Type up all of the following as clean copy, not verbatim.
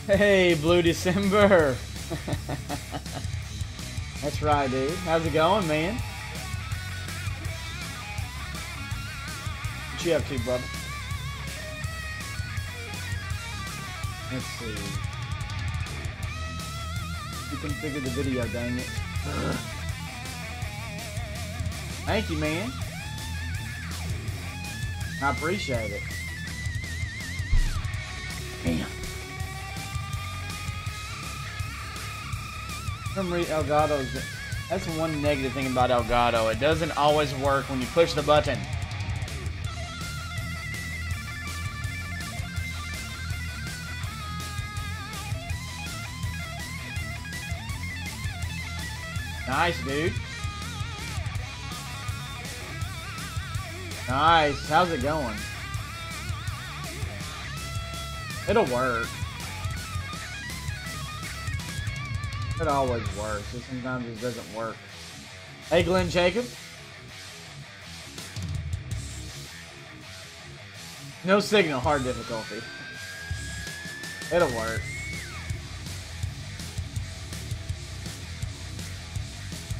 Hey, Blue December. That's right, dude. How's it going, man? What you up to, brother? Let's see. You configured the video, dang it. Thank you, man. I appreciate it. Damn. Elgato's. That's one negative thing about Elgato. It doesn't always work when you push the button. Nice, dude. Nice. How's it going? It'll work. It always works. But sometimes it doesn't work. Hey, Glenn Jacob. No signal. Hard difficulty. It'll work.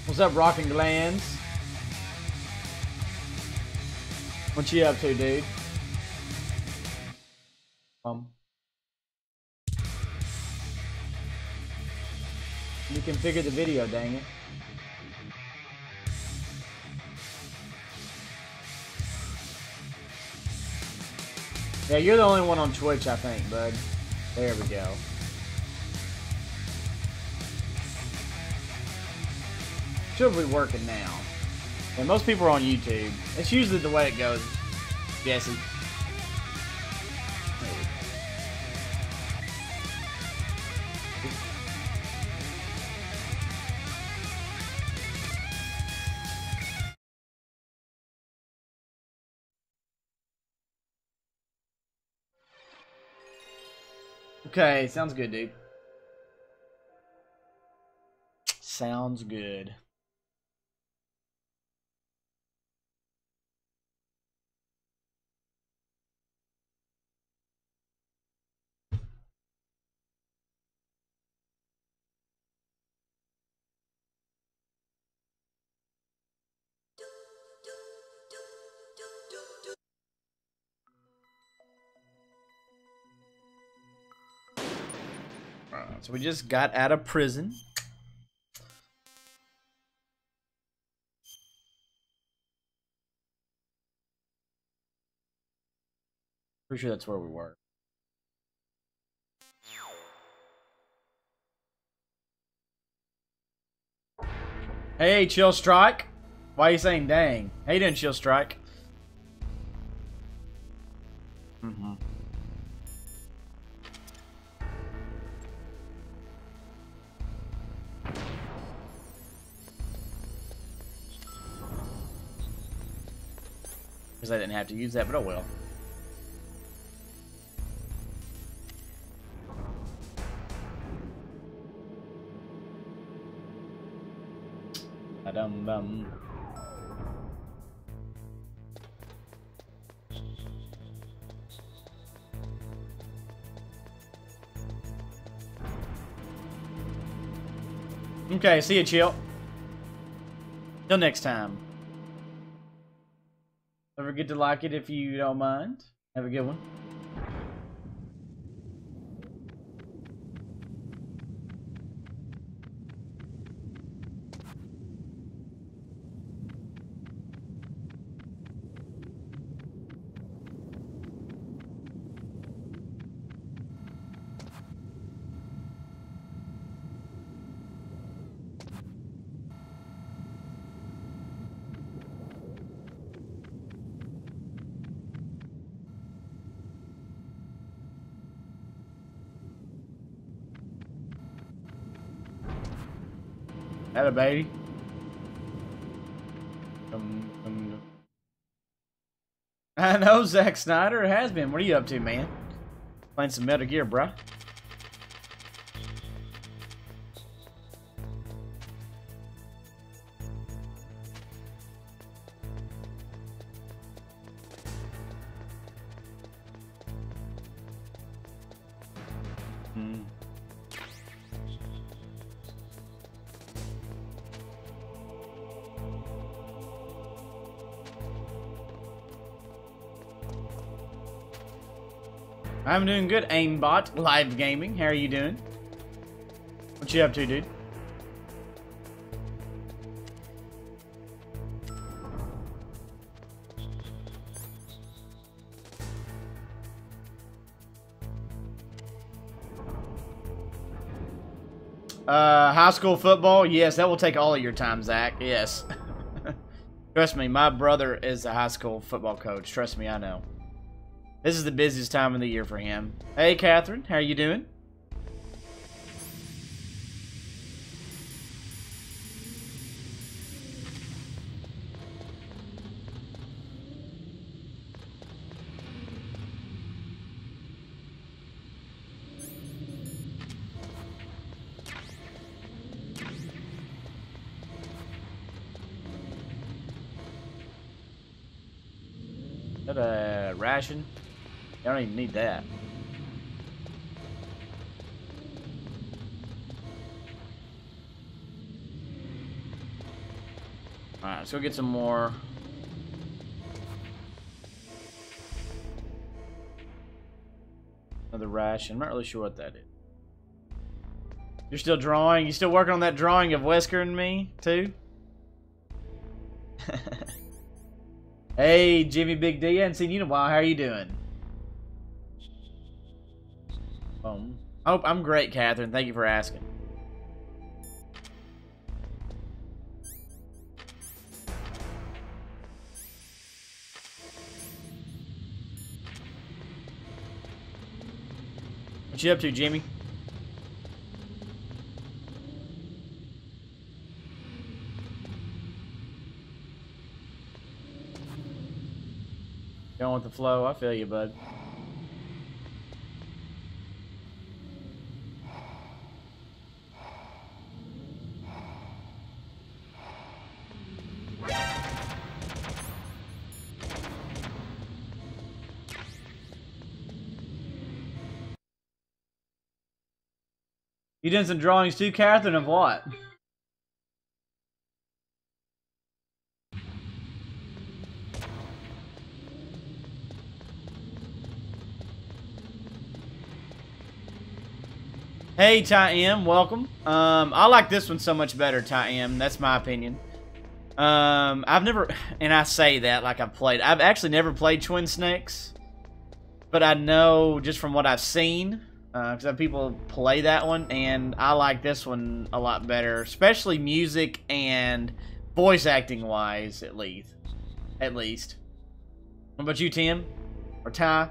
What's up, Rockin' Glands? What you up to, dude? You configured the video, dang it. Yeah, you're the only one on Twitch, I think, bud. There we go. Should be working now. Yeah, most people are on YouTube. It's usually the way it goes, Jesse. Okay, sounds good, dude. Sounds good. So we just got out of prison. Pretty sure that's where we were. Hey, Chill Strike. Why are you saying dang? How you doing, Chill Strike? Because I didn't have to use that, but oh well. Ba-dum-bum. Okay, see you, Chill. Till next time. Don't forget to like it if you don't mind. Have a good one. Had a baby. I know, Zack Snyder. It has been. What are you up to, man? Playing some Metal Gear, bruh. Hmm. I'm doing good, Aimbot Live Gaming. How are you doing? What you up to, dude? High school football? Yes, that will take all of your time, Zach. Yes. Trust me, my brother is a high school football coach. Trust me, I know. This is the busiest time of the year for him. Hey, Catherine. How are you doing? Is that a ration? I don't even need that. Alright, let's go get some more. Another ration. I'm not really sure what that is. You're still drawing? You still working on that drawing of Wesker and me, too? Hey, Jimmy Big D. I haven't seen you in a while. How are you doing? Oh, I'm great, Catherine. Thank you for asking. What you up to, Jimmy? Going with the flow. I feel you, bud. You done some drawings too, Catherine, of what? Hey, Ty M, welcome. I like this one so much better, Ty M. That's my opinion. I've never, and I say that like I've actually never played Twin Snakes, but I know just from what I've seen, because people play that one, and I like this one a lot better, especially music and voice acting wise, at least. What about you, Tim? Or Ty?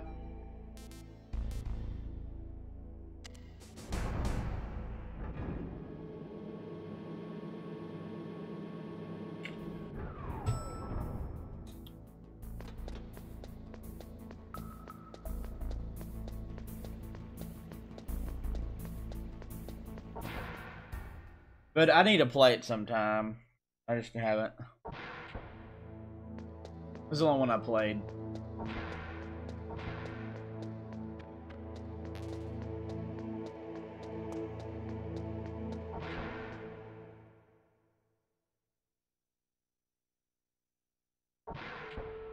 But I need to play it sometime. I just haven't. This is the only one I played.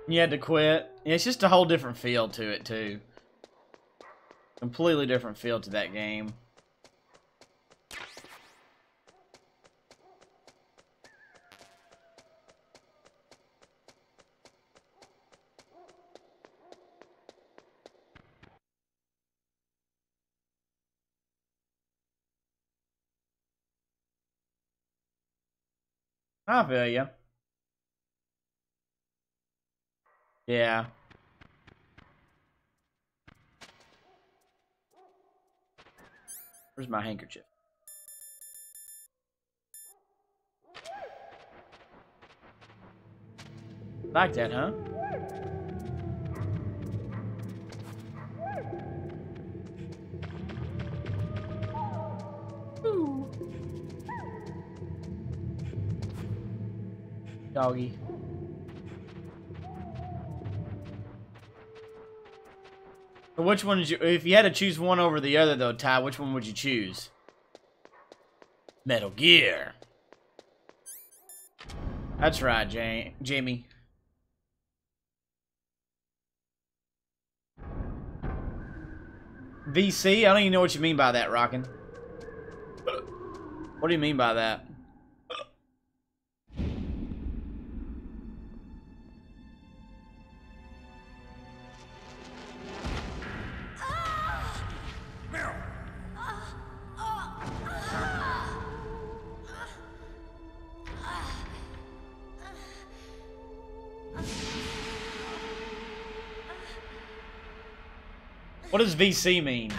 You had to quit. Yeah, it's just a whole different feel to it, too. Completely different feel to that game. I feel ya. Yeah. Where's my handkerchief? Like that, huh? Ooh. Doggy. But which one did you... If you had to choose one over the other, though, Ty, which one would you choose? Metal Gear. That's right, Jamie. VC? I don't even know what you mean by that, Rockin'. What do you mean by that? What does VC mean?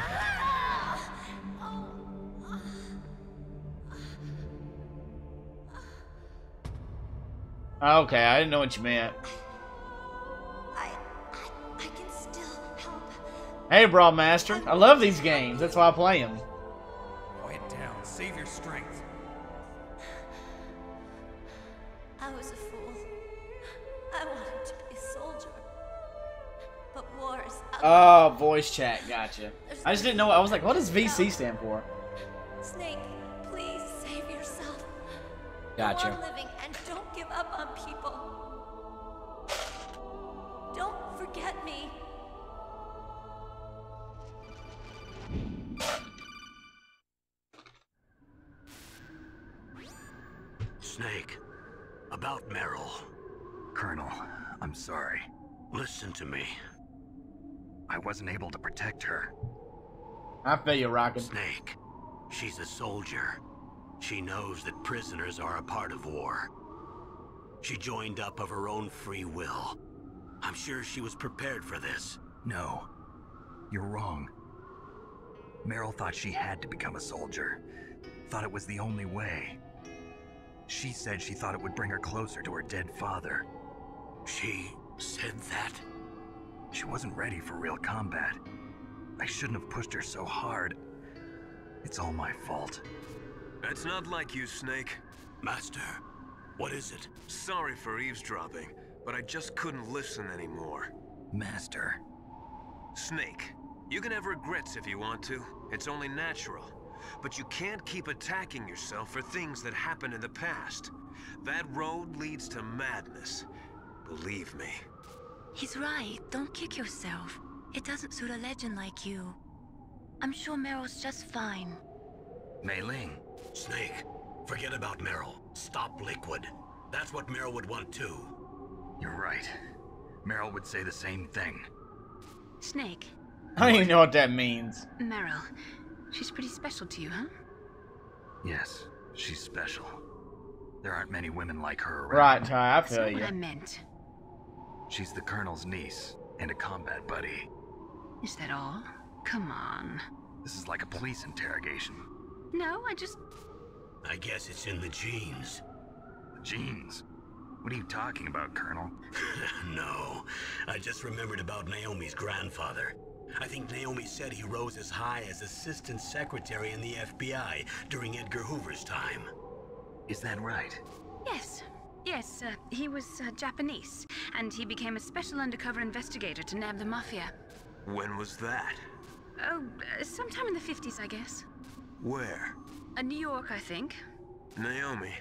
Okay, I didn't know what you meant. I can still help. Hey, Broadmaster. I love these games. That's why I play them. Quiet down. Save your strength. I was a fool. I wanted to be a soldier. But war is ugly. Oh, voice chat. Gotcha. I just didn't know. I was like, what does VC stand for? Snake, please save yourself. Gotcha. Go on living and don't give up on people. Don't forget me. Snake, about Meryl. Colonel, I'm sorry. Listen to me. I wasn't able to protect her. I feel you, Rockin'. Snake, she's a soldier. She knows that prisoners are a part of war. She joined up of her own free will. I'm sure she was prepared for this. No, you're wrong. Meryl thought she had to become a soldier. Thought it was the only way. She said she thought it would bring her closer to her dead father. She said that? She wasn't ready for real combat. I shouldn't have pushed her so hard. It's all my fault. That's not like you, Snake. Master, what is it? Sorry for eavesdropping, but I just couldn't listen anymore. Master. Snake, you can have regrets if you want to. It's only natural. But you can't keep attacking yourself for things that happened in the past. That road leads to madness. Believe me. He's right. Don't kick yourself. It doesn't suit a legend like you. I'm sure Meryl's just fine. Mei Ling. Snake, forget about Meryl. Stop Liquid. That's what Meryl would want too. You're right. Meryl would say the same thing. Snake. I don't even know what that means. Meryl. She's pretty special to you, huh? Yes, she's special. There aren't many women like her around. Right, Ty, I That's feel not you. what I meant. She's the Colonel's niece and a combat buddy. Is that all? Come on. This is like a police interrogation. No, I just... I guess it's in the genes. Genes? What are you talking about, Colonel? No, I just remembered about Naomi's grandfather. I think Naomi said he rose as high as assistant secretary in the FBI during Edgar Hoover's time. Is that right? Yes. Yes, he was Japanese, and he became a special undercover investigator to nab the Mafia. When was that? Oh, sometime in the 50s, I guess. Where? New York, I think. Naomi,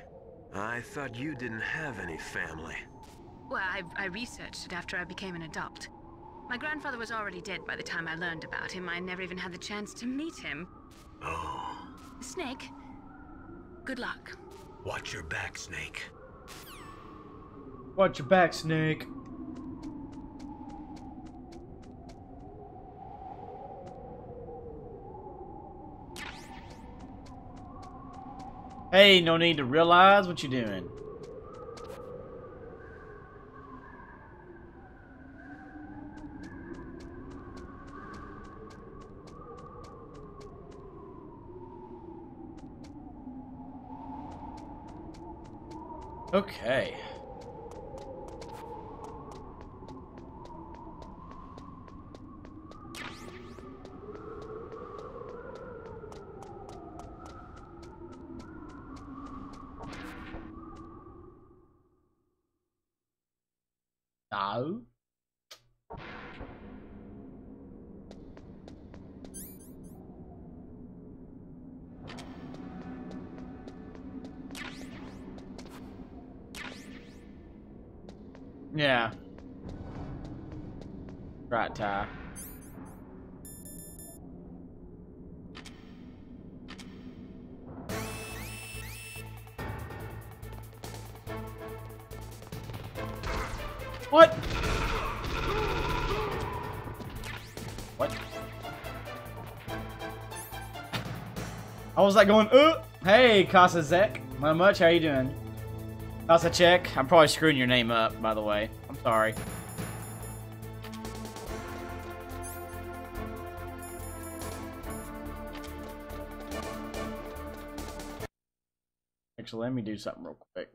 I thought you didn't have any family. Well, I researched it after I became an adopt. My grandfather was already dead by the time I learned about him. I never even had the chance to meet him. Oh. Snake, good luck. Watch your back, Snake. Watch your back, Snake. Hey, no need to realize what you're doing. Okay. No. Yeah. Right, Ty. What? What? I was like going, hey, Kasazek. Not much, how you doing? Kasachek. I'm probably screwing your name up, by the way. I'm sorry. Actually, let me do something real quick.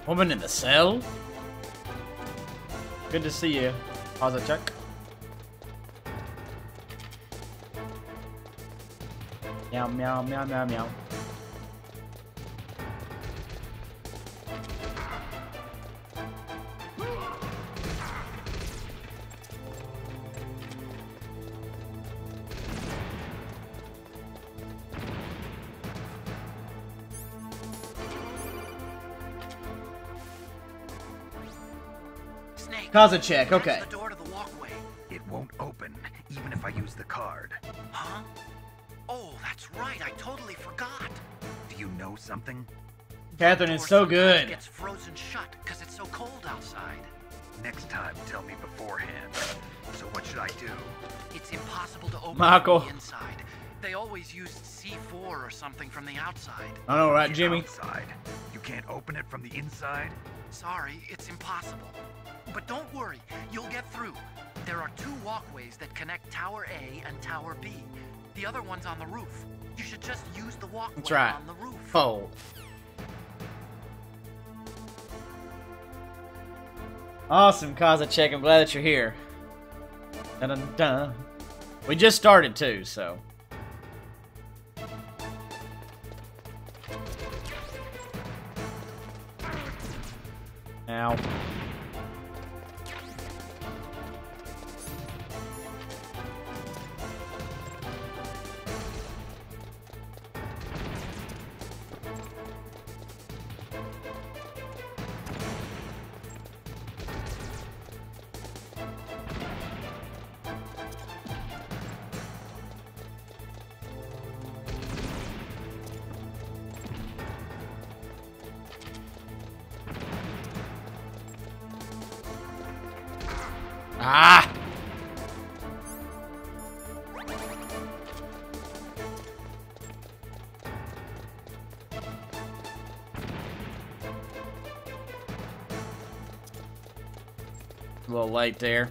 Woman in the cell? Good to see you. How's it, Chuck? Meow, meow, meow, meow, meow. Kazacek, okay. The door to the walkway. It won't open, even if I use the card. Huh? Oh, that's right. I totally forgot. Do you know something? Catherine is so good. It gets frozen shut because it's so cold outside. Next time, tell me beforehand. So what should I do? It's impossible to open Michael. from the inside. They always used C4 or something from the outside. I know, right, The Jimmy? outside. You can't open it from the inside? Sorry, it's impossible. But don't worry, you'll get through. There are 2 walkways that connect Tower A and Tower B. The other one's on the roof. You should just use the walkway That's right. on the roof. Oh. Awesome, Kazacek. I'm glad that you're here. Dun dun dun. We just started too, so. Ow. Ah! A little late there.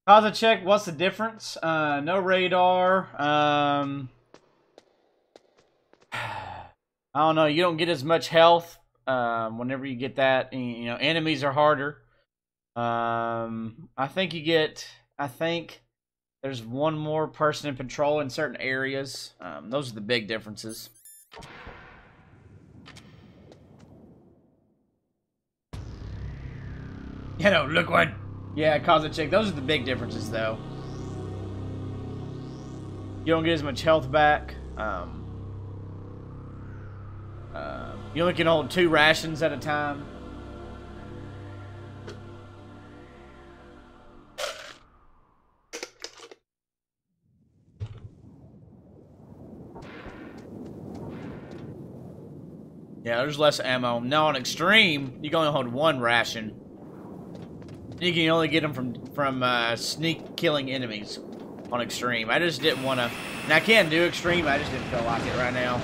Kazacek, what's the difference? No radar. I don't know. You don't get as much health whenever you get that. You know, enemies are harder. I think you get. I think there's one more person in patrol in certain areas. Those are the big differences. You know, look what. Yeah, Kazacek, those are the big differences, though. You don't get as much health back. You only can hold 2 rations at a time. Yeah, there's less ammo. Now on Extreme, you can only hold 1 ration. You can only get them from sneak killing enemies on Extreme. I just didn't want to... And I can do Extreme, I just didn't feel like it right now.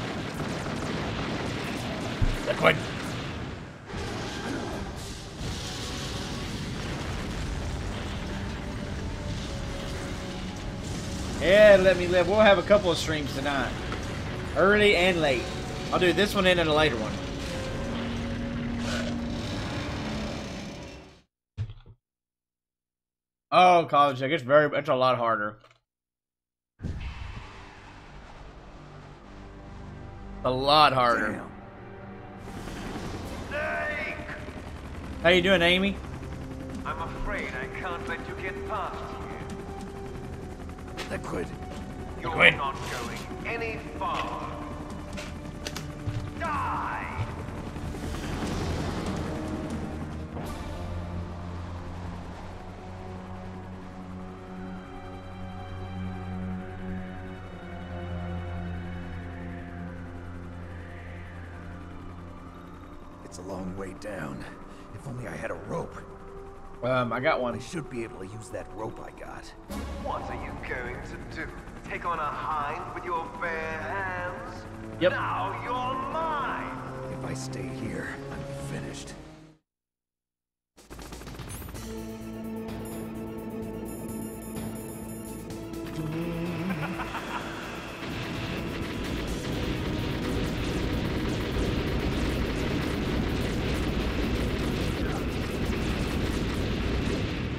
Liquid. Yeah, let me live. We'll have a couple of streams tonight. Early and late. I'll do this one and a later one. Oh, college check. It's a lot harder. A lot harder. Snake! How you doing, Amy? I'm afraid I can't let you get past here. Liquid. You're Liquid. not going any farther. Die! It's a long way down. If only I had a rope. I got I one. should be able to use that rope I got. What are you going to do? Take on a hind with your bare hands? Yep. Now you're mine! If I stay here, I'm finished.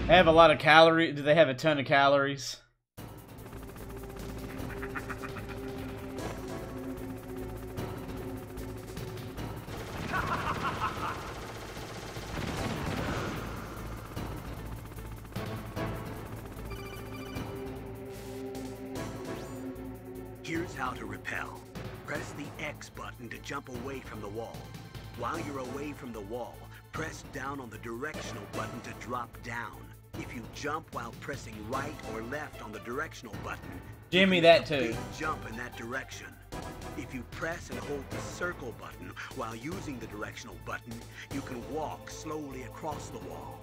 They have a lot of calories. Do they have a ton of calories? Here's how to repel. Press the X button to jump away from the wall. While you're away from the wall, press down on the directional button to drop down. If you jump while pressing right or left on the directional button, Jimmy, you that can make a too. big jump in that direction. If you press and hold the circle button while using the directional button, you can walk slowly across the wall.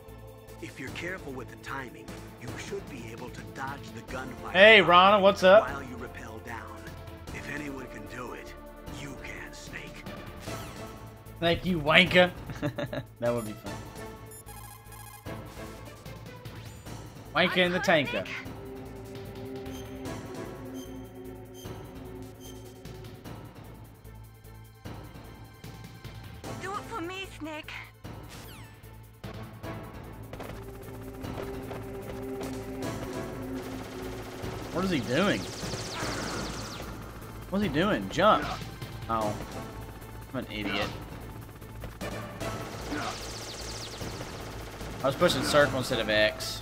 If you're careful with the timing, you should be able to dodge the gunfire. Hey, Rana, what's up? While you rappel down. If anyone can do it, you can, Snake. Thank you, wanker. That would be fun. Wanker and the tanker. Do it for me, Snake. What is he doing? What's he doing? Jump. Oh. I'm an idiot. I was pushing circle instead of X.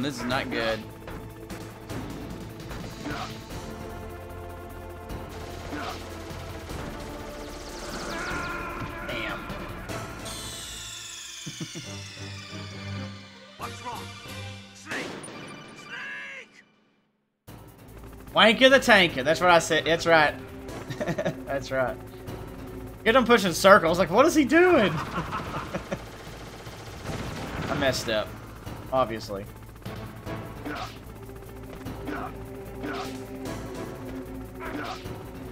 This is not good. Damn. What's wrong? Snake! Snake! Wanker the tanker. That's what I said. That's right. That's right. Get him pushing circles. Like, what is he doing? I messed up. Obviously.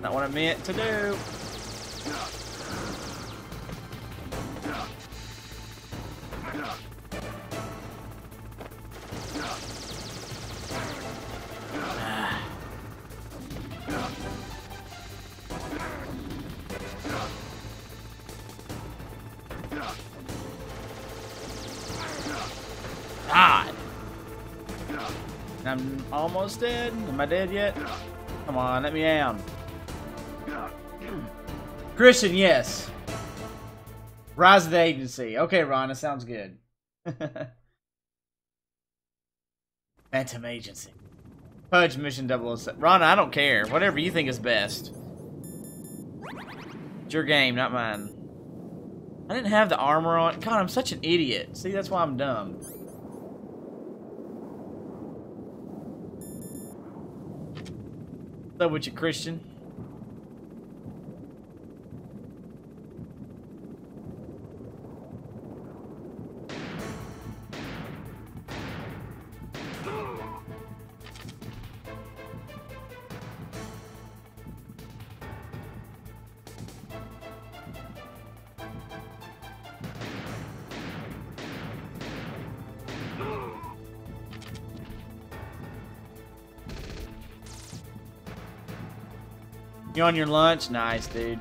Not what I meant to do. God. I'm almost dead. Am I dead yet? Come on, let me down. Christian, yes. Rise of the Agency. Okay, Ron, that sounds good. Phantom Agency. Pudge Mission 007. Ron, I don't care. Whatever you think is best. It's your game, not mine. I didn't have the armor on. God, I'm such an idiot. See, that's why I'm dumb. What's up with you, Christian? You on your lunch? Nice, dude.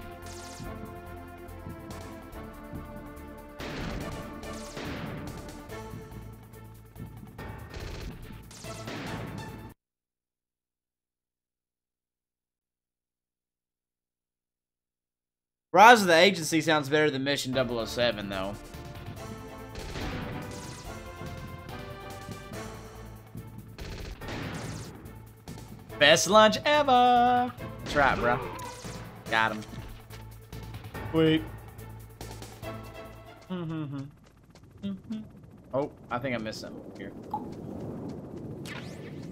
Rise of the Agency sounds better than Mission 007, though. Best lunch ever! That's right, bro. Got him. Wait. Oh, I think I missed something here.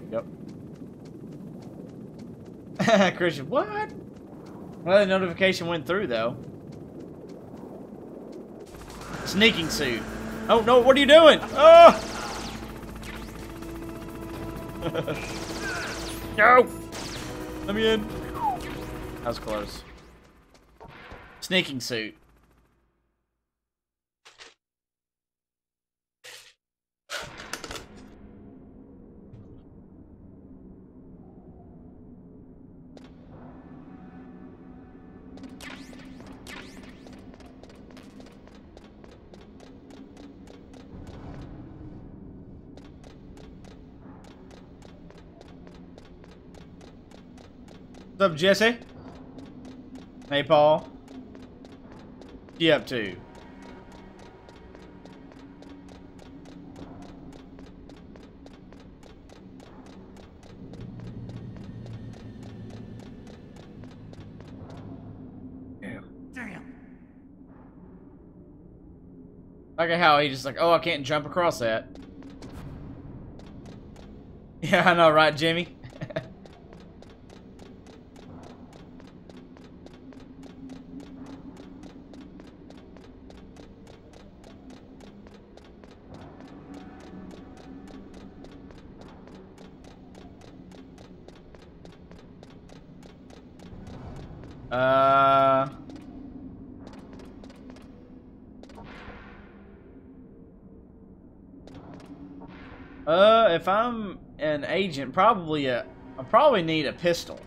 Yep. Christian, what? Well, the notification went through, though. Sneaking suit. Oh, no, what are you doing? Oh! No! Let me in. That was close. Sneaking suit. What's up, Jesse? Hey, Paul. What you up to? Damn. Look at how he just like, oh, I can't jump across that. Yeah, I know, right, Jimmy? If I'm an agent, I probably need a pistol.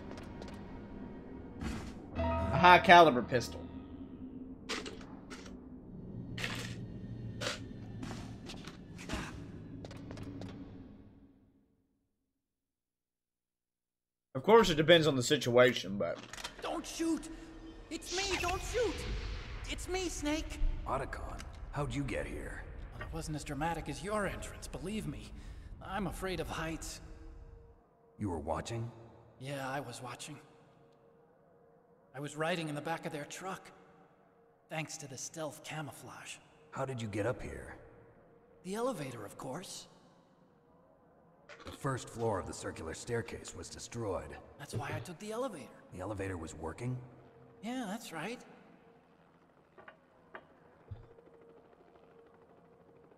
A high caliber pistol. Of course, it depends on the situation, but... Don't shoot! It's me, don't shoot! It's me, Snake! Otacon, how'd you get here? Well, it wasn't as dramatic as your entrance, believe me. I'm afraid of heights. You were watching? Yeah, I was watching. I was riding in the back of their truck. Thanks to the stealth camouflage. How did you get up here? The elevator, of course. The first floor of the circular staircase was destroyed. That's why I took the elevator. The elevator was working? Yeah, that's right.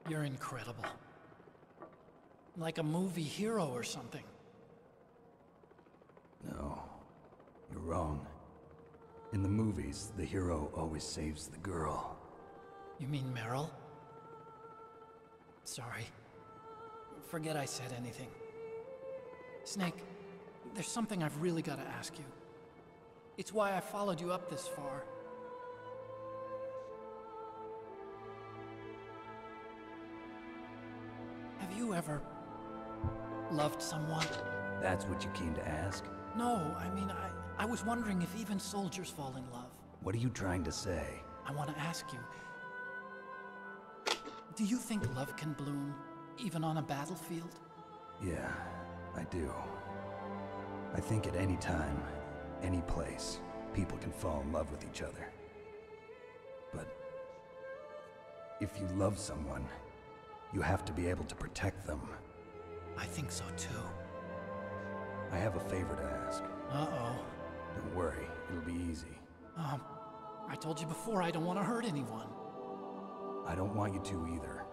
You're incredible. Like a movie hero or something. No, you're wrong. In the movies, the hero always saves the girl. You mean Meryl? Sorry. Forget I said anything. Snake, there's something I've really got to ask you. It's why I followed you up this far. Have you ever loved someone? That's what you came to ask? No, I mean, I was wondering if even soldiers fall in love. What are you trying to say? I want to ask you, do you think love can bloom, even on a battlefield? Yeah, I do. I think at any time, any place, people can fall in love with each other. But if you love someone, you have to be able to protect them. I think so too. I have a favor to ask. Uh-oh. Don't worry, it'll be easy. I told you before I don't want to hurt anyone. I don't want you to either.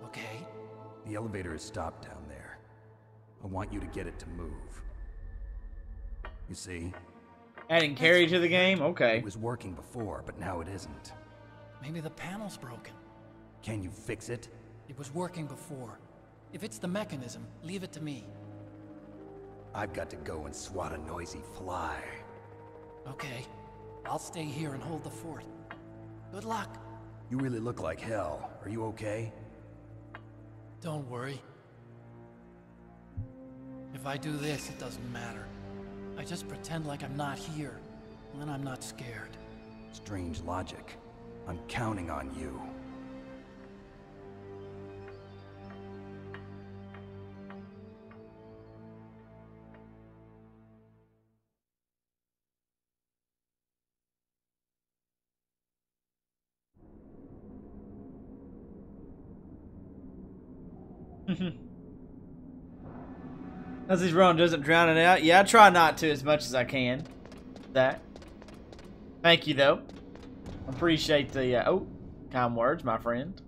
Okay. The elevator is stopped down there. I want you to get it to move. You see? Adding carry to the game? Okay. It was working before, but now it isn't. Maybe the panel's broken. Can you fix it? It was working before. If it's the mechanism, leave it to me. I've got to go and swat a noisy fly. Okay. I'll stay here and hold the fort. Good luck. You really look like hell. Are you okay? Don't worry. If I do this, it doesn't matter. I just pretend like I'm not here, and then I'm not scared. Strange logic. I'm counting on you. As he's running, doesn't drown it out. Yeah, I try not to as much as I can. That. Thank you, though. Appreciate the, oh, kind words, my friend.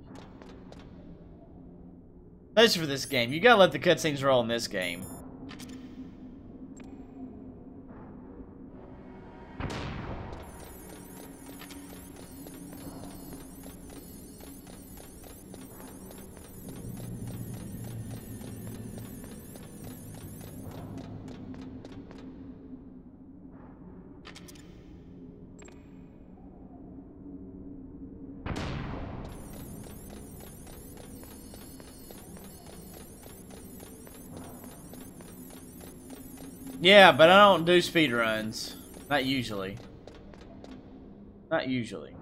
Thanks for this game. You gotta let the cutscenes roll in this game. Yeah, but I don't do speedruns. Not usually. Not usually.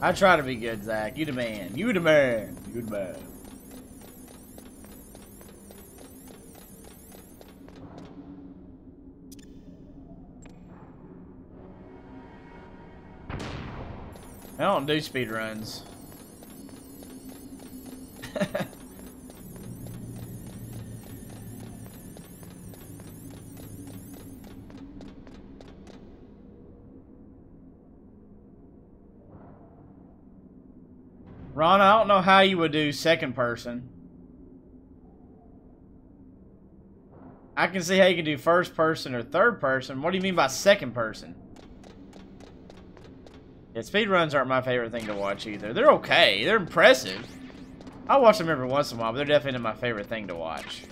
I try to be good, Zach. You the man. You the man. You the man. I don't do speedruns. Ron, I don't know how you would do second person. I can see how you can do first person or third person. What do you mean by second person? Yeah, speedruns aren't my favorite thing to watch either. They're okay. They're impressive. I watch them every once in a while, but they're definitely not my favorite thing to watch.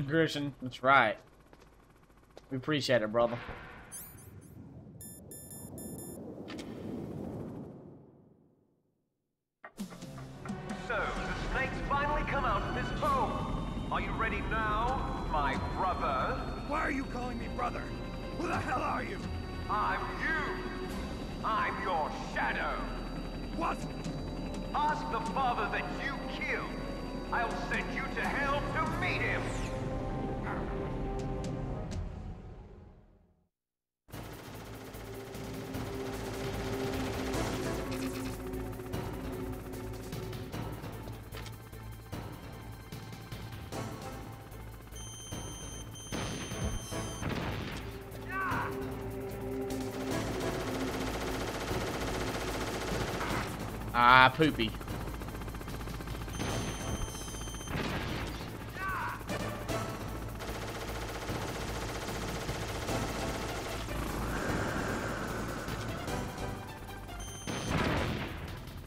Christian, that's right. We appreciate it, brother. So, the snake's finally come out of his home. Are you ready now, my brother? Why are you calling me brother? Who the hell are you? I'm you. I'm your shadow. What? Ask the father that you killed. I'll send you to hell to meet him. Ah, poopy.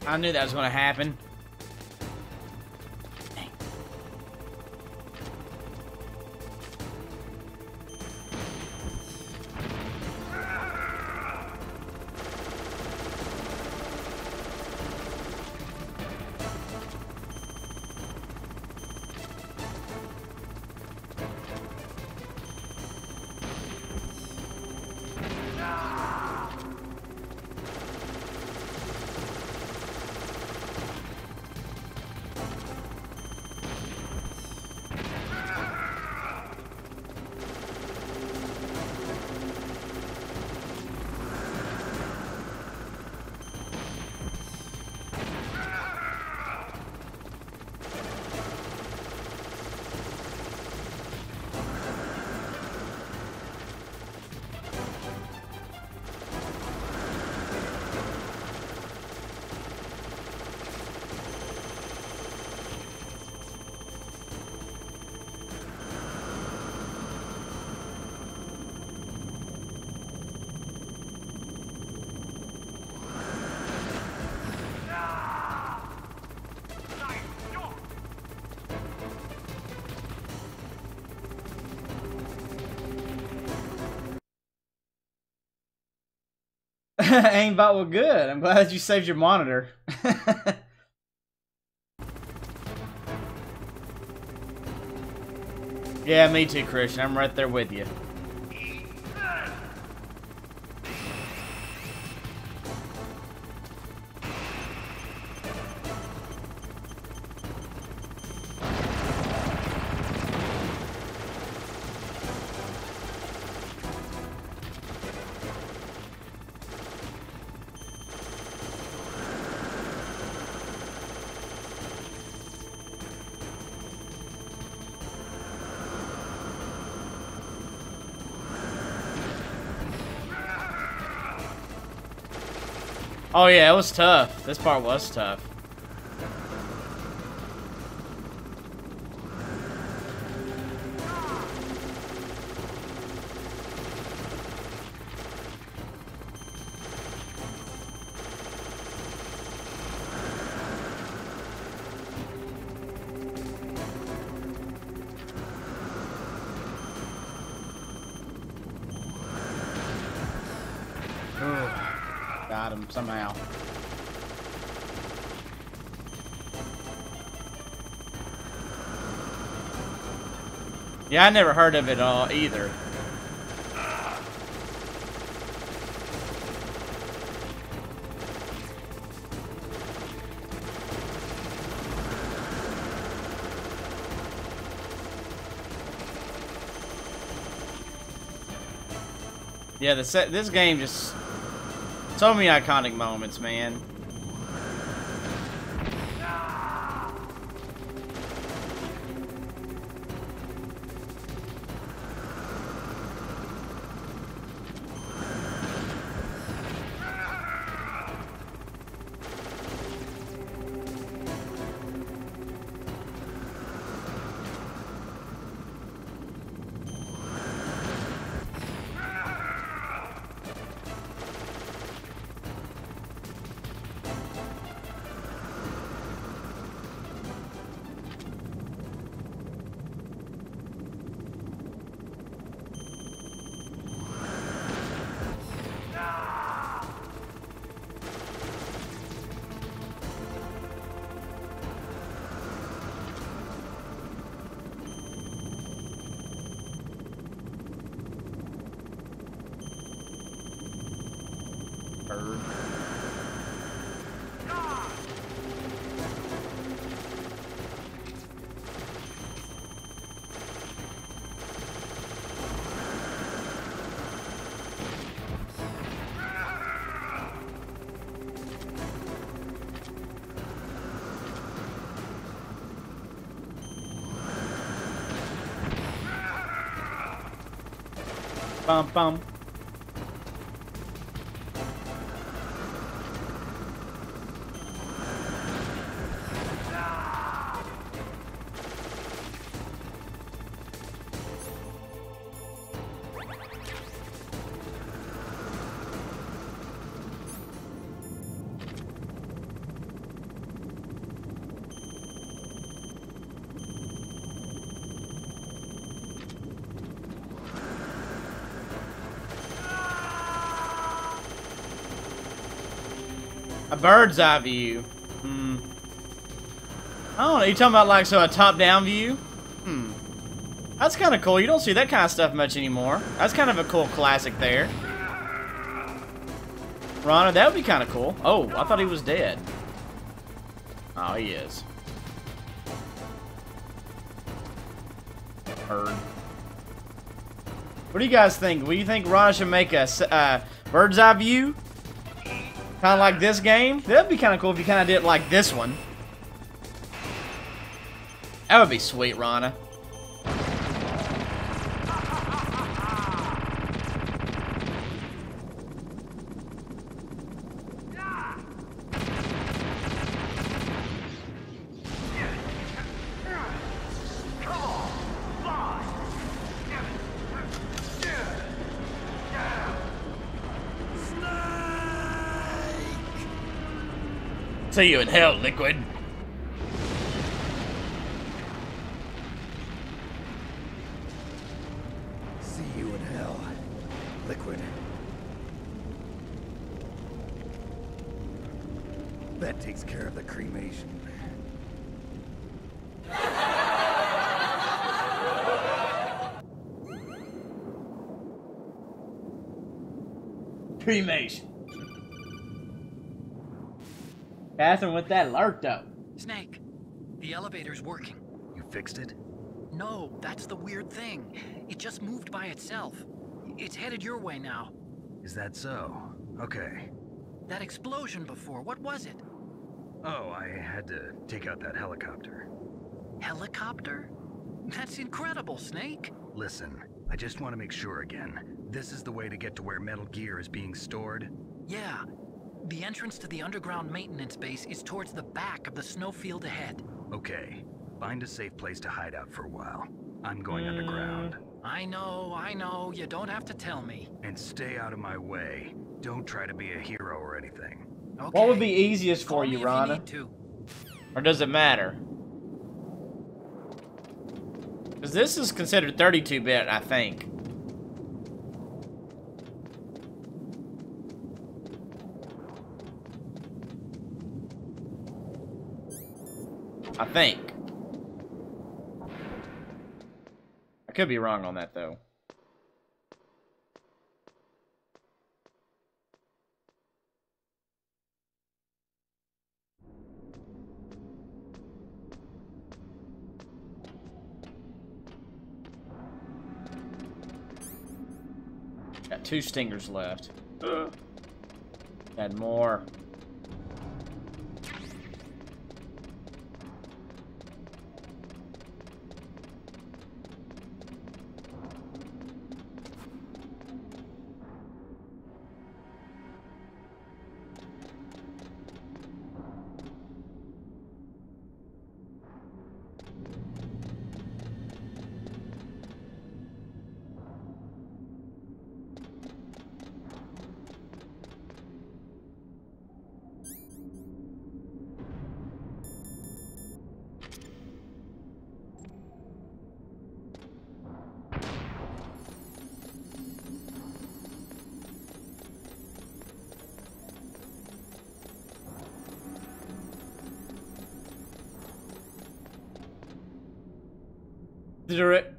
I knew that was going to happen. Aimbot, well, good. I'm glad you saved your monitor. Yeah, me too, Christian. I'm right there with you. Oh yeah, it was tough. This part was tough. Got him somehow. Yeah, I never heard of it all either. Yeah, this game just so many iconic moments, man. Bum bum. A bird's eye view. I don't know. You talking about like a top-down view? That's kind of cool. You don't see that kind of stuff much anymore. That's kind of a cool classic there. Rana, that would be kind of cool. Oh, I thought he was dead. Oh, he is. Bird. What do you guys think? Do you think Rana should make a bird's eye view? Kind of like this game? That'd be kind of cool if you kind of did it like this one. That would be sweet, Rana. See you in hell, Liquid. See you in hell, Liquid. That takes care of the cremation. Cremation. Catherine with that alert though. Snake, the elevator's working. You fixed it? No, that's the weird thing. It just moved by itself. It's headed your way now. Is that so? Okay. That explosion before, what was it? Oh, I had to take out that helicopter. Helicopter? That's incredible, Snake. Listen, I just want to make sure again. This is the way to get to where Metal Gear is being stored? Yeah. The entrance to the underground maintenance base is towards the back of the snowfield ahead. Okay. Find a safe place to hide out for a while. I'm going underground. I know. You don't have to tell me. And stay out of my way. Don't try to be a hero or anything. Okay. What would be easiest for Call you, me if Rana? need to. Or does it matter? Because this is considered 32-bit, I think. I think. I could be wrong on that, though. Got 2 stingers left. Got more.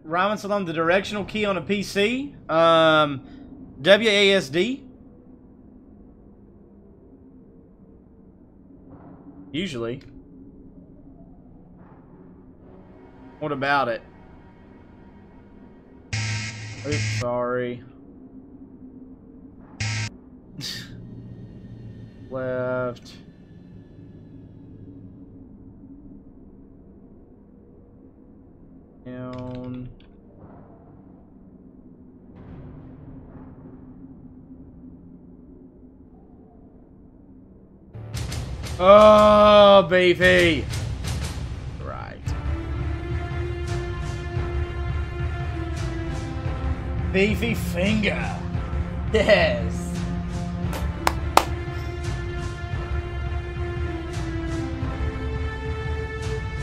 Ryman Salam, the directional key on a PC? WASD? Usually. What about it? Oops, sorry. Left. Down. Oh, baby. Right. Beefy finger. Yes.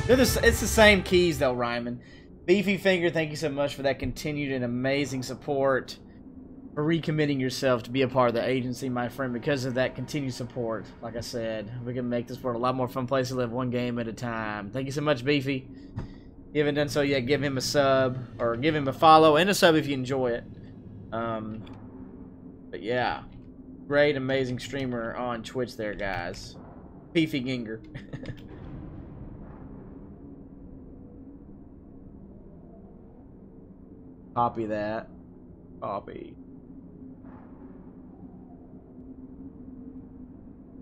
It's the same keys though, Ryman. Beefy Finger, thank you so much for that continued and amazing support, for recommitting yourself to be a part of the agency, my friend. Because of that continued support, like I said, we can make this world a lot more fun place to live, one game at a time. Thank you so much, Beefy. If you haven't done so yet, give him a sub, or give him a follow and a sub if you enjoy it. But yeah, great, amazing streamer on Twitch there, guys. Beefy Ginger. Copy that. Copy.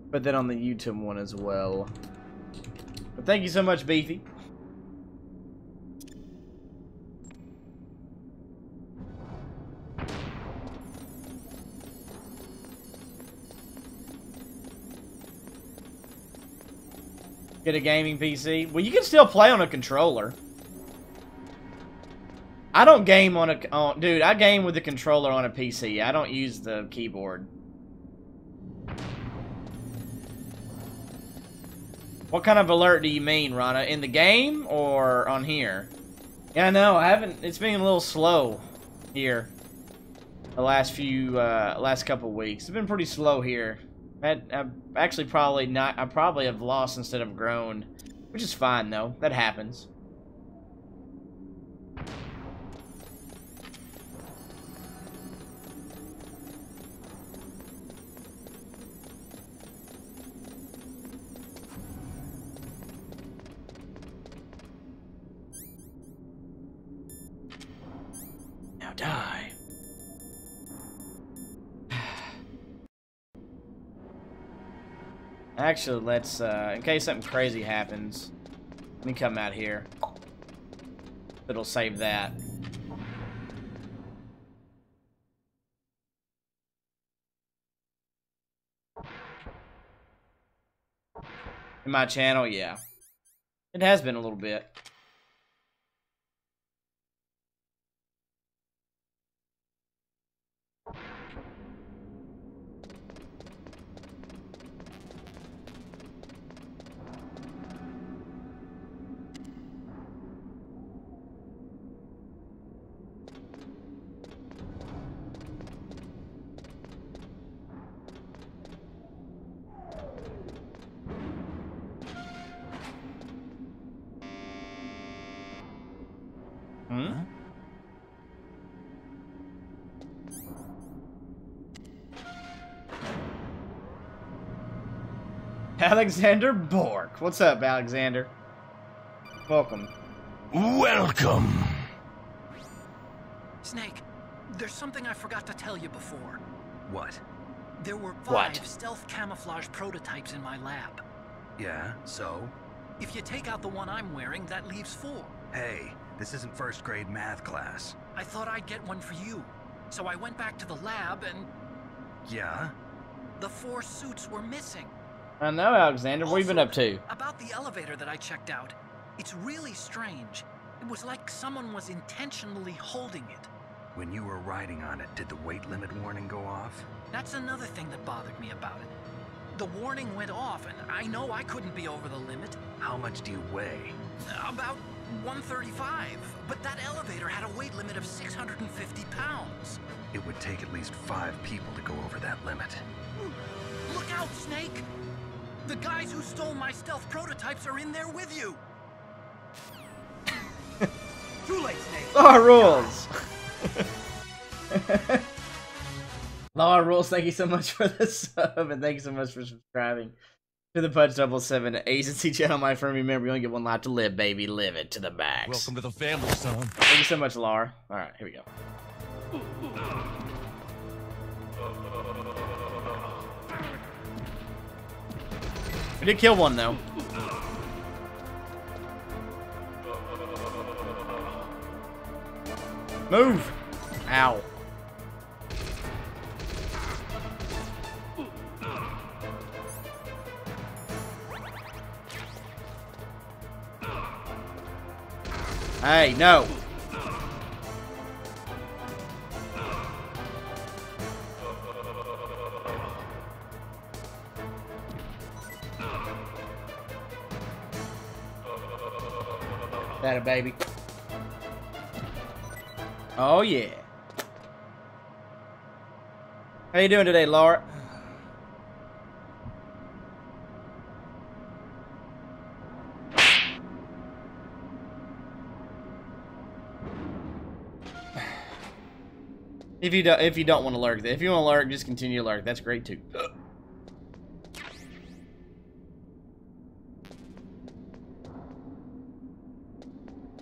Put that on the YouTube one as well. But thank you so much, Beefy. Get a gaming PC. Well, you can still play on a controller. I don't game on a... dude, I game with the controller on a PC. I don't use the keyboard. What kind of alert do you mean, Rana? In the game or on here? Yeah, no, I haven't... It's been a little slow here. The last couple weeks. It's been pretty slow here. I actually probably not. I probably have lost instead of grown, which is fine though. That happens. Now die. Actually, let's, in case something crazy happens, let me come out here. It'll save that. In my channel, yeah. It has been a little bit. Hmm? Alexander Bork. What's up, Alexander? Welcome. Welcome. Snake, there's something I forgot to tell you before. What? There were What? 5 stealth camouflage prototypes in my lab. Yeah, so? If you take out the one I'm wearing, that leaves 4. Hey, this isn't first grade math class. I thought I'd get one for you. So I went back to the lab and Yeah? the 4 suits were missing. I know, Alexander. What have you been up to? About the elevator that I checked out, it's really strange. It was like someone was intentionally holding it. When you were riding on it, did the weight limit warning go off? That's another thing that bothered me about it. The warning went off, and I know I couldn't be over the limit. How much do you weigh? About 135, but that elevator had a weight limit of 650 pounds. It would take at least 5 people to go over that limit. Look out, Snake! The guys who stole my stealth prototypes are in there with you! Too late, Snake! Law rules! Law rules, thank you so much for the sub, and thank you so much for subscribing to the Pudge007 Agency Channel, my friend. Remember, you only get one life to live, baby. Live it to the max. Welcome to the family, son. Thank you so much, Laura. Alright, here we go. We did kill one, though. Move! Ow. Hey, no. That a baby. Oh yeah. How you doing today, Laura? If you don't want to lurk, if you want to lurk, just continue to lurk. That's great too.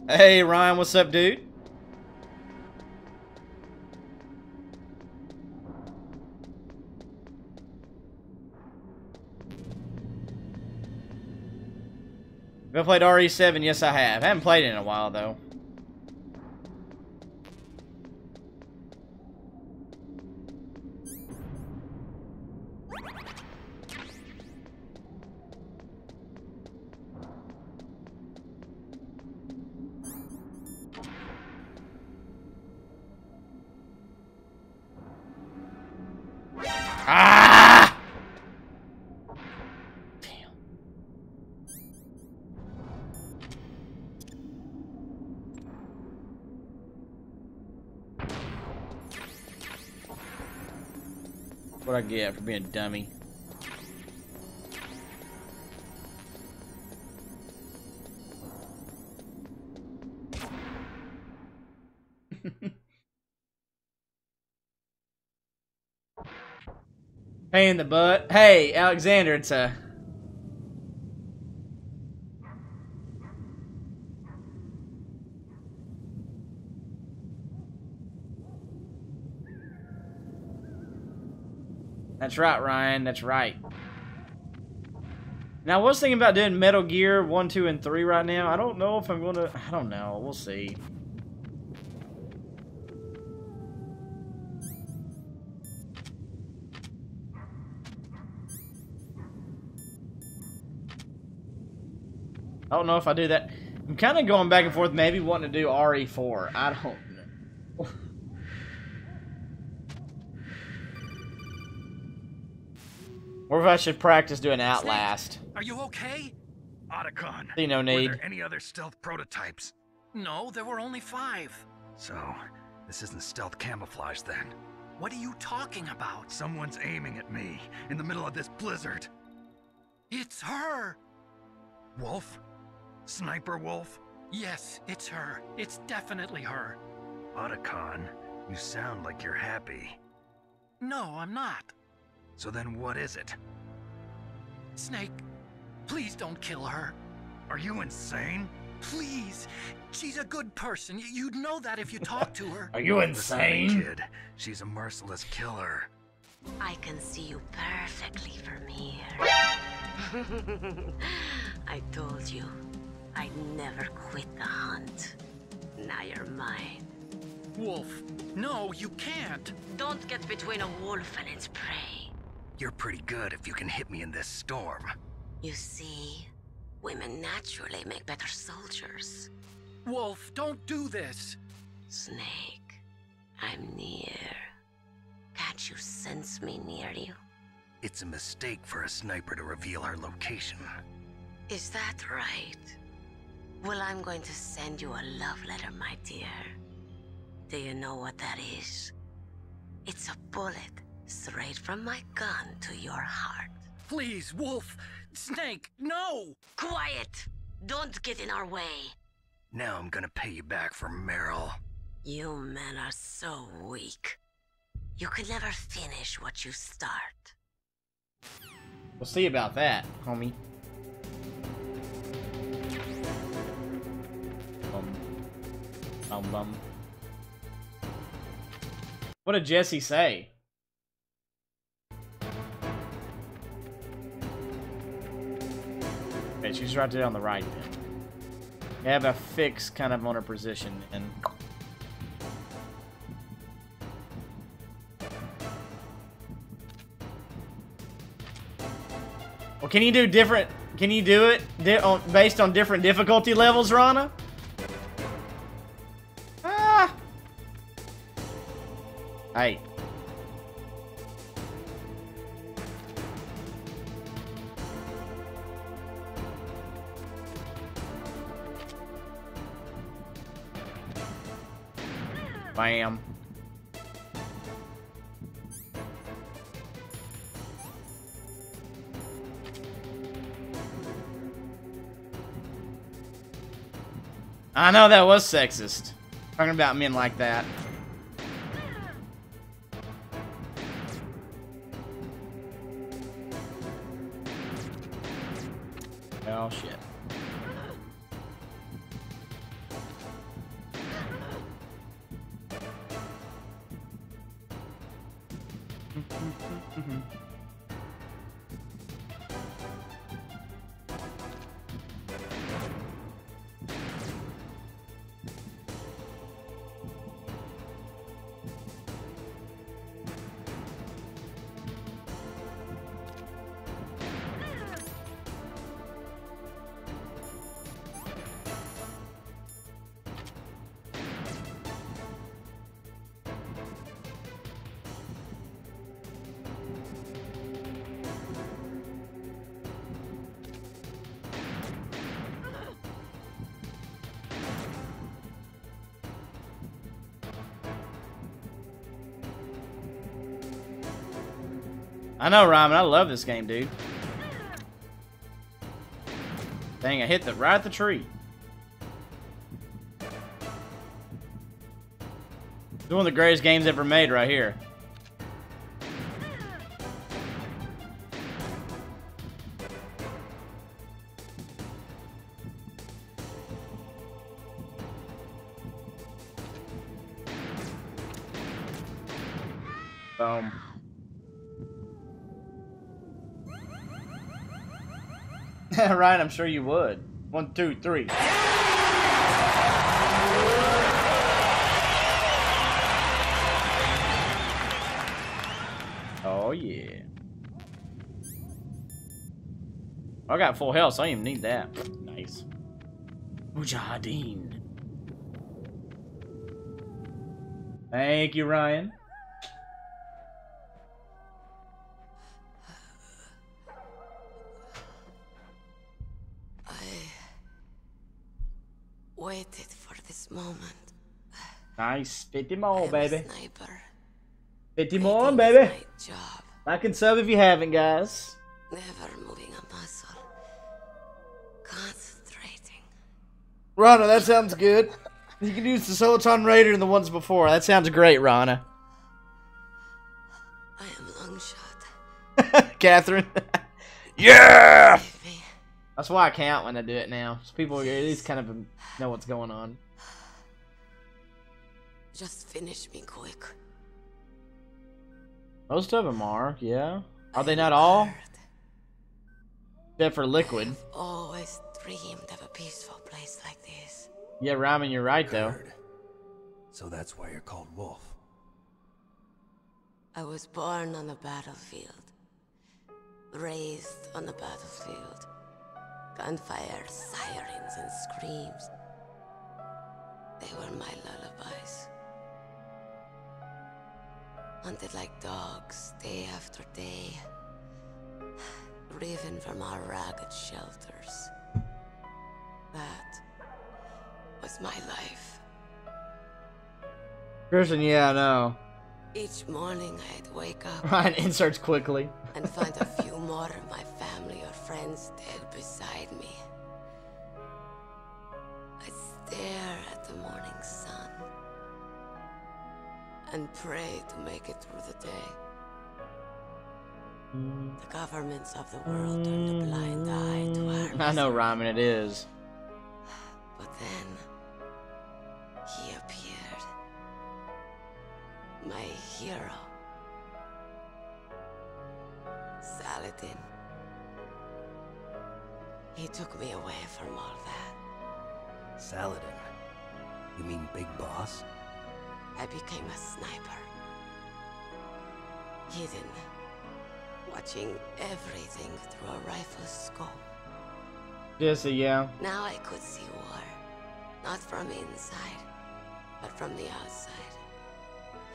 Hey Ryan, what's up, dude? Have I played RE7? Yes, I have. I haven't played it in a while though. Ah! Damn. What I get for being a dummy. Pain in the butt. Hey, Alexander, it's a... That's right, Ryan. That's right. Now, I was thinking about doing Metal Gear 1, 2, and 3 right now. I don't know if I'm going to... I don't know. We'll see. I don't know if I do that. I'm kind of going back and forth, maybe wanting to do RE4. I don't know. Or if I should practice doing Outlast. Snake, are you okay? Otacon, See no need. were there any other stealth prototypes? No, there were only 5. So, this isn't stealth camouflage then. What are you talking about? Someone's aiming at me in the middle of this blizzard. It's her! Wolf? Sniper Wolf? Yes, it's her. It's definitely her. Otacon, you sound like you're happy. No, I'm not. So then what is it? Snake, please don't kill her. Are you insane? Please. She's a good person. You'd know that if you talked to her. Are you Listen to me, insane? kid. She's a merciless killer. I can see you perfectly from here. I told you, I'd never quit the hunt. Now you're mine. Wolf, no, you can't. Don't get between a wolf and its prey. You're pretty good if you can hit me in this storm. You see, women naturally make better soldiers. Wolf, don't do this. Snake, I'm near. Can't you sense me near you? It's a mistake for a sniper to reveal her location. Is that right? Well, I'm going to send you a love letter, my dear. Do you know what that is? It's a bullet straight from my gun to your heart. Please, Wolf. Snake, no! Quiet! Don't get in our way. Now I'm gonna pay you back for Meryl. You men are so weak. You can never finish what you start. We'll see about that, homie. Bum. What did Jesse say? Okay, she's right there on the right then. You have a fix kind of on her position and well, can you do different? Can you do it based on different difficulty levels, Rana? Ah. Hey. Bam. I know that was sexist. Talking about men like that. Oh shit. I know, Ryman. I love this game, dude. Dang, I hit right at the tree. It's one of the greatest games ever made right here. Boom. Ryan, I'm sure you would. 1, 2, 3. Oh yeah. I got full health, so I don't even need that. Nice. Mujahideen. Thank you, Ryan. I waited for this moment. Nice. 50 more, baby. Sniper. 50 more, Waiting baby. is my job. Like and sub if you haven't, guys. Never moving a muscle. Concentrating. Rana, that sounds good. You can use the Soliton Raider and the ones before. That sounds great, Rana. I am long shot. Catherine. Yeah! Leave me. That's why I count when I do it now. So people at least kind of know what's going on. Just finish me quick. Most of them are, yeah. Are they not all? Tired. Except for Liquid. I've always dreamed of a peaceful place like this. Yeah, Ryman, you're right, though. Heard. So that's why you're called Wolf. I was born on the battlefield. Raised on the battlefield. Gunfire, sirens, and screams. They were my lullabies. Hunted like dogs, day after day. Driven from our ragged shelters. That was my life. Christian, yeah, I know. Each morning I'd wake up Ryan inserts quickly. and find a few more of my family or friends dead beside me. I'd stare at the morning sun and pray to make it through the day. The governments of the world turned a blind eye to our I know, misery. Ryman, it is. But then he appeared. My hero. Saladin. He took me away from all that. Saladin? You mean Big Boss? I became a sniper. Hidden. Watching everything through a rifle's scope. Jesse, yeah. Now I could see war. Not from inside, but from the outside.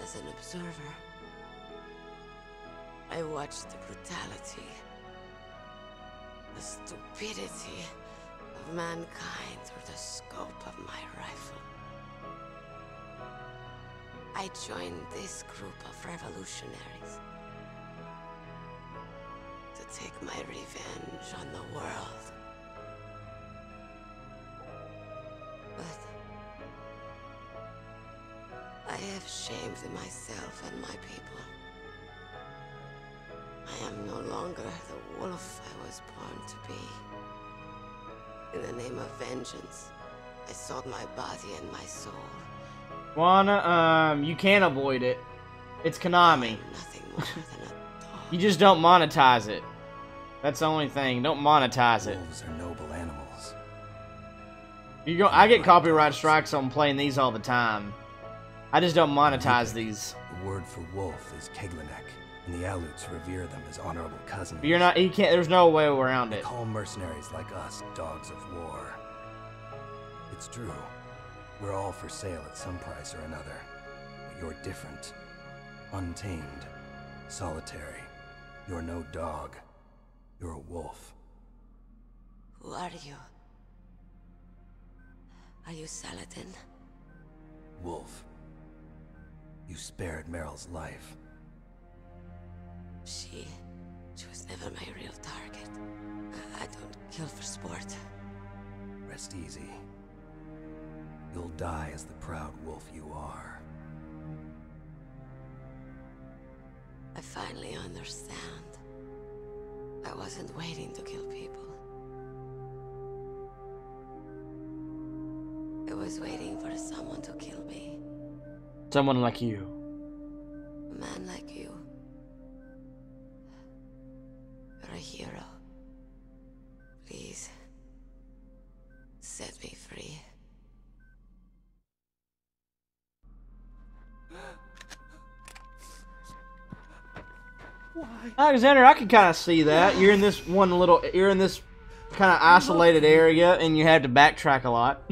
As an observer. I watched the brutality, the stupidity of mankind through the scope of my rifle. I joined this group of revolutionaries to take my revenge on the world. But I have shamed myself and my people. I am no longer the wolf I was born to be. In the name of vengeance, I sold my body and my soul. Juana, you can't avoid it. It's Konami. I'm nothing more than a dog. You just don't monetize it. That's the only thing. Don't monetize it. Wolves are noble animals. I get copyright strikes on playing these all the time. I just don't monetize these. The word for wolf is Keglanek, and the Aleuts revere them as honorable cousins. But you're not. You can't. There's no way around They it. call mercenaries like us dogs of war. It's true. We're all for sale at some price or another. But you're different. Untamed. Solitary. You're no dog. You're a wolf. Who are you? Are you Saladin? Wolf. You spared Meryl's life. She was never my real target. I don't kill for sport. Rest easy. You'll die as the proud wolf you are. I finally understand. I wasn't waiting to kill people. I was waiting for someone to kill me. Someone like you. A man like you. You're a hero. Please, set me free. Alexander, I can kind of see that. You're in this kind of isolated area, and you have to backtrack a lot.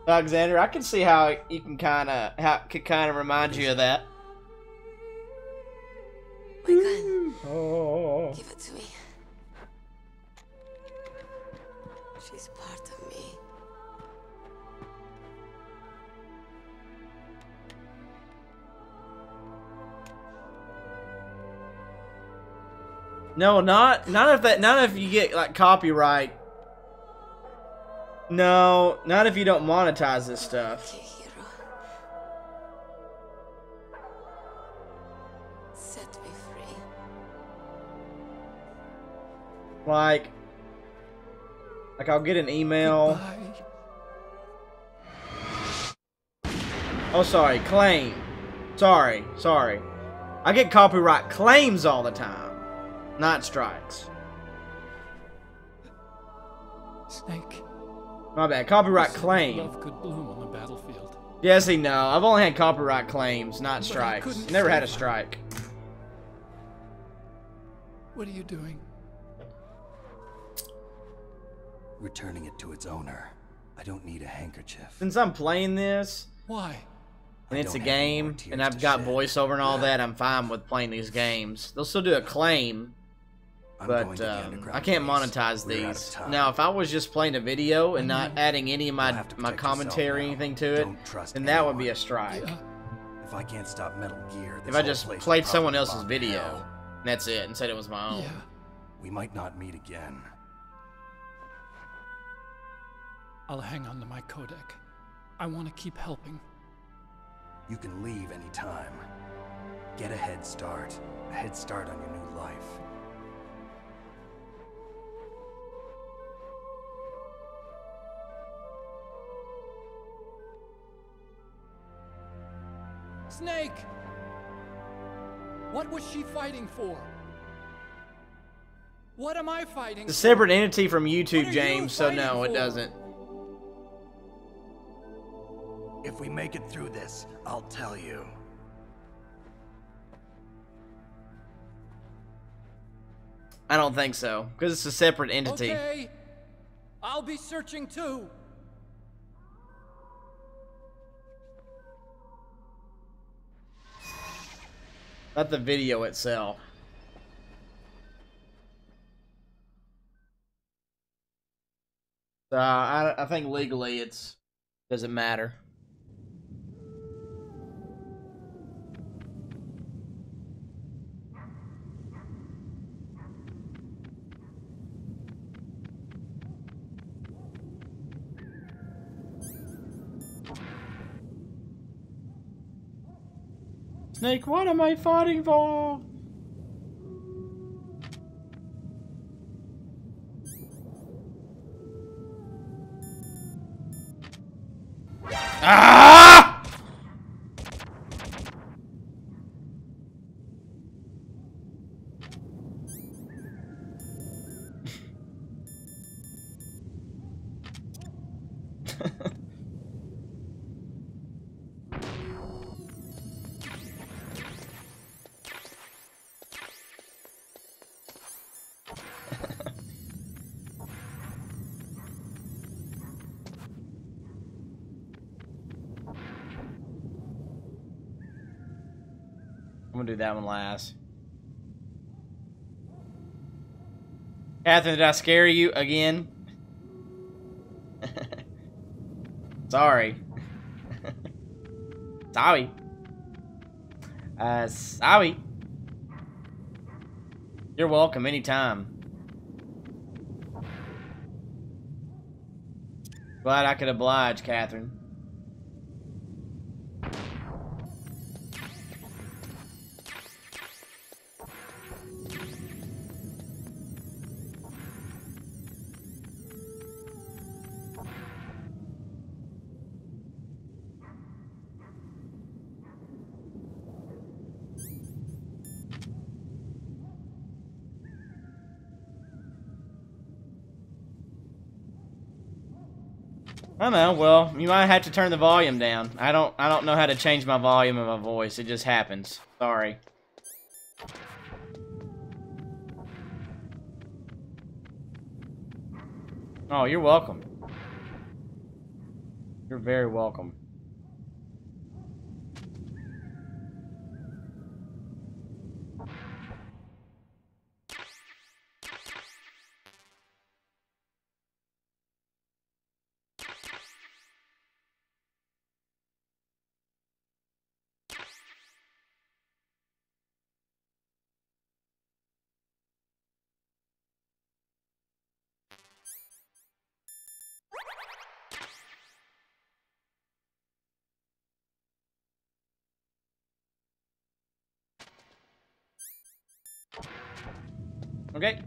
Alexander, I can see how it could kind of remind you of that. My gun. Oh. Give it to me. She's part of me. No, not if you get like copyright. No, not if you don't monetize this stuff. Okay, hero. Set me free. Like I'll get an email. Goodbye. Oh, sorry, claim. Sorry. I get copyright claims all the time, not strikes. Snake. My bad. Copyright You said claim. love could bloom on the battlefield. Jesse, no. I've only had copyright claims, not But I strikes. couldn't Never had a save her. strike. What are you doing? Returning it to its owner. I don't need a handkerchief. Since I'm playing this, Why? and I it's a don't have any more game, tears and I've to got shed. voiceover and all that, I'm fine with playing these games. They'll still do a claim, I'm going but to the underground I can't base. monetize We're out of these. time. Now, if I was just playing a video and not adding any of You'll my have to my protect yourself commentary or now. anything to it, Don't trust then that would be a anyone. strike. Yeah. If I can't stop Metal Gear, If this I whole just place will played probably someone else's bomb to video, hell. and that's it, and said it was my own. Yeah. We might not meet again. I'll hang on to my codec. I want to keep helping. You can leave anytime. Get a head start. A head start on your new life. Snake! What was she fighting for? What am I fighting It's a for? separate entity from What are YouTube, you James, so no, fighting it for? doesn't. If we make it through this, I'll tell you. I don't think so, because it's a separate entity. Okay. I'll be searching too. Not the video itself. So I think legally it's doesn't matter. Snake, what am I fighting for? Ah! I'm gonna do that one last. Catherine, did I scare you again? Sorry. Sorry. Sorry. You're welcome anytime. Glad I could oblige, Catherine. I know. Well, you might have to turn the volume down. I don't know how to change my volume of my voice. It just happens. Sorry. Oh, you're welcome. You're very welcome. Okay.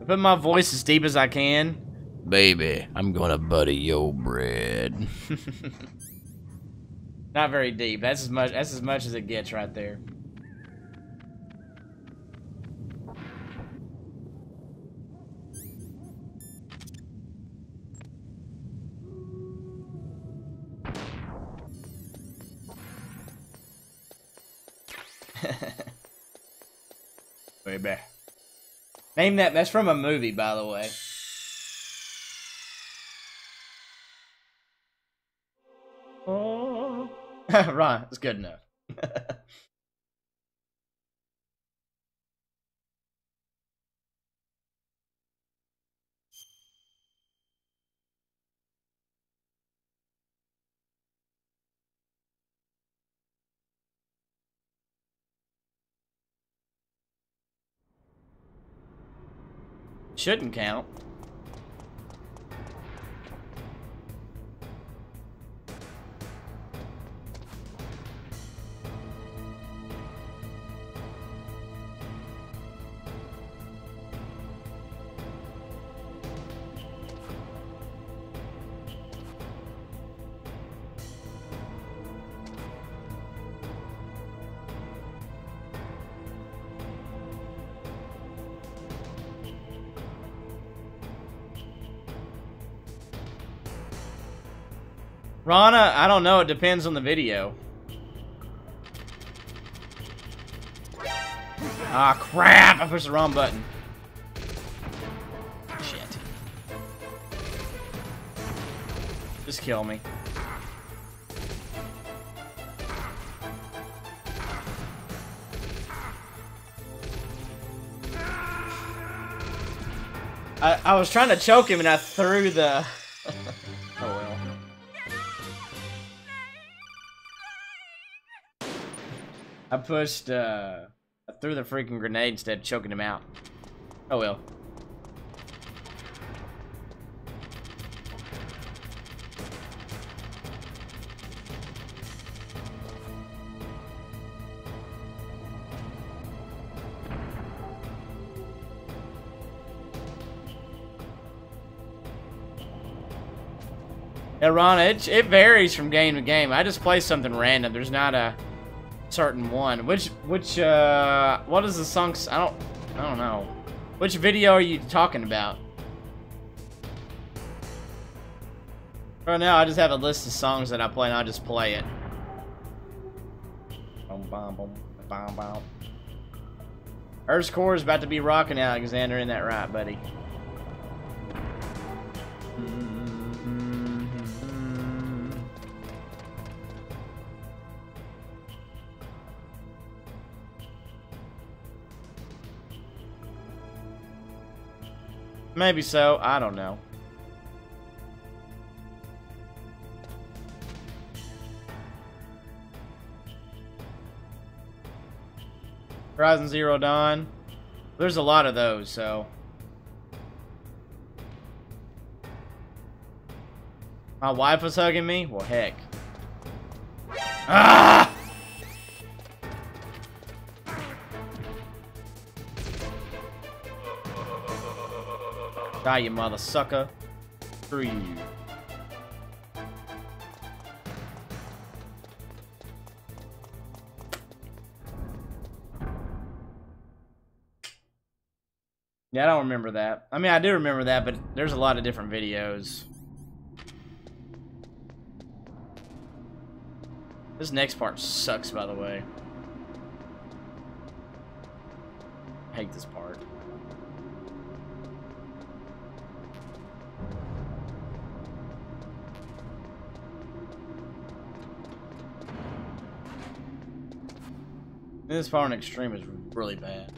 I put my voice as deep as I can. Baby, I'm gonna butter your bread. Not very deep. That's as much as it gets right there. Baby. Name that. That's from a movie, by the way. Oh. Right, that's good enough. Shouldn't count. Rana, I don't know. It depends on the video. Ah, crap! I pushed the wrong button. Shit. Just kill me. I was trying to choke him and I threw the... Oh well. I pushed, I threw the freaking grenade instead of choking him out. Oh well. Yeah, Ron, it varies from game to game. I just play something random. There's not a certain one. What is the song? I don't know. Which video are you talking about? Right now, I just have a list of songs that I play, and I just play it. Earth's core is about to be rocking, Alexander. Isn't that right, buddy? Maybe so. I don't know. Horizon Zero Dawn. There's a lot of those, so. My wife was hugging me? Well, heck. Ah! Die, you mother sucker. Screw you. Yeah, I don't remember that. I mean, I do remember that, but there's a lot of different videos. This next part sucks, by the way. I hate this part. This part on extreme is really bad.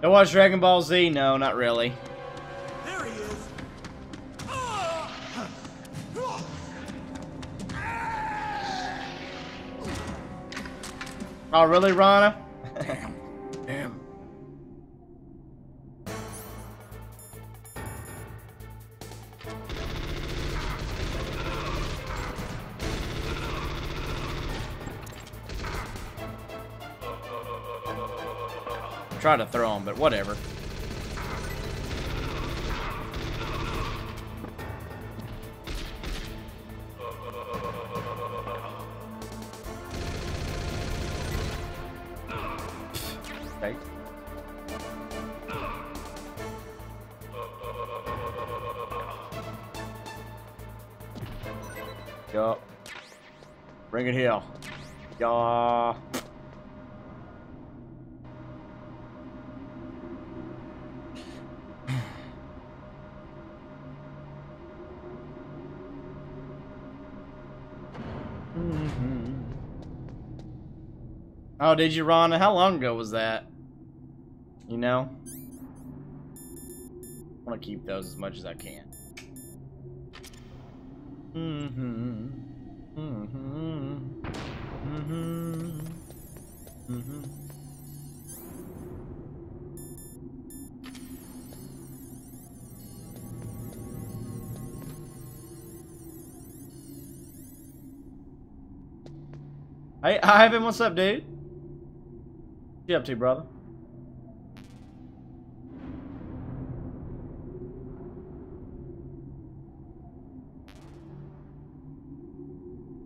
I watch Dragon Ball Z? No, not really. There he is. Oh, really, Rana? Damn. Try to throw him, but whatever. Okay. Yup. Bring it here. Yeah. Oh, did you, Rhonda? How long ago was that? You know? I want to keep those as much as I can. Hey, Ivan, what's up, dude? What you up to, brother?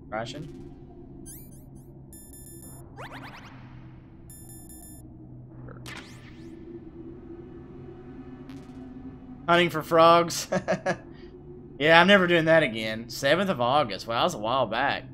Crashing? Hunting for frogs? Yeah, I'm never doing that again. 7th of August. Wow, that was a while back.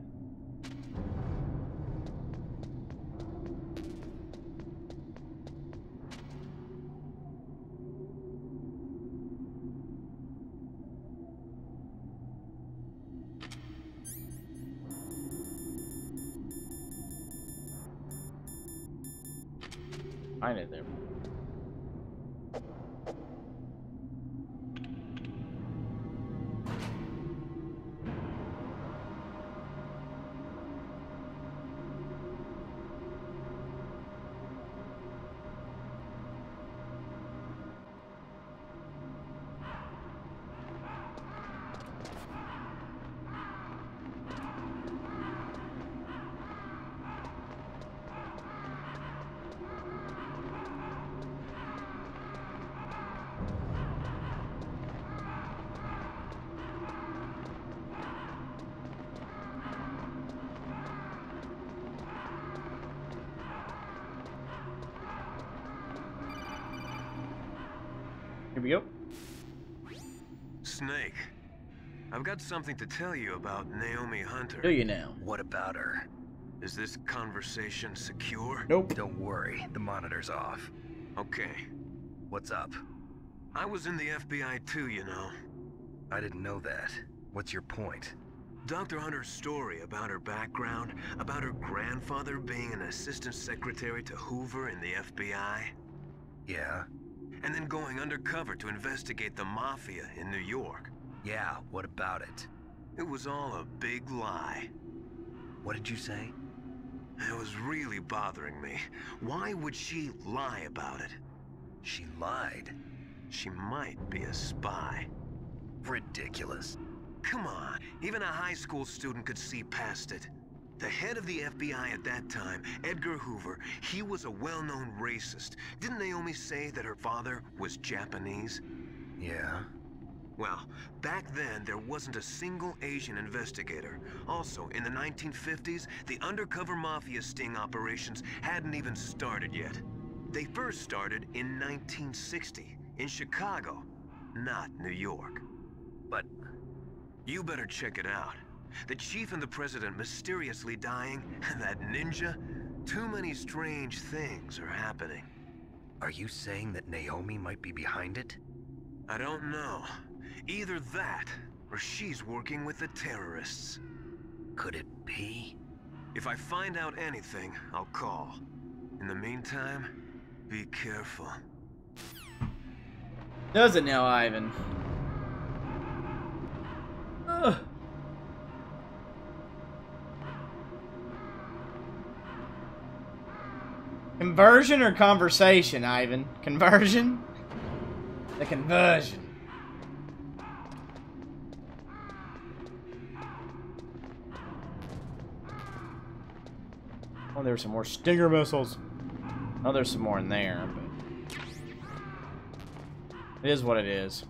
Find it there. Here we go. Snake, I've got something to tell you about Naomi Hunter. Do you now? What about her? Is this conversation secure? Nope. Don't worry, the monitor's off. Okay. What's up? I was in the FBI too, you know. I didn't know that. What's your point? Dr. Hunter's story about her background, about her grandfather being an assistant secretary to Hoover in the FBI. Yeah? And then going undercover to investigate the mafia in New York. Yeah, what about it? It was all a big lie. What did you say? It was really bothering me. Why would she lie about it? She lied. She might be a spy. Ridiculous. Come on, even a high school student could see past it. The head of the FBI at that time, Edgar Hoover, he was a well-known racist. Didn't Naomi say that her father was Japanese? Yeah. Well, back then, there wasn't a single Asian investigator. Also, in the 1950s, the undercover mafia sting operations hadn't even started yet. They first started in 1960, in Chicago, not New York. But you better check it out. The chief and the president mysteriously dying, and that ninja, too many strange things are happening. are you saying that Naomi might be behind it? I don't know. Either that, or she's working with the terrorists. Could it be? If I find out anything, I'll call. In the meantime, be careful. Does it now, Ivan? Ugh. Conversion or conversation, Ivan? Conversion? The conversion. Oh, there's some more Stinger missiles. Oh, there's some more in there, but it is what it is.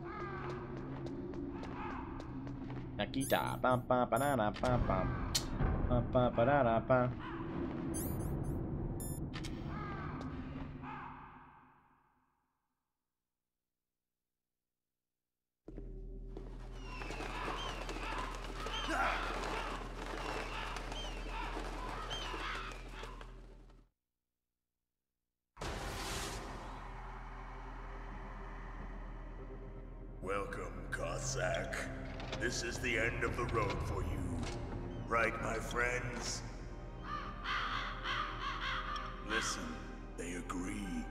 Nakita. Bum, bum, ba-da-da, bum, bum. Bum, bum, ba-da-da, bum. Welcome, Cossack. This is the end of the road for you. Right, my friends? Listen, they agree.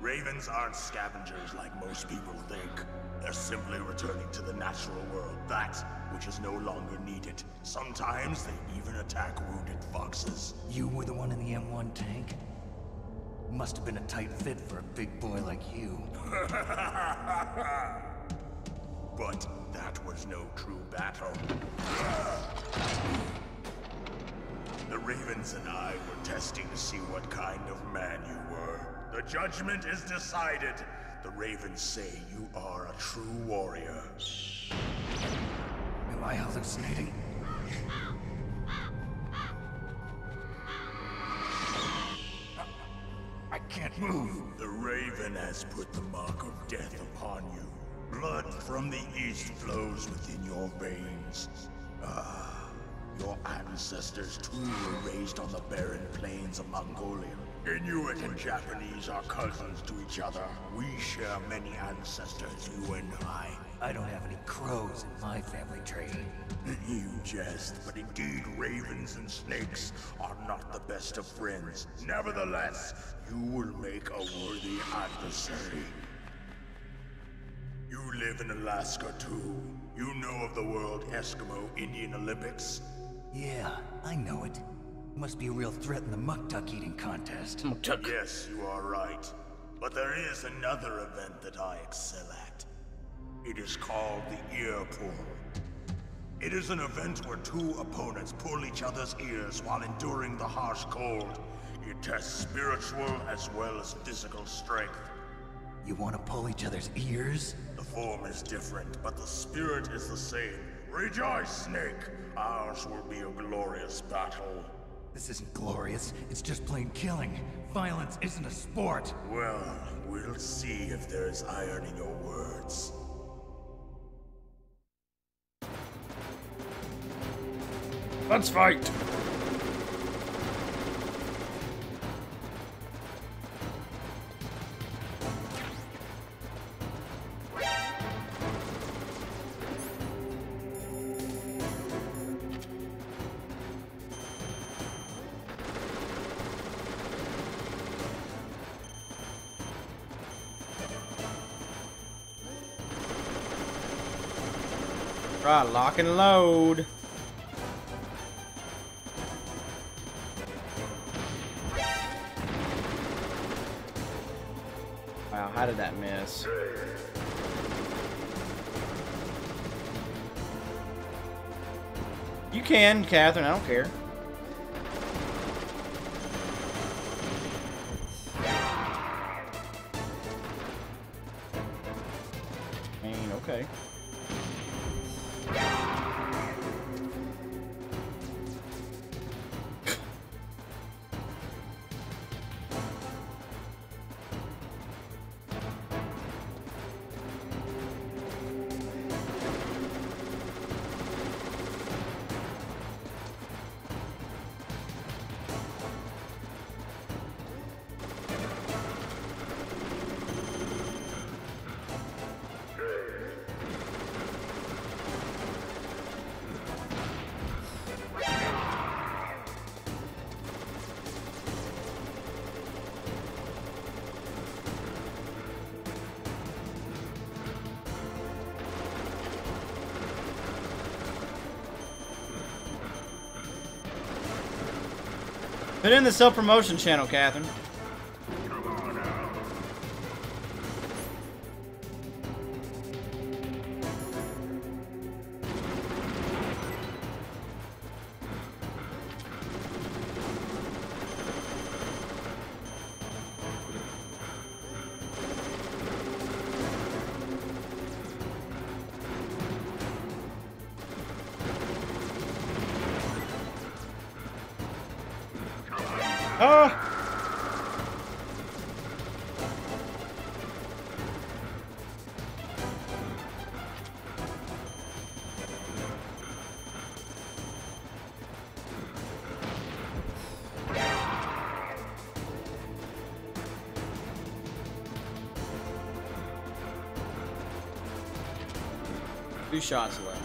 Ravens aren't scavengers like most people think. They're simply returning to the natural world, that which is no longer needed. Sometimes they even attack wounded foxes. You were the one in the M1 tank? Must have been a tight fit for a big boy like you. But that was no true battle. The Ravens and I were testing to see what kind of man you were. The judgment is decided. The Ravens say you are a true warrior. Am I hallucinating? I can't move. The Raven has put the mark of death upon you. Blood from the east flows within your veins. Ah, your ancestors too were raised on the barren plains of Mongolia. Inuit and Japanese are cousins to each other. We share many ancestors, you and I. I don't have any crows in my family tree. You jest, but indeed ravens and snakes are not the best of friends. Nevertheless, you will make a worthy adversary. You live in Alaska too. You know of the World Eskimo Indian Olympics? Yeah, I know it. Must be a real threat in the muck-duck eating contest. Yes, you are right. But there is another event that I excel at. It is called the ear pull. It is an event where two opponents pull each other's ears while enduring the harsh cold. It tests spiritual as well as physical strength. You want to pull each other's ears? The form is different, but the spirit is the same. Rejoice, Snake! Ours will be a glorious battle. This isn't glorious. It's just plain killing. Violence isn't a sport. Well, we'll see if there's iron in your words. Let's fight! Right, lock and load. Wow, how did that miss? You can, Catherine. I don't care. I mean, okay. Put in the self-promotion channel, Catherine. Oh! Two shots left.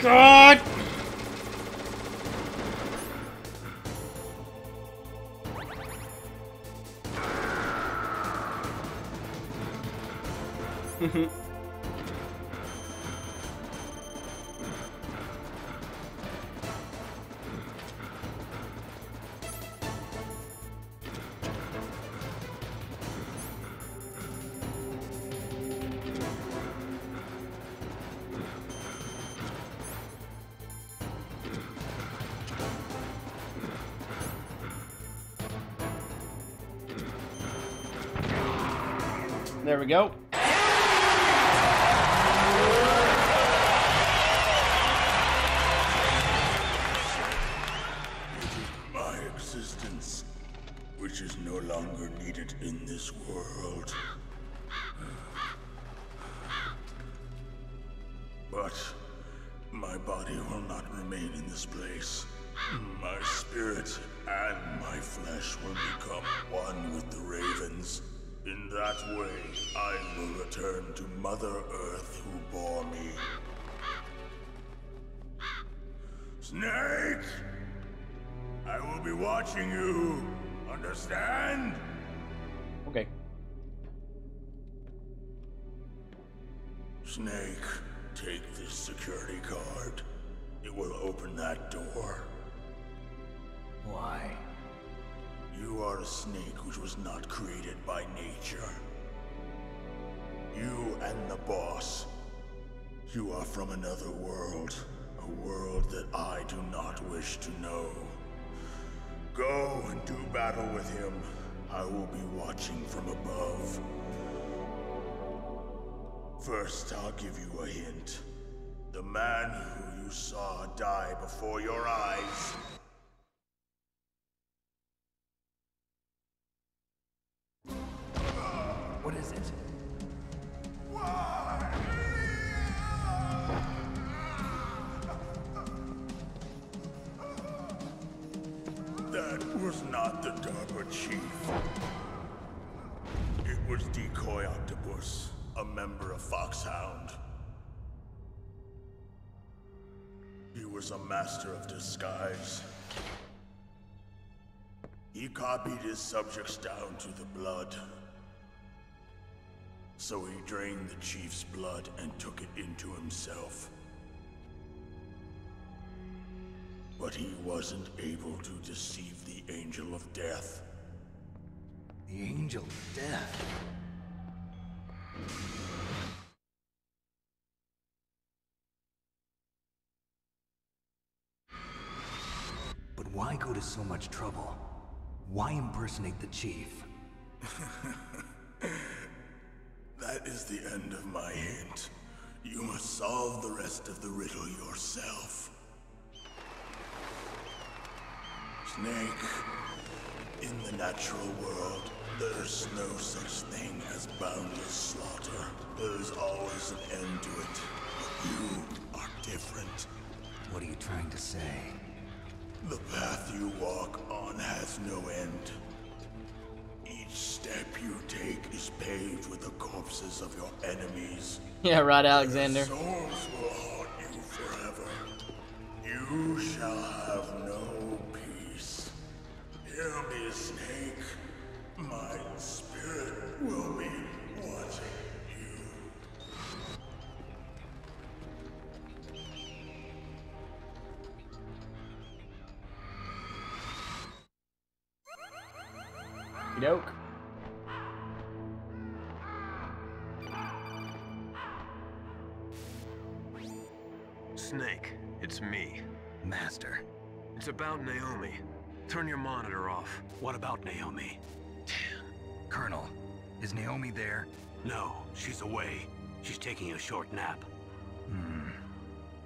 God! There we go. My existence, which is no longer needed in this world. But my body will not remain in this place. My spirit and my flesh will become one with the ravens. In that way, I will return to Mother Earth who bore me. Snake! I will be watching you. Understand? Okay. Snake, take this security card. It will open that door. Why? You are a snake which was not created by nature. You and the boss. You are from another world. A world that I do not wish to know. Go and do battle with him. I will be watching from above. First, I'll give you a hint. The man who you saw die before your eyes. What is it? That was not the DARPA chief. It was Decoy Octopus, a member of Foxhound. He was a master of disguise. He copied his subjects down to the blood. So he drained the chief's blood and took it into himself. But he wasn't able to deceive the Angel of Death. The Angel of Death? But why go to so much trouble? Why impersonate the chief? That is the end of my hint. You must solve the rest of the riddle yourself. Snake, in the natural world, there's no such thing as boundless slaughter. There is always an end to it, but you are different. What are you trying to say? The path you walk on has no end. Each step you take is paved with the corpses of your enemies. Yeah, right, Alexander. Their souls will haunt you forever. You shall have no peace. Hear me, Snake. My spirit will be watching you. Doke. Snake, it's me. Master. It's about Naomi. Turn your monitor off. What about Naomi? Colonel, is Naomi there? No, she's away. She's taking a short nap.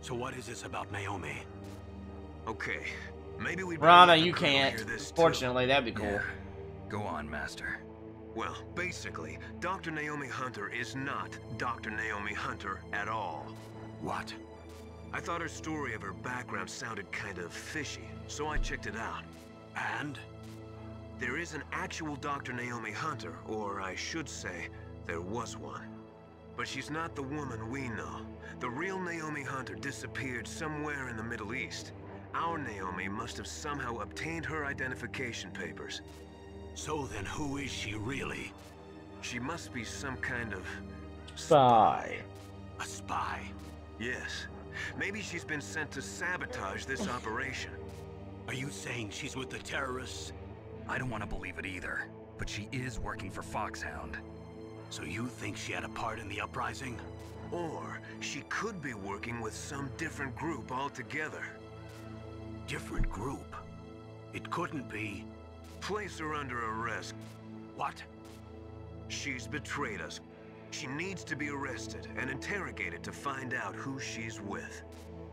So what is this about Naomi? Okay, maybe we. Rana, you can't. Fortunately, that'd be cool. Yeah. Go on, Master. Well, basically, Dr. Naomi Hunter is not Dr. Naomi Hunter at all. What? I thought her story of her background sounded kind of fishy, so I checked it out. And? There is an actual Dr. Naomi Hunter, or I should say, there was one. But she's not the woman we know. The real Naomi Hunter disappeared somewhere in the Middle East. Our Naomi must have somehow obtained her identification papers. So then who is she really? She must be some kind of... Spy. A spy? Yes. Maybe she's been sent to sabotage this operation. Are you saying she's with the terrorists? I don't want to believe it either, but she is working for Foxhound. So you think she had a part in the uprising? Or she could be working with some different group altogether. Different group? It couldn't be... Place her under arrest. What? She's betrayed us. She needs to be arrested and interrogated to find out who she's with.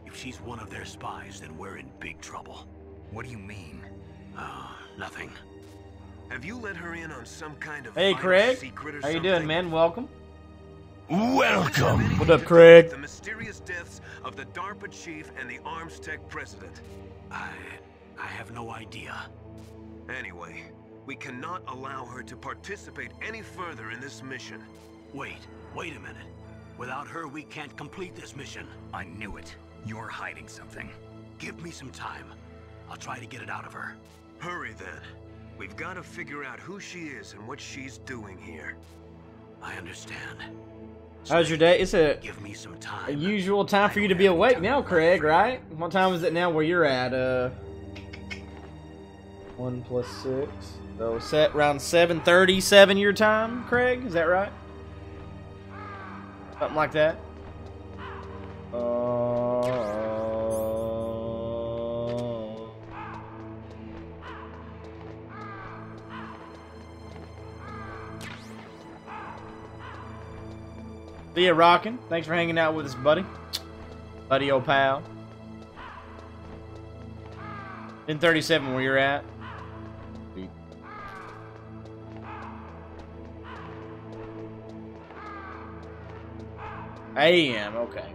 If she's one of their spies, then we're in big trouble. What do you mean? Nothing. Have you let her in on some kind of Hey, vital Craig. secret or How you something? doing, man? Welcome. Welcome. What up, Craig? The mysterious deaths of the DARPA chief and the Arms Tech president. I have no idea. Anyway, we cannot allow her to participate any further in this mission. Wait a minute. Without her, we can't complete this mission. I knew it. You're hiding something. Give me some time. I'll try to get it out of her. Hurry then. We've got to figure out who she is and what she's doing here. I understand. How's your day? It's a Give me some time. usual time for you to be awake now, Craig, right? What time is it now where you're at? 1 plus 6. So set around 7:37 your time, Craig? Is that right? Something like that. See ya, Rockin'. Thanks for hanging out with us, buddy. Buddy, old pal. 10:37 where you're at. AM, okay.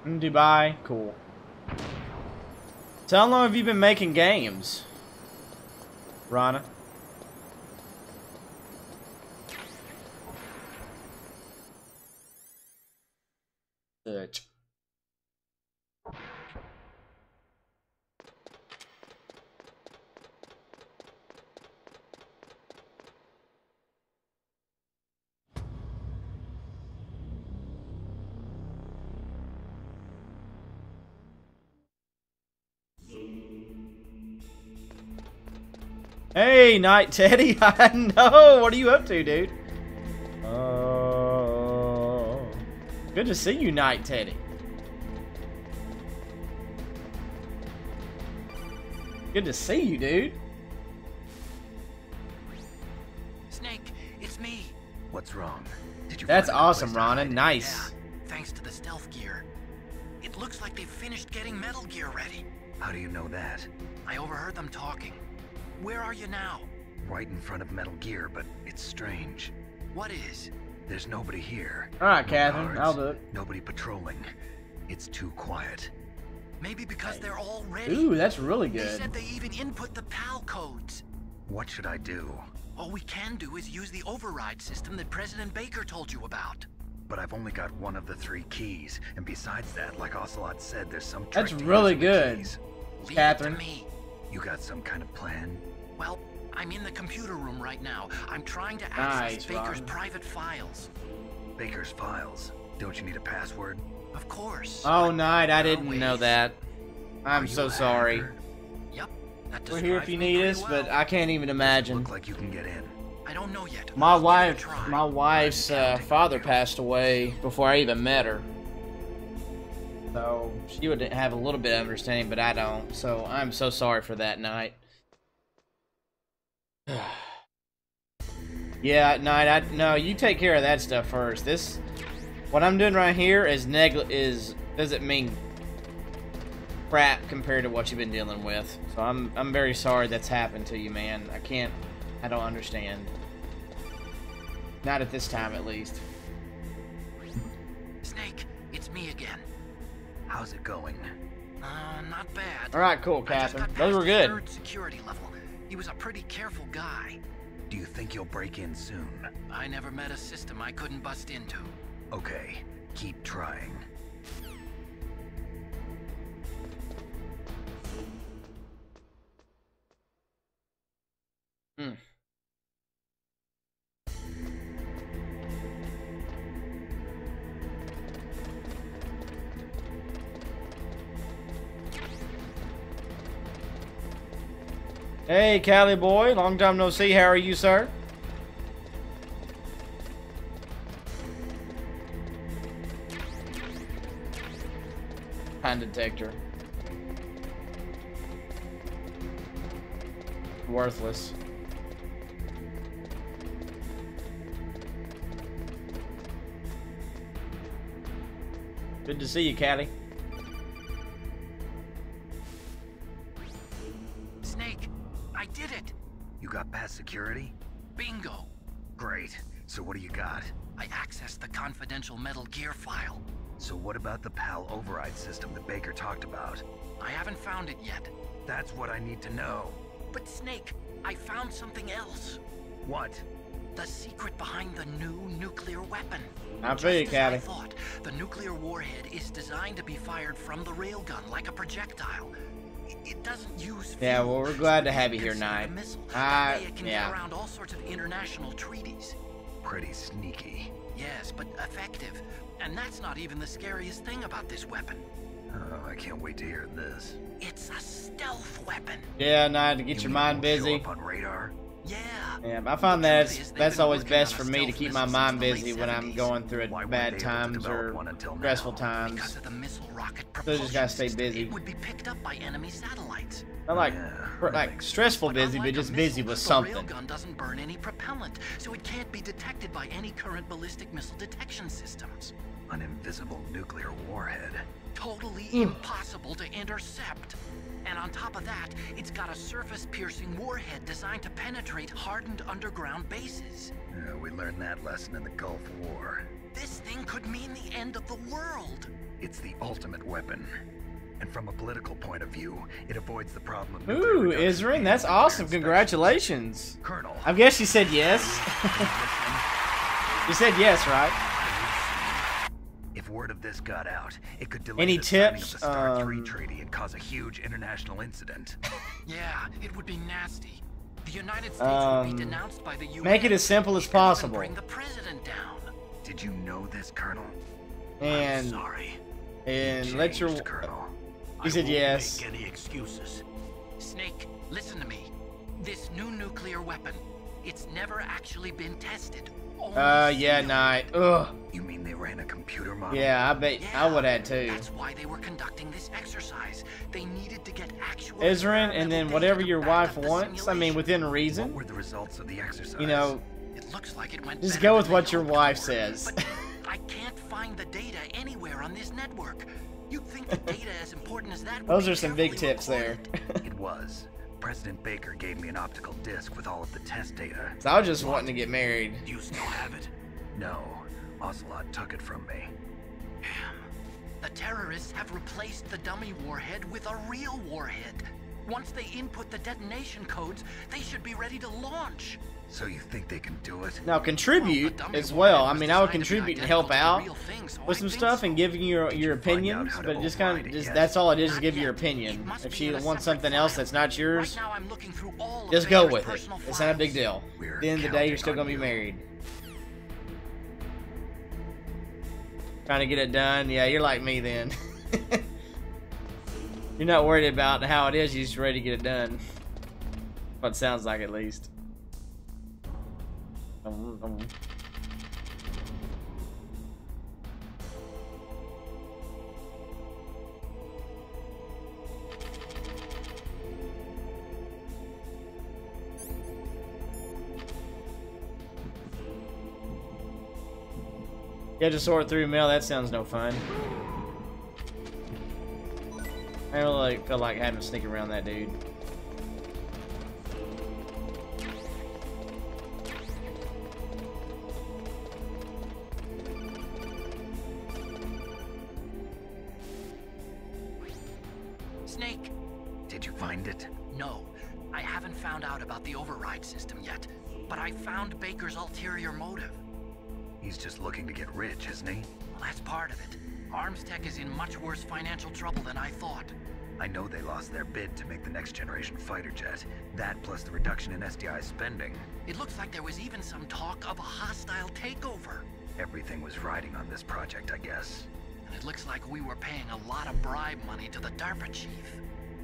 In Dubai, cool. So how long have you been making games, Rana? Search. Hey, Night Teddy. I know. What are you up to, dude? Good to see you, Night Teddy. Good to see you, dude. Snake, it's me. What's wrong? Did you That's find a awesome, place to Rana. hide? Nice. Yeah, thanks to the stealth gear. It looks like they've finished getting Metal Gear ready. How do you know that? I overheard them talking. Where are you now? Right in front of Metal Gear, but it's strange. What is? There's nobody here. Alright, No Catherine. guards, I'll do it. Nobody patrolling. It's too quiet. Maybe because they're all ready. Ooh, that's really They good. said they even input the PAL codes. What should I do? All we can do is use the override system that President Baker told you about. But I've only got one of the 3 keys, and besides that, like Ocelot said, there's some trick That's to really using the good. keys. Leave Catherine. it to me. You got some kind of plan? Well, I'm in the computer room right now. I'm trying to Nice, access Baker's Ron. private files. Baker's files. Don't you need a password? Of course. Oh, but Night, I there are didn't know ways. that. I'm Are you so a sorry. hacker? Yep. That We're here if describes you me need pretty us, but well. I can't even imagine. Look like you can get in. I don't know yet. My I'll give it a wife, try. my wife's father passed away before I even met her. So she would have a little bit of understanding, but I don't. So I'm so sorry for that, Night. Yeah, Night. No, you take care of that stuff first. What I'm doing right here is doesn't mean crap compared to what you've been dealing with. So I'm very sorry that's happened to you, man. I don't understand. Not at this time, at least. Snake, it's me again. How's it going? Not bad. All right, cool, I just Catherine. got Those past were the good. third security level. He was a pretty careful guy. Do you think you'll break in soon? I never met a system I couldn't bust into. Okay, keep trying. Hmm. Hey, Cali boy. Long time no see. How are you, sir? Hand detector. Worthless. Good to see you, Cali. Snake, I did it! You got past security? Bingo! Great. So what do you got? I accessed the confidential Metal Gear file. So what about the PAL override system that Baker talked about? I haven't found it yet. That's what I need to know. But Snake, I found something else. What? The secret behind the new nuclear weapon. I feel you, Just as I Cali. thought, the nuclear warhead is designed to be fired from the railgun like a projectile. It doesn't use Yeah, fuel. well, we're glad to So have it you here, considered a Knight. missile. That way it can Yeah. get around all sorts of international treaties. Pretty sneaky. Yes, but effective. And that's not even the scariest thing about this weapon. Oh, I can't wait to hear this. It's a stealth weapon. Yeah, Knight, to get You your mean mind it won't show busy. up on radar? Yeah. Yeah, I find The that truth is, they've that's been always working best on for a me to stealth keep my missile mind since the busy late when I'm 70s. going through Why weren't bad they able to times develop or one until now? stressful times. Because of the missile rocket So propulsion just gotta stay system, busy. It would be picked up by enemy satellites. I like, Yeah, like that makes stressful But busy, but unlike just a busy missile, with the something. railgun doesn't burn any propellant, so it can't be detected by any current ballistic missile detection systems. An invisible nuclear warhead. Totally impossible to intercept. And on top of that, it's got a surface-piercing warhead designed to penetrate hardened underground bases. We learned that lesson in the Gulf War. This thing could mean the end of the world. It's the ultimate weapon. And from a political point of view, it avoids the problem of nuclear Ooh, reduction Isrin, and that's nuclear awesome. inspections. Congratulations. Colonel. I guess you said yes. You said yes, right? If word of this got out, it could delay Any the signing tips? of the Star 3 treaty and cause a huge international incident. Yeah, it would be nasty. The United States would be denounced by the UN. Make it as simple as It could even possible. Bring the president down. Did you know this, Colonel? I'm And sorry. let your. Changed, Colonel. He said I won't yes. make any excuses. Snake, listen to me. This new nuclear weapon, it's never actually been tested. Only Yeah, simulated. Knight. Ugh. You mean they ran a computer model? Yeah, I bet I would have too. That's why they were conducting this exercise. They needed to get actual Isrin, and then experimental whatever data to your back wife up the wants. I mean, simulation. within What reason. were the results of the exercise? You know, It looks like it went just better go than with they what your hoped wife for. says. But I can't find the data anywhere on this network. You'd think the data as important as that would Those be are some big carefully tips there. recorded. It was. President Baker gave me an optical disc with all of the test data. So I was just wanting to get married. Do you still have it? No, Ocelot took it from me. The terrorists have replaced the dummy warhead with a real warhead. Once they input the detonation codes, they should be ready to launch. So you think they can do it? Now contribute Well, the dummy as well. warhead I was mean, I would designed to be contribute and help identical to the out real thing, so with I some think stuff so. and giving your find out opinions, how to but just kind override of it just yet? that's all it is. Just Not give your yet. opinion. It must If be she in a wants separate something else file. that's not yours, Right now I'm looking through all of just go Baker's with it. personal It's not a big files. deal. We're At the end of the day, you're counting still on gonna be you. married. Trying to get it done. Yeah, you're like me then. You're not worried about how it is. You're just ready to get it done. What it sounds like, at least. Yeah, just sort through mail. That sounds no fun. I don't really feel like having to sneak around that dude. find it? No, I haven't found out about the override system yet, but I found Baker's ulterior motive. He's just looking to get rich, isn't he? Well, that's part of it. Armstech is in much worse financial trouble than I thought. I know they lost their bid to make the next generation fighter jet. That plus the reduction in SDI spending. It looks like there was even some talk of a hostile takeover. Everything was riding on this project, I guess. And it looks like we were paying a lot of bribe money to the DARPA chief.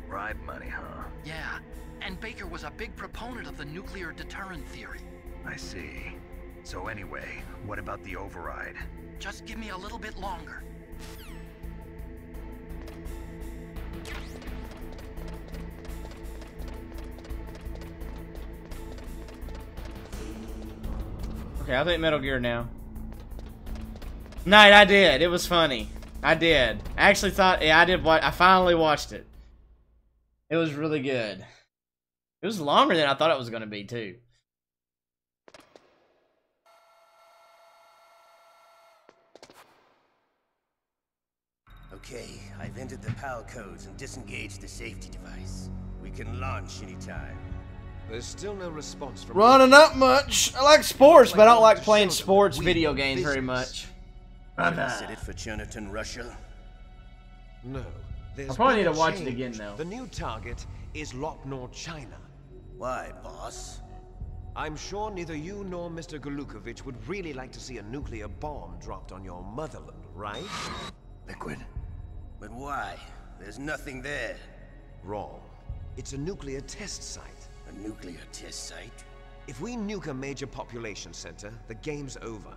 Bribe money, huh? Yeah, and Baker was a big proponent of the nuclear deterrent theory. I see. So anyway, what about the override? Just give me a little bit longer. Okay, I'll take Metal Gear now. Night, I did. It was funny. I did. I actually thought, yeah, I did. I finally watched it. It was really good. It was longer than I thought it was going to be, too. Okay, I've entered the PAL codes and disengaged the safety device. We can launch anytime. There's still no response from... Running up much. I like sports, but I don't like playing sports video games very much. Set it for Jonathan, Russia. No. I probably need to watch it again, though. The new target is Locknor, China. Why, boss? I'm sure neither you nor Mr. Golukovich would really like to see a nuclear bomb dropped on your motherland, right? Liquid. But why? There's nothing there. Wrong. It's a nuclear test site. A nuclear test site? If we nuke a major population center, the game's over.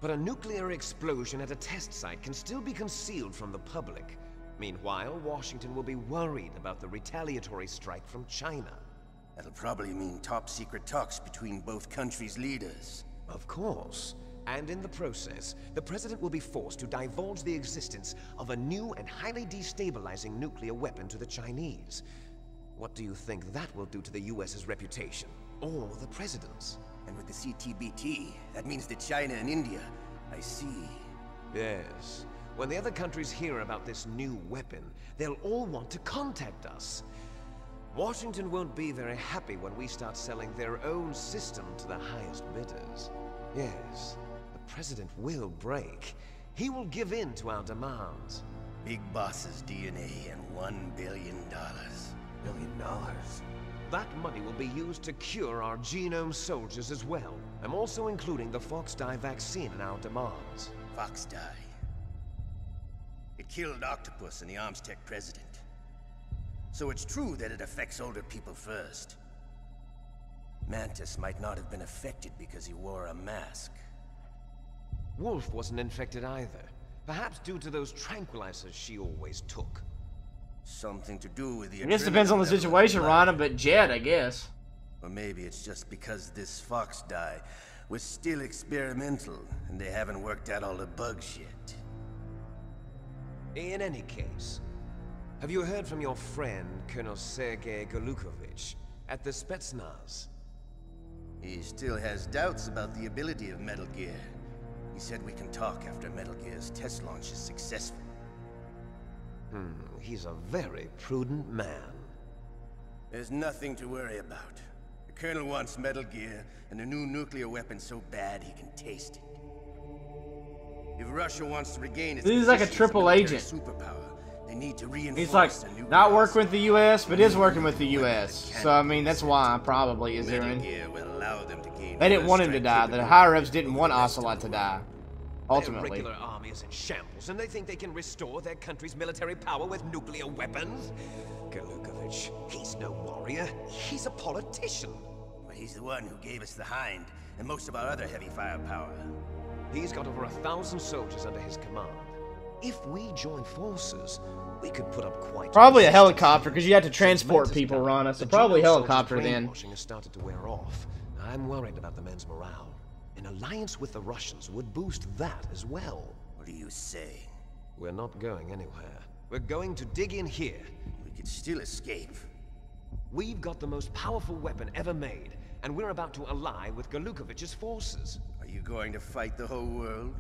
But a nuclear explosion at a test site can still be concealed from the public. Meanwhile, Washington will be worried about the retaliatory strike from China. That'll probably mean top-secret talks between both countries' leaders. Of course. And in the process, the president will be forced to divulge the existence of a new and highly destabilizing nuclear weapon to the Chinese. What do you think that will do to the US's reputation? Or the president's? And with the CTBT, that means that China and India. I see. Yes. When the other countries hear about this new weapon, they'll all want to contact us. Washington won't be very happy when we start selling their own system to the highest bidders. Yes, the president will break. He will give in to our demands. Big Boss's DNA and $1 billion. $1 billion? That money will be used to cure our genome soldiers as well. I'm also including the Foxdie vaccine in our demands. Foxdie. It killed Octopus and the Armstech president. So it's true that it affects older people first. Mantis might not have been affected because he wore a mask. Wolf wasn't infected either. Perhaps due to those tranquilizers she always took. Something to do with the... I guess it depends on the situation, Rana, but Jet, I guess. Or maybe it's just because this Foxdie was still experimental, and they haven't worked out all the bugs yet. In any case, have you heard from your friend, Colonel Sergei Golukovich, at the Spetsnaz? He still has doubts about the ability of Metal Gear. He said we can talk after Metal Gear's test launch is successful. He's a very prudent man. There's nothing to worry about. The Colonel wants Metal Gear and a new nuclear weapon so bad he can taste it. If Russia wants to regain its This is like a triple agent. Superpower, they need to reinforce He's like, not working with the U.S., but is working with the U.S. So, I mean, that's why probably is there in. They didn't want him to die. The higher-ups didn't want Ocelot to die. Ultimately. Their regular army is in shambles, and they think they can restore their country's military power with nuclear weapons? Golukovich, he's no warrior. He's a politician. Well, he's the one who gave us the Hind and most of our other heavy firepower. He's got over 1,000 soldiers under his command. If we join forces, we could put up quite... Probably a helicopter, because you have to transport people, Rana, so probably helicopter then. Brainwashing has started to wear off. I'm worried about the men's morale. An alliance with the Russians would boost that as well. What are you saying? We're not going anywhere. We're going to dig in here. We could still escape. We've got the most powerful weapon ever made, and we're about to ally with Golukovich's forces. Are you going to fight the whole world?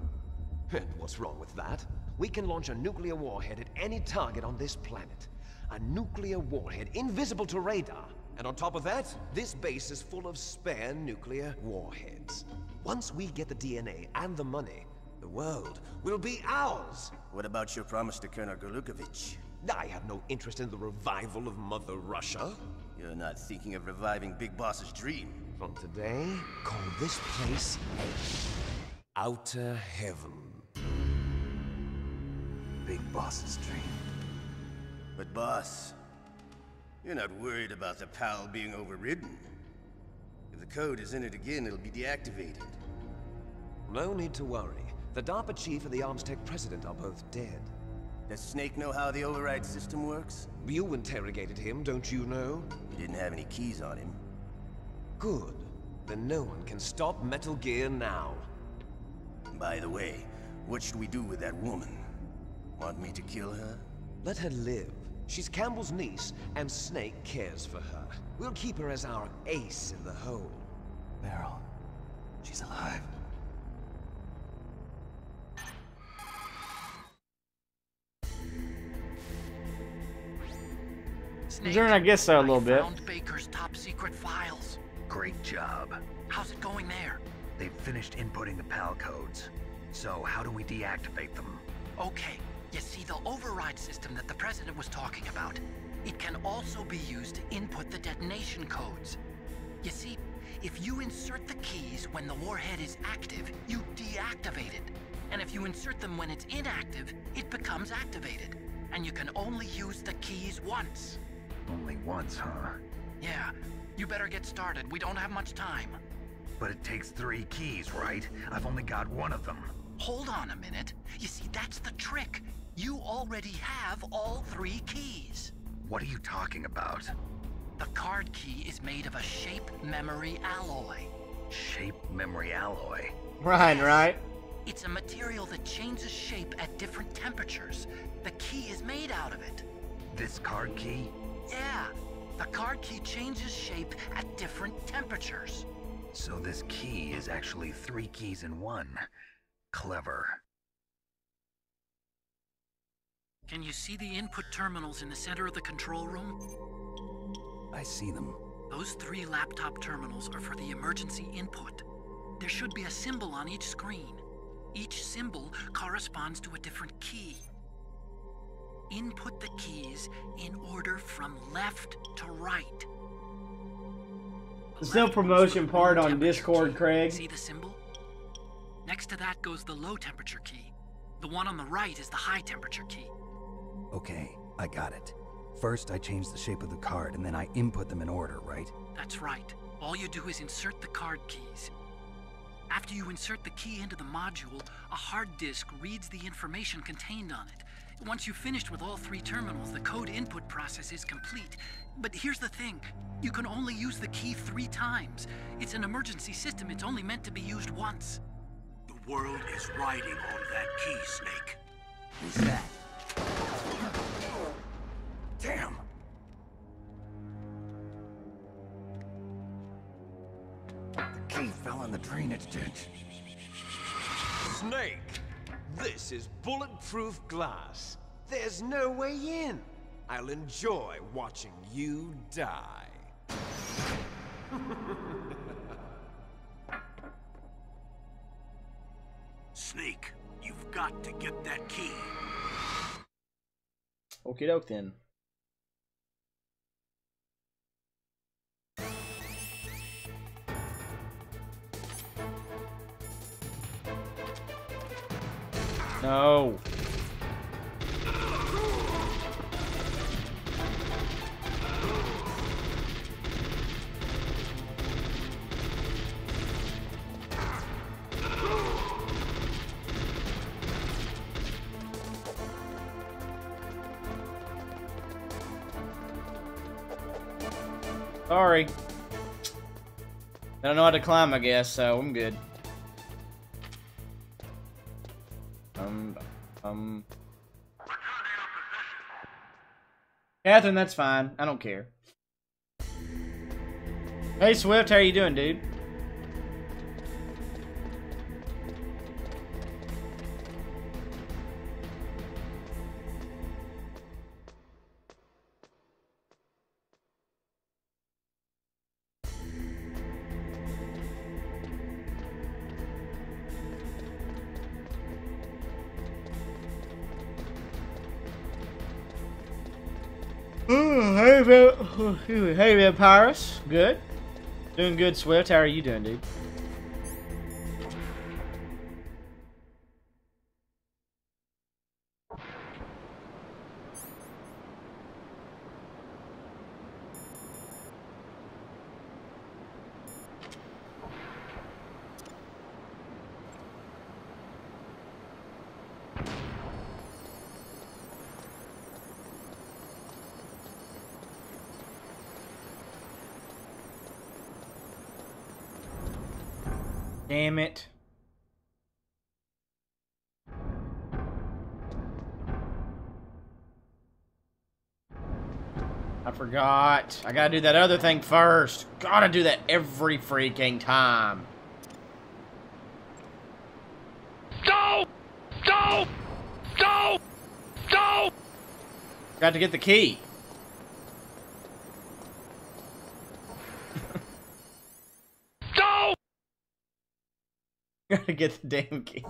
And what's wrong with that? We can launch a nuclear warhead at any target on this planet. a nuclear warhead invisible to radar. And on top of that, this base is full of spare nuclear warheads. Once we get the DNA and the money, the world will be ours. What about your promise to Colonel Golukovich? I have no interest in the revival of Mother Russia. You're not thinking of reviving Big Boss's dream. From today, call this place Outer Heaven. Big Boss's dream. But boss, you're not worried about the PAL being overridden. If the code is in it again, it'll be deactivated. No need to worry. The DARPA chief and the Arms Tech president are both dead. Does Snake know how the override system works? You interrogated him, don't you know? He didn't have any keys on him. Good. Then no one can stop Metal Gear now. By the way, what should we do with that woman? Want me to kill her? Let her live. She's Campbell's niece, and Snake cares for her. We'll keep her as our ace in the hole. Meryl, she's alive. Sure, I guess so, a little bit. Found Baker's top secret files. Great job. How's it going there? They've finished inputting the PAL codes. So how do we deactivate them? Okay, you see the override system that the President was talking about. It can also be used to input the detonation codes. You see, if you insert the keys when the warhead is active, you deactivate it. And if you insert them when it's inactive, it becomes activated. And you can only use the keys once. Only once, huh? Yeah, you better get started. We don't have much time. But it takes 3 keys, right? I've only got 1 of them. Hold on a minute. You see, that's the trick. You already have all 3 keys. What are you talking about? The card key is made of a shape memory alloy. Shape memory alloy? Right. It's a material that changes shape at different temperatures. The key is made out of it. This card key? Yeah. The card key changes shape at different temperatures. So this key is actually 3 keys in 1. Clever. Can you see the input terminals in the center of the control room? I see them. Those 3 laptop terminals are for the emergency input. There should be a symbol on each screen. Each symbol corresponds to a different key. Input the keys in order from left to right. There's no promotion part on Discord, Craig. See the symbol? Next to that goes the low temperature key. The one on the right is the high temperature key. Okay, I got it. First, I change the shape of the card, and then I input them in order, right? That's right. All you do is insert the card keys. After you insert the key into the module, a hard disk reads the information contained on it. Once you've finished with all 3 terminals, the code input process is complete. But here's the thing. You can only use the key 3 times. It's an emergency system. It's only meant to be used once. The world is riding on that key, Snake. Who's that? Damn! The key fell in the drainage ditch. Snake! This is bulletproof glass. There's no way in. I'll enjoy watching you die. Snake, you've got to get that key. Okie doke then. No. Sorry. I don't know how to climb, I guess, so I'm good. Catherine, that's fine. I don't care. Hey, Swift, how you doing, dude? Hey, Papyrus. Good. Doing good, Swift. How are you doing, dude? Damn it. I forgot. I gotta do that other thing first. Gotta do that every freaking time. Go! Go! Go! Go! Got to get the key. Go! Gotta get the damn key.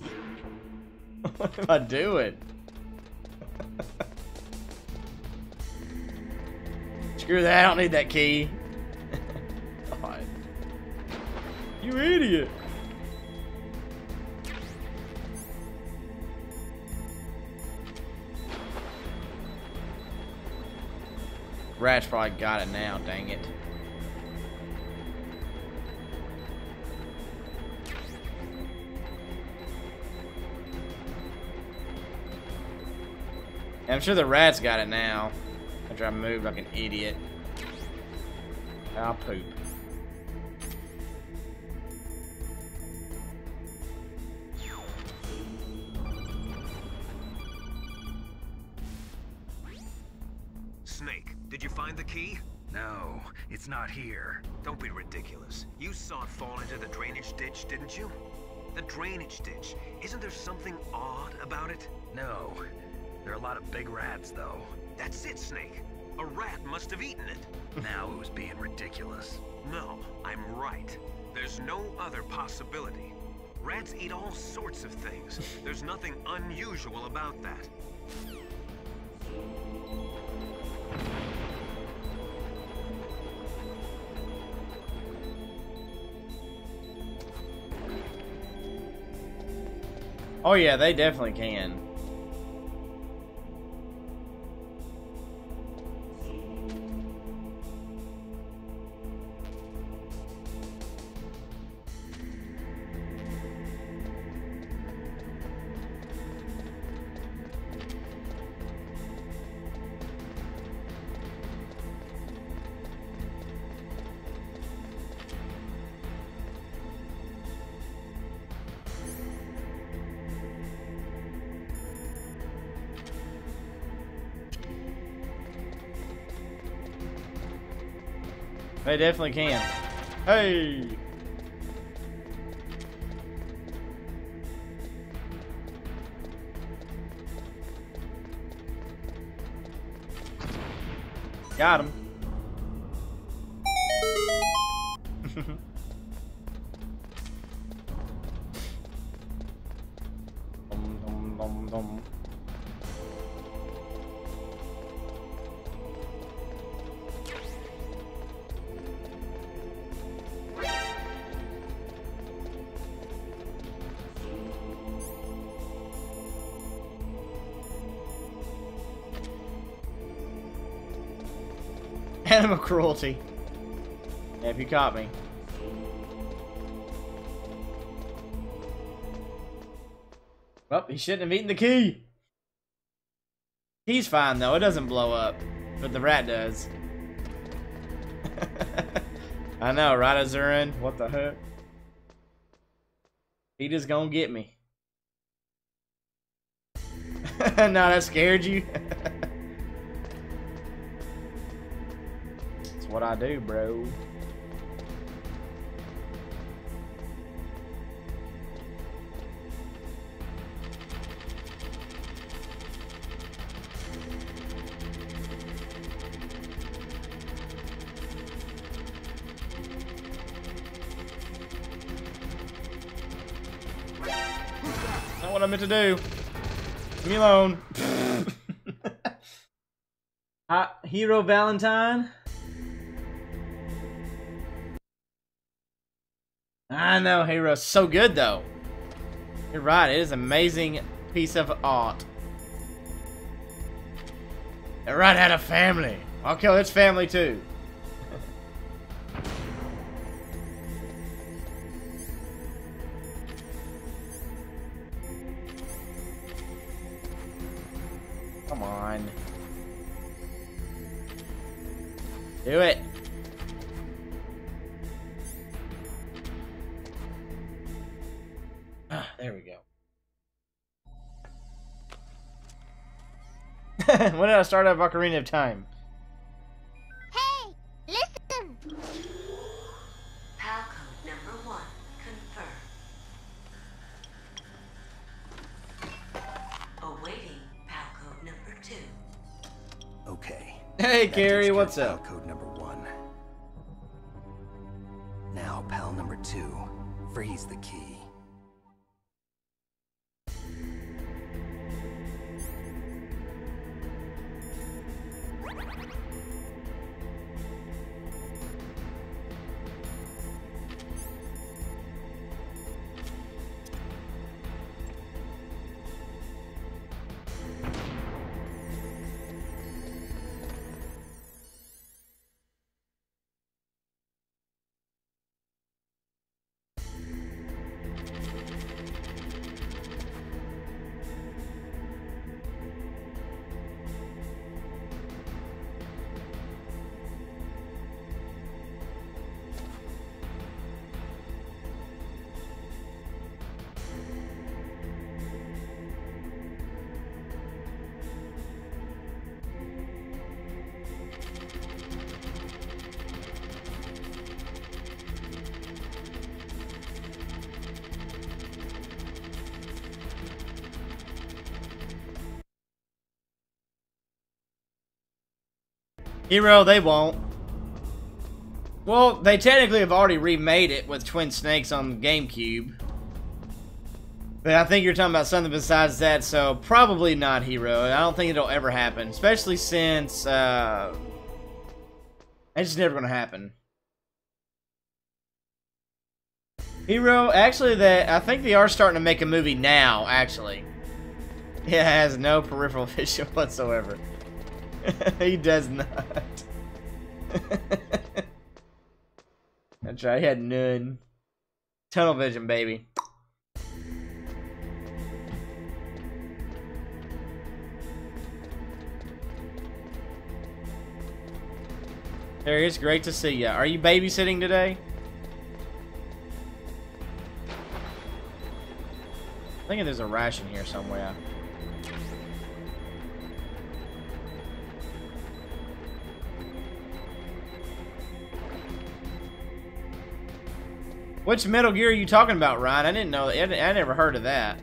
What am I doing? Screw that, I don't need that key. God. You idiot. Rat's probably got it now, dang it. I'm sure the rat's got it now. After I moved like an idiot. I'll poop. Snake, did you find the key? No, it's not here. Don't be ridiculous. You saw it fall into the drainage ditch, didn't you? The drainage ditch. Isn't there something odd about it? No. There are a lot of big rats, though. That's it, Snake. A rat must have eaten it. Now who's being ridiculous? No, I'm right. There's no other possibility. Rats eat all sorts of things. There's nothing unusual about that. Oh yeah, they definitely can. They definitely can. Hey! Got him. Dum, dum, dum, dum. Animal cruelty. Yeah, if you caught me. Well, he shouldn't have eaten the key. He's fine though, it doesn't blow up. But the rat does. I know, right, Azurin? What the heck? He just gonna get me. No, that scared you? That's what I do, bro. Not what I meant to do. Leave me alone. Hero Valentine. I know, Hero's so good though. You're right, it is an amazing piece of art. That Rat had a family. I'll kill its family too. Come on. Do it. Ah, there we go. When did I start up Ocarina of Time? Hey, listen! PAL code number 1 confirmed. Awaiting PAL code number 2. Okay. Hey, That Carrie, takes care what's of up? PAL code number 1. Now, PAL number 2. Freeze the key. Hero, they won't. Well, they technically have already remade it with Twin Snakes on GameCube. But I think you're talking about something besides that, so probably not Hero. I don't think it'll ever happen, especially since it's just never gonna happen. Hero, actually, I think they are starting to make a movie now. Actually, it has no peripheral vision whatsoever. He does not. That's right, he had none. Tunnel vision, baby. Harry, it's great to see ya. Are you babysitting today? I think there's a ration here somewhere. Which Metal Gear are you talking about, Ryan? I didn't know. I never heard of that.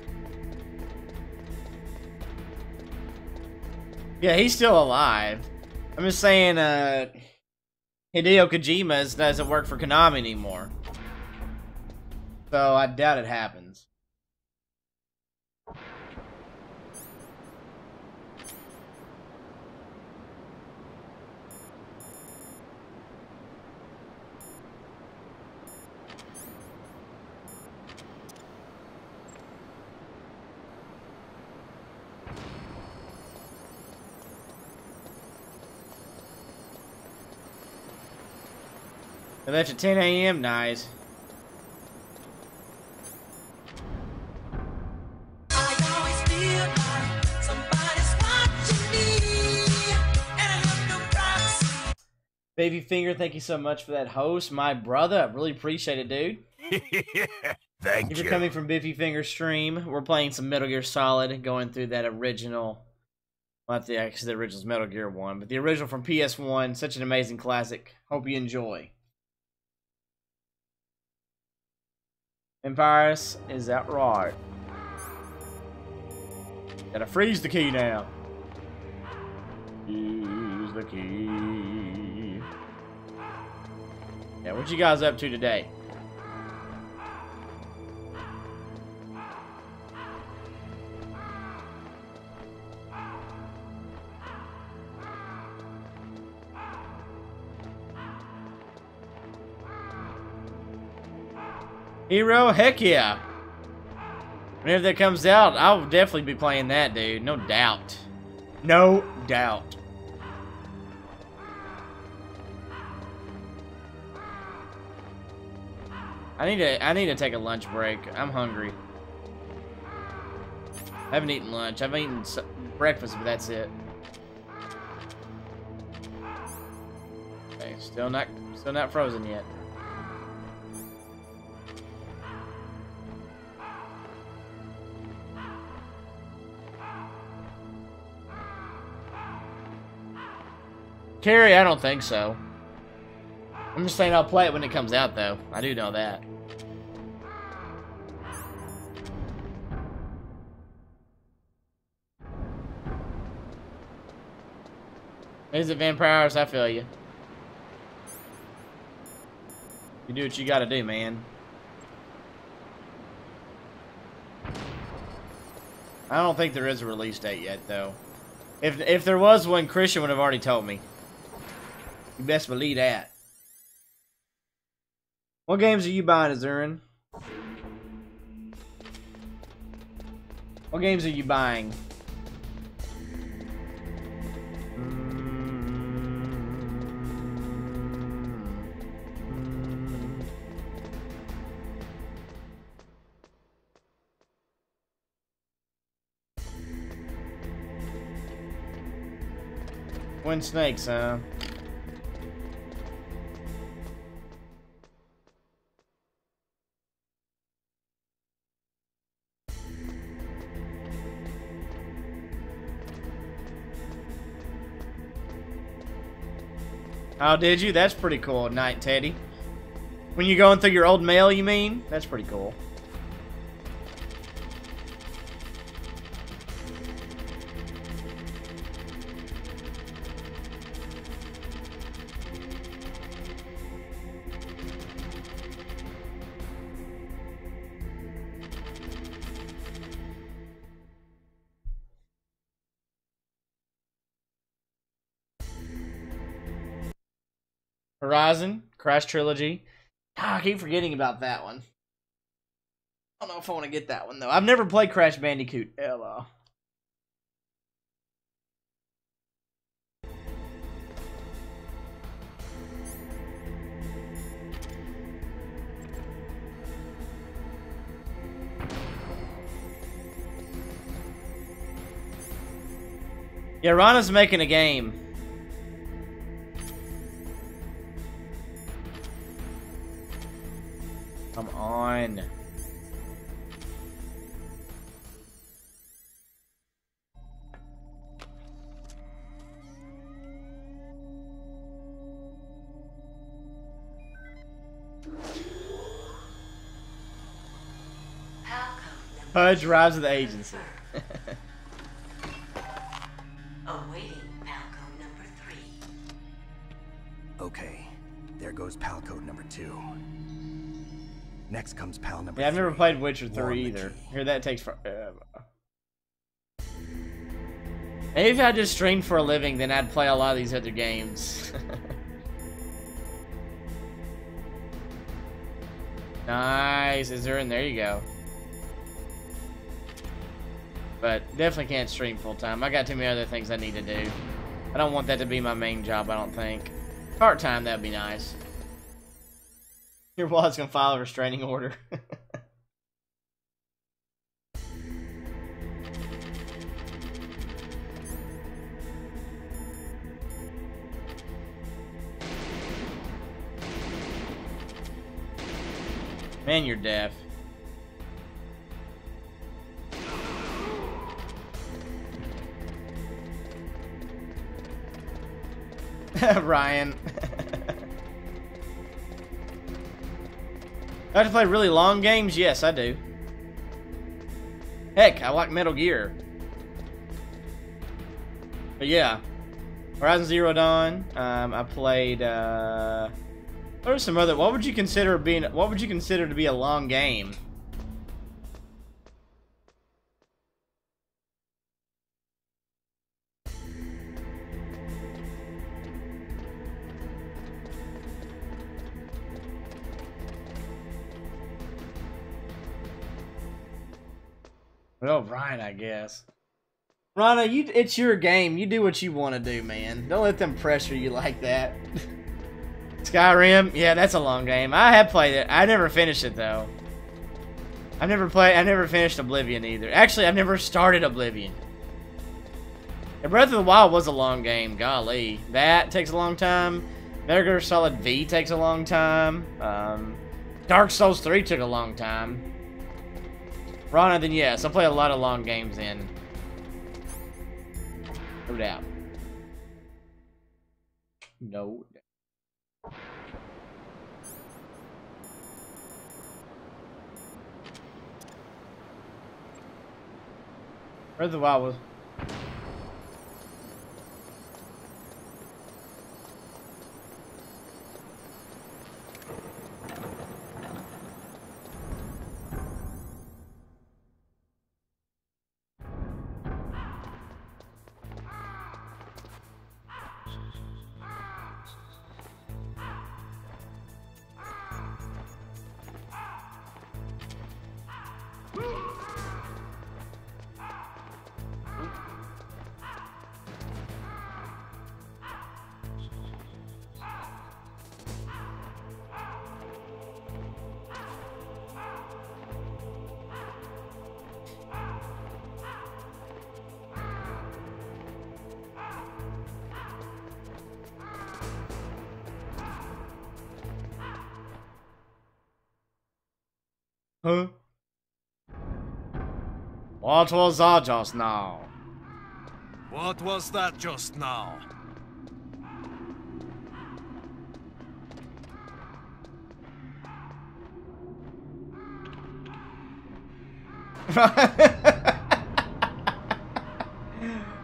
Yeah, he's still alive. I'm just saying, Hideo Kojima doesn't work for Konami anymore. So I doubt it happens. And that's at 10 a.m. Nice. Baby Finger, thank you so much for that host, my brother. I really appreciate it, dude. Thank If you. you're coming from Biffy Finger stream, we're playing some Metal Gear Solid, going through that original. Well, not actually the original's Metal Gear 1, but the original from PS1. Such an amazing classic. Hope you enjoy. Empires, is that right? Gotta freeze the key now. Use the key. Yeah, what you guys up to today? Hero? Heck yeah. Whenever that comes out, I'll definitely be playing that, dude. No doubt. No doubt. I need to take a lunch break. I'm hungry. I haven't eaten lunch. I've eaten breakfast, but that's it. Okay, still not frozen yet. Carrie, I don't think so. I'm just saying I'll play it when it comes out, though. I do know that. Is it vampires? I feel you. You do what you gotta do, man. I don't think there is a release date yet, though. If there was one, Christian would have already told me. You best believe that. What games are you buying, Azurin? What games are you buying? Twin snakes, huh? Oh, did you? That's pretty cool at night, Teddy. When you're going through your old mail, you mean? That's pretty cool. Horizon, Crash Trilogy. Ah, I keep forgetting about that one. I don't know if I want to get that one, though. I've never played Crash Bandicoot. Hello. Yeah, Rana's making a game. Come on. Pudge007 Agency. Awaiting Palco number 3. Okay, there goes pal code number 2. Next comes pal number 3. Yeah, I've never played Witcher 3 either. Here, that takes forever. Maybe if I just streamed for a living, then I'd play a lot of these other games. Nice. Is there in there? You go. But definitely can't stream full time. I got too many other things I need to do. I don't want that to be my main job, I don't think. Part time, that'd be nice. Your wallet's gonna file a restraining order. Man, you're deaf. Ryan. I have to play really long games? Yes, I do. Heck, I like Metal Gear. But yeah. Horizon Zero Dawn. I played what are some other, what would you consider to be a long game? Well, right, I guess. Rana, it's your game. You do what you want to do, man. Don't let them pressure you like that. Skyrim? Yeah, that's a long game. I have played it. I never finished it, though. I never finished Oblivion, either. Actually, I've never started Oblivion. And Breath of the Wild was a long game. Golly. That takes a long time. Metal Gear Solid V takes a long time. Dark Souls 3 took a long time. Rana, then yes, I play a lot of long games in. No doubt. No doubt. Breath of the Wild was... Huh? What was that just now? What was that just now?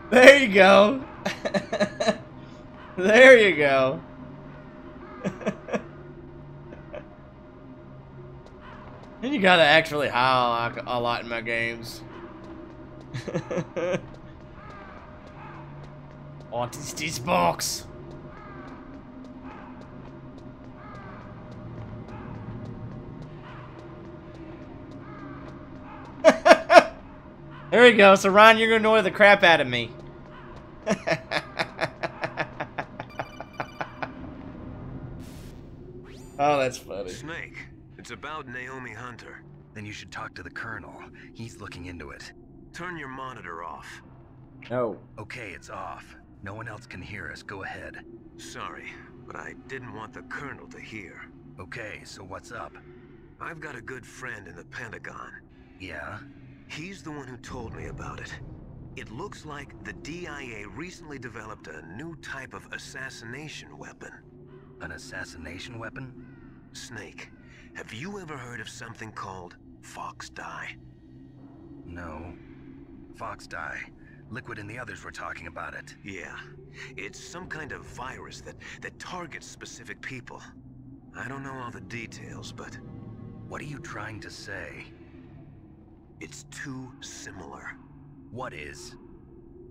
There you go. There you go. And you gotta actually howl a lot in my games. What is this box? There we go. So Ryan, you're gonna annoy the crap out of me. Oh, that's funny. Snake. It's about Naomi Hunter. Then you should talk to the Colonel. He's looking into it. Turn your monitor off. No. Okay, it's off. No one else can hear us. Go ahead. Sorry, but I didn't want the Colonel to hear. Okay, so what's up? I've got a good friend in the Pentagon. Yeah? He's the one who told me about it. It looks like the DIA recently developed a new type of assassination weapon. An assassination weapon? Snake, have you ever heard of something called Foxdie? No. Foxdie. Liquid and the others were talking about it. Yeah. It's some kind of virus that targets specific people. I don't know all the details, but... What are you trying to say? It's too similar. What is?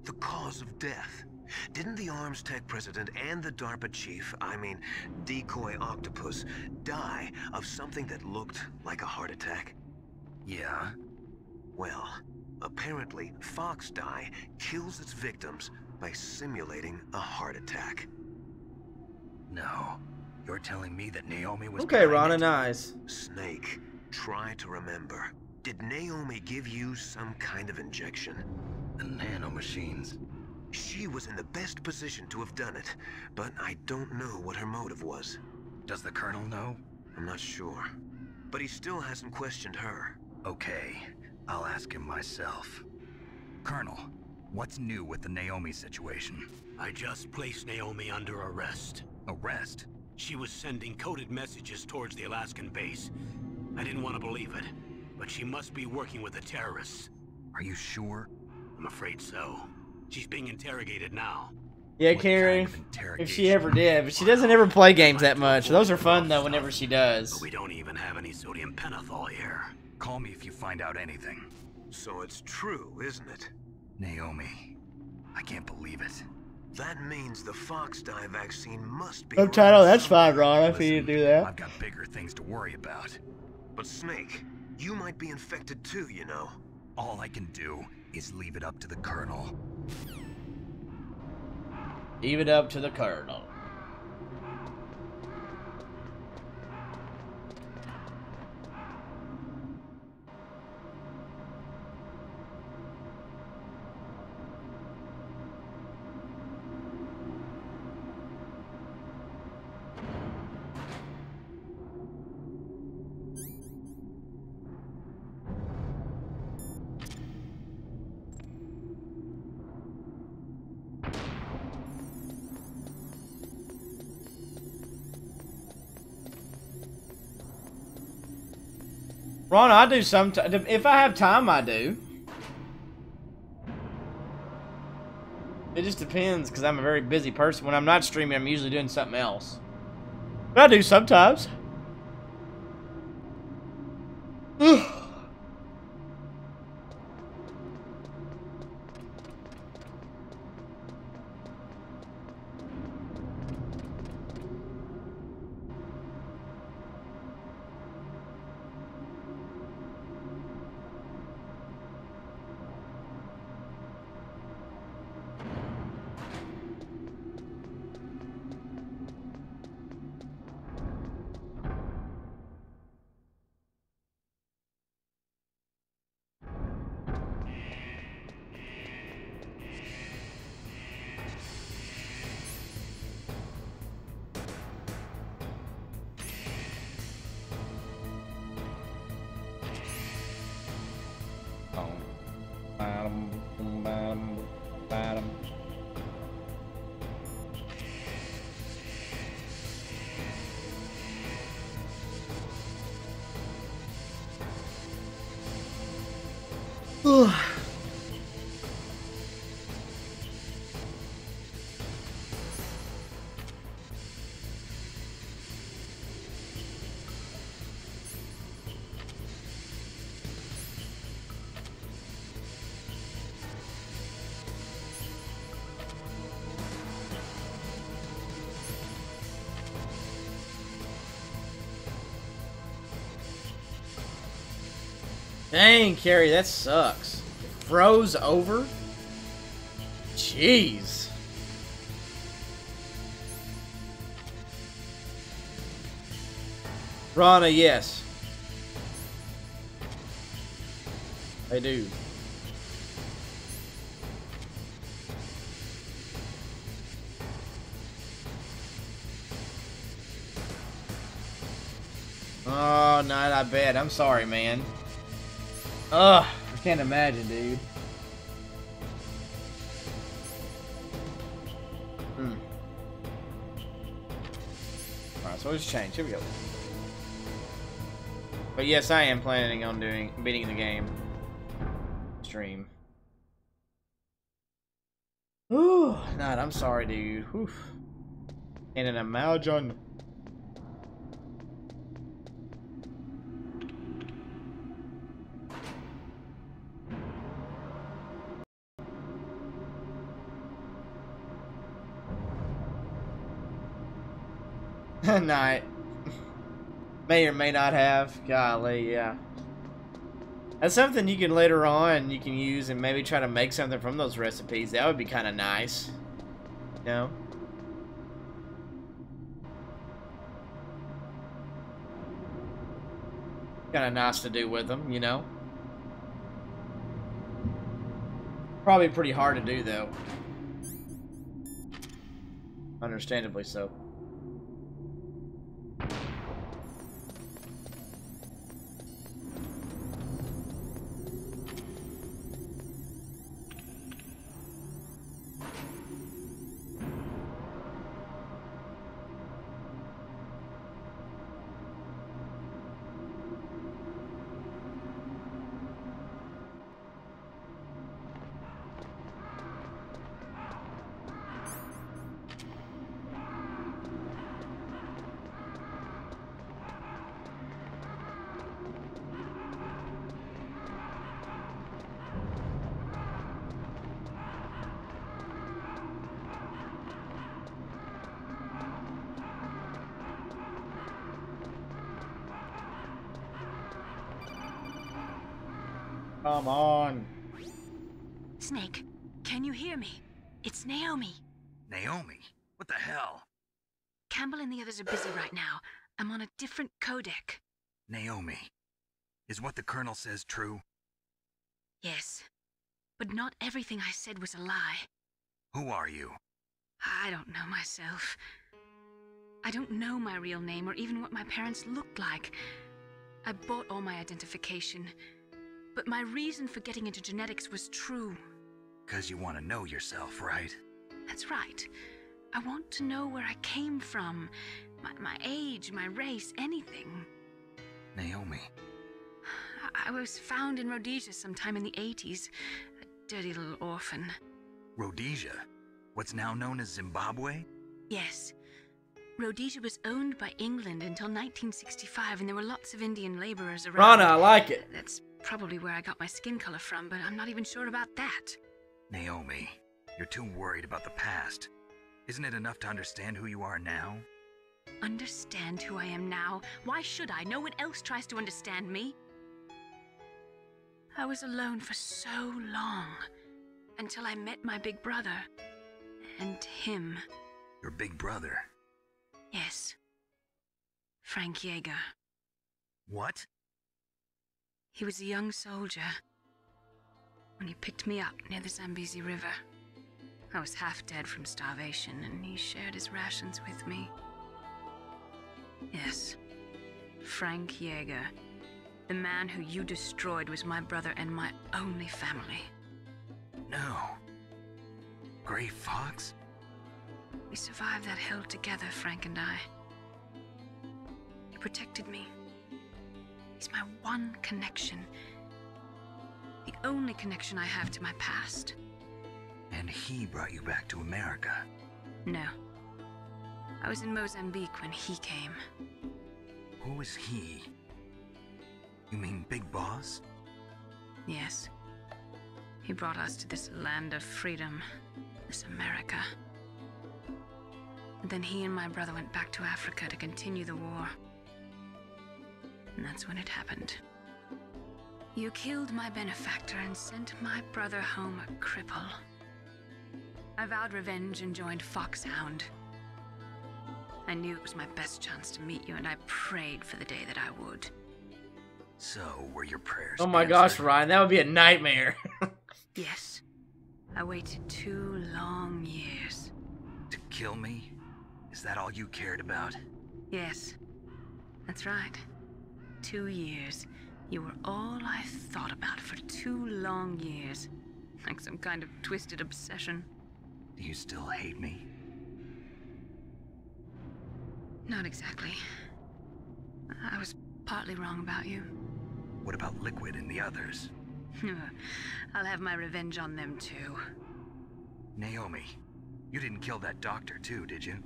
The cause of death. Didn't the Arms Tech president and the DARPA chief, I mean, Decoy Octopus, die of something that looked like a heart attack? Yeah? Well, apparently Foxdie kills its victims by simulating a heart attack. No. You're telling me that Naomi was... Okay, Rana, nice. Snake, try to remember. Did Naomi give you some kind of injection? The nanomachines. She was in the best position to have done it, but I don't know what her motive was. Does the Colonel know? I'm not sure. But he still hasn't questioned her. Okay, I'll ask him myself. Colonel, what's new with the Naomi situation? I just placed Naomi under arrest. Arrest? She was sending coded messages towards the Alaskan base. I didn't want to believe it, but she must be working with the terrorists. Are you sure? I'm afraid so. She's being interrogated now. Yeah, Carrie. If she ever did, but she doesn't ever play games that much. Those are fun though whenever she does. But we don't even have any sodium pentothal here. Call me if you find out anything. So it's true, isn't it? Naomi. I can't believe it. That means the Foxdie vaccine must be... Subtitle, that's fine, Ron, if you do that. I've got bigger things to worry about. But Snake, you might be infected too, you know. All I can do is leave it up to the Colonel. Leave it up to the Colonel. Ron, I do sometimes. If I have time, I do. It just depends, because I'm a very busy person. When I'm not streaming, I'm usually doing something else. But I do sometimes. Dang, Carrie, that sucks. It froze over? Jeez. Rana, yes. I do. Oh, not I bet. I'm sorry, man. Ugh, I can't imagine, dude. Alright, so let's change. Here we go. But yes, I am planning on beating the game. Stream. Ooh, not. I'm sorry, dude. Oof. And an imagine. Night. May or may not have. Golly, yeah. That's something you can later on you can use and maybe try to make something from those recipes. That would be kind of nice. You know? Kind of nice to do with them, you know? Probably pretty hard to do, though. Understandably so. come on. Snake, can you hear me? It's Naomi. Naomi? What the hell? Campbell and the others are busy right now. I'm on a different codec. Naomi, is what the Colonel says true? Yes, but not everything I said was a lie. Who are you? I don't know myself. I don't know my real name or even what my parents looked like. I bought all my identification, but my reason for getting into genetics was true. 'Cause you want to know yourself, right? That's right. I want to know where I came from, my age, my race, anything. Naomi. I was found in Rhodesia sometime in the 80s, a dirty little orphan. Rhodesia? What's now known as Zimbabwe? Yes. Rhodesia was owned by England until 1965, and there were lots of Indian laborers around. Rana, I like it. That's probably where I got my skin color from, but I'm not even sure about that. Naomi, you're too worried about the past. Isn't it enough to understand who you are now? Understand who I am now? Why should I? No one else tries to understand me. I was alone for so long, until I met my big brother. And him. Your big brother? Yes. Frank Yeager. What? He was a young soldier when he picked me up near the Zambezi River. I was half dead from starvation, and he shared his rations with me. Yes, Frank Yeager. The man who you destroyed was my brother and my only family. No. Gray Fox? We survived that hell together, Frank and I. He protected me. He's my one connection. The only connection I have to my past. And he brought you back to America? No. I was in Mozambique when he came. Who is he? You mean Big Boss? Yes. He brought us to this land of freedom, this America. And then he and my brother went back to Africa to continue the war. And that's when it happened. You killed my benefactor and sent my brother home a cripple. I vowed revenge and joined Foxhound. I knew it was my best chance to meet you, and I prayed for the day that I would. So, were your prayers Oh my gosh, Ryan, that would be a nightmare. Yes. I waited 2 long years. To kill me? Is that all you cared about? Yes. That's right. 2 years. You were all I thought about for 2 long years. Like some kind of twisted obsession. Do you still hate me? Not exactly. I was partly wrong about you. What about Liquid and the others? I'll have my revenge on them too. Naomi, you didn't kill that doctor too, did you?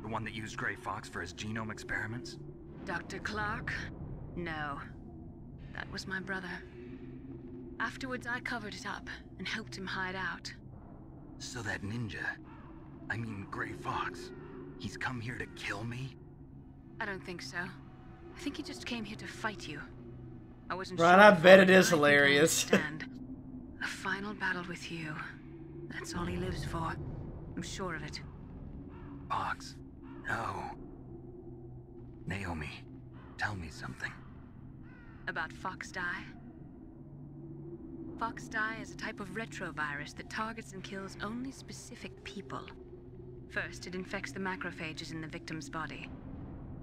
The one that used Gray Fox for his genome experiments? Dr. Clark? No. That was my brother. Afterwards, I covered it up and helped him hide out. So that ninja, I mean Gray Fox, he's come here to kill me? I don't think so. I think he just came here to fight you. I wasn't Right, sure. I bet it before, is but I think I hilarious. understand. A final battle with you. That's all he lives for. I'm sure of it. Fox, no. Naomi, tell me something. About Foxdie? Foxdie is a type of retrovirus that targets and kills only specific people. First, it infects the macrophages in the victim's body.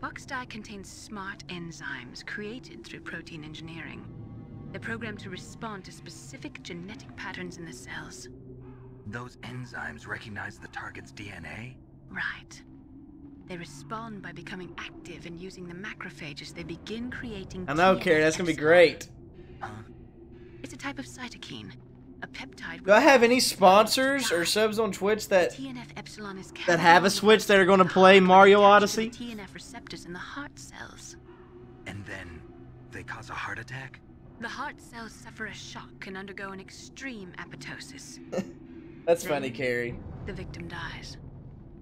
Foxdie contains smart enzymes created through protein engineering. They're programmed to respond to specific genetic patterns in the cells. Those enzymes recognize the target's DNA? Right. They respond by becoming active and using the macrophages. They begin creating I know, Carrie, that's gonna be great. It's a type of cytokine, a peptide. Do I have any sponsors or subs on Twitch that TNF epsilon is have a Switch that are going to play Mario Odyssey? TNF receptors in the heart cells. And then they cause a heart attack? The heart cells suffer a shock and undergo an extreme apoptosis. That's funny, Carrie. The victim dies.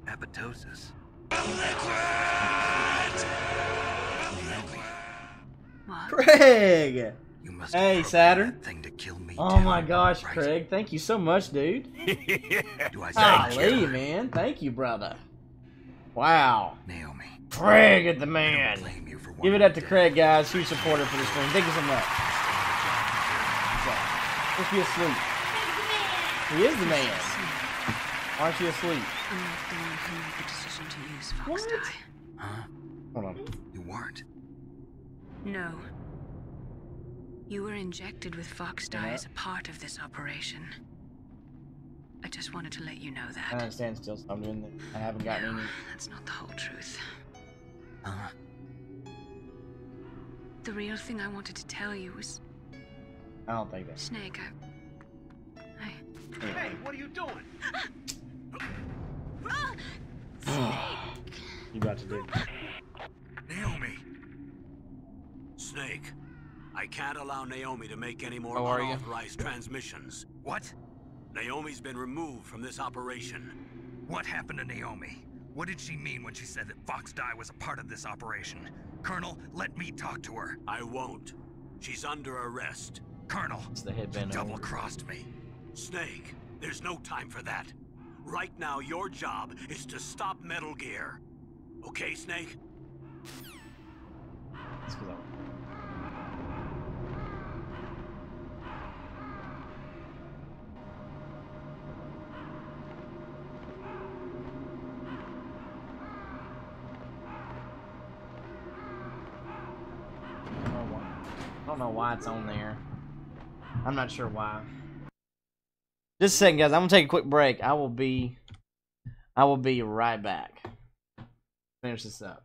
Apoptosis? What? Craig! You must Hey, have Saturn. that thing to kill me Oh too, my gosh, right? Craig. Thank you so much, dude. Do I sound Golly, sure? man. Thank you, brother. Wow. Naomi. Craig is the I man. don't blame you for Give it wanting up to death. Craig, guys. Huge supporter for the stream. Thank you so much. Just be asleep. He is the man. Aren't you asleep? I'm not the one who made the decision to use Foxdie. Huh? Hold on. You weren't. No. You were injected with Foxdie Yeah. as a part of this operation. I just wanted to let you know I that. understand still, so I'm doing that. I haven't gotten any. That's not the whole truth. Huh? The real thing I wanted to tell you was, I don't think that. Snake, Hey, what are you doing? You about to do. Naomi. Snake, I can't allow Naomi to make any more How are you? unauthorized transmissions. What? Naomi's been removed from this operation. What happened to Naomi? What did she mean when she said that Foxdie was a part of this operation? Colonel, let me talk to her. I won't. She's under arrest. Colonel, It's the headband. double-crossed me. Snake, there's no time for that. Right now, your job is to stop Metal Gear. Okay, Snake? It's 'cause I don't know why it's on there. I'm not sure why. Just a second, guys. I'm gonna take a quick break. I will be right back. Finish this up.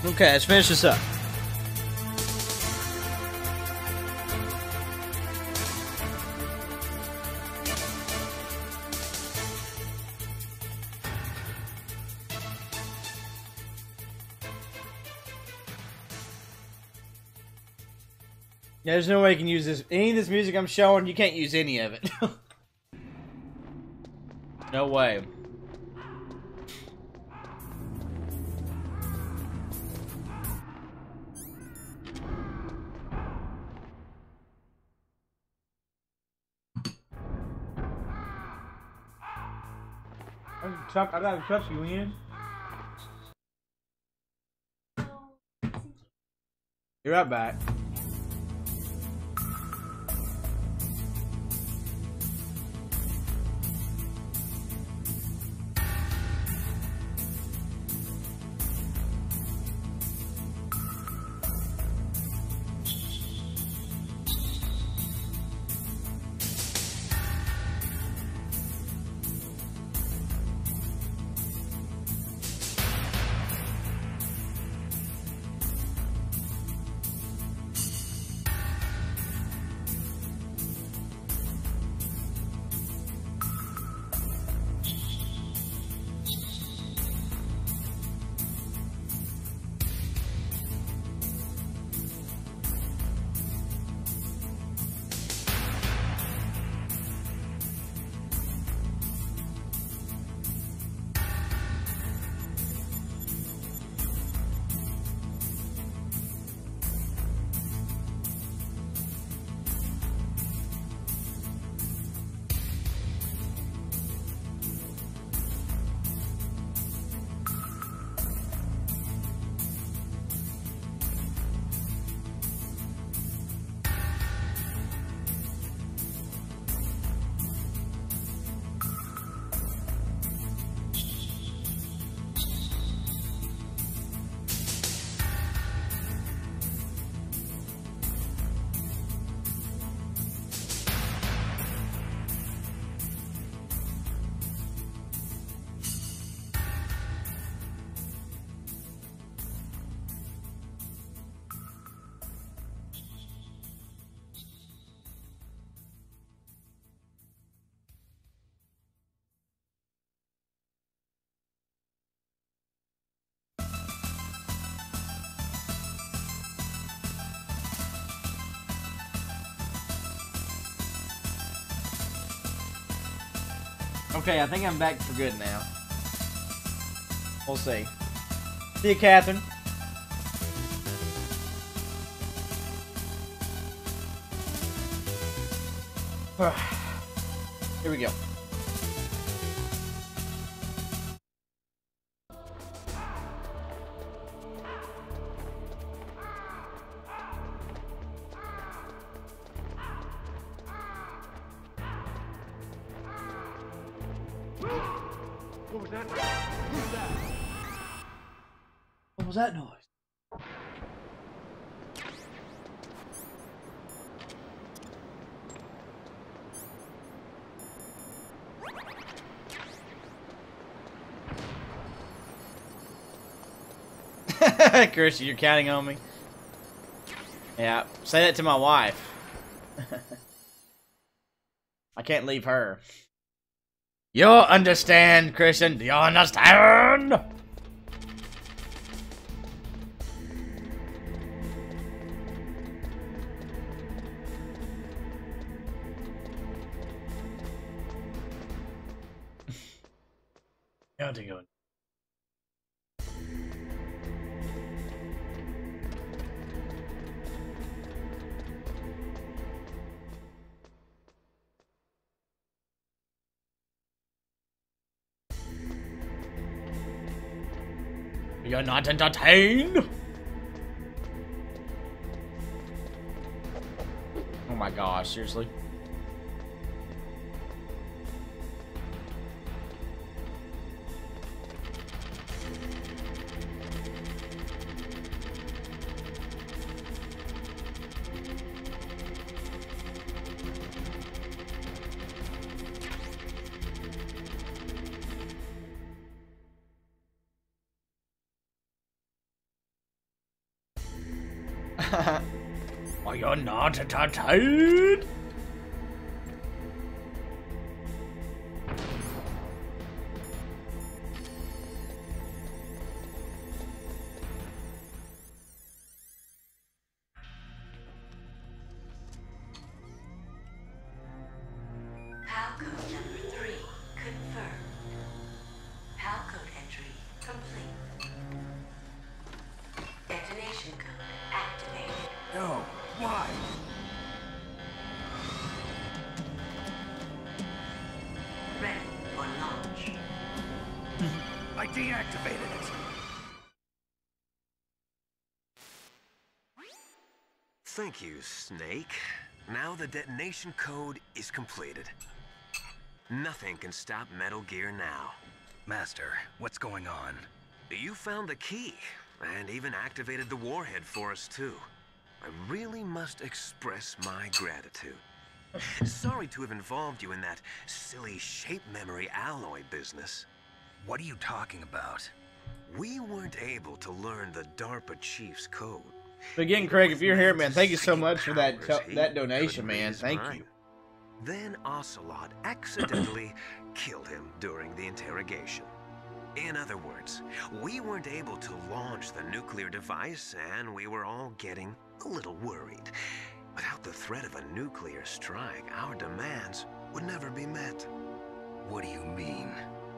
Okay, let's finish this up. Yeah, there's no way you can use this. Any of this music I'm showing, you can't use any of it. No way. Chuck, I gotta touch you in. Be right back. Okay, I think I'm back for good now. We'll see. See you, Catherine. Here we go. What was that? Who's that? What was that noise? Christian, you're counting on me? Yeah, say that to my wife. I can't leave her. You'll understand, Christian. Do you understand? Counting on. You're not entertained? Oh my gosh, seriously? Are you not entertained? PAL code number 3 confirmed. PAL code entry complete. Detonation code activated. No, why? Ready for launch. I deactivated it. Thank you, Snake. Now the detonation code is completed. Nothing can stop Metal Gear now. Master, what's going on? You found the key, and even activated the warhead for us, too. I really must express my gratitude. Sorry to have involved you in that silly shape memory alloy business. What are you talking about? We weren't able to learn the DARPA chief's code. But again, Craig, if you're here, man, thank you so much for that donation, man. Thank you. Then Ocelot accidentally killed him during the interrogation. In other words, we weren't able to launch the nuclear device, and we were all getting a little worried. Without the threat of a nuclear strike, our demands would never be met. What do you mean?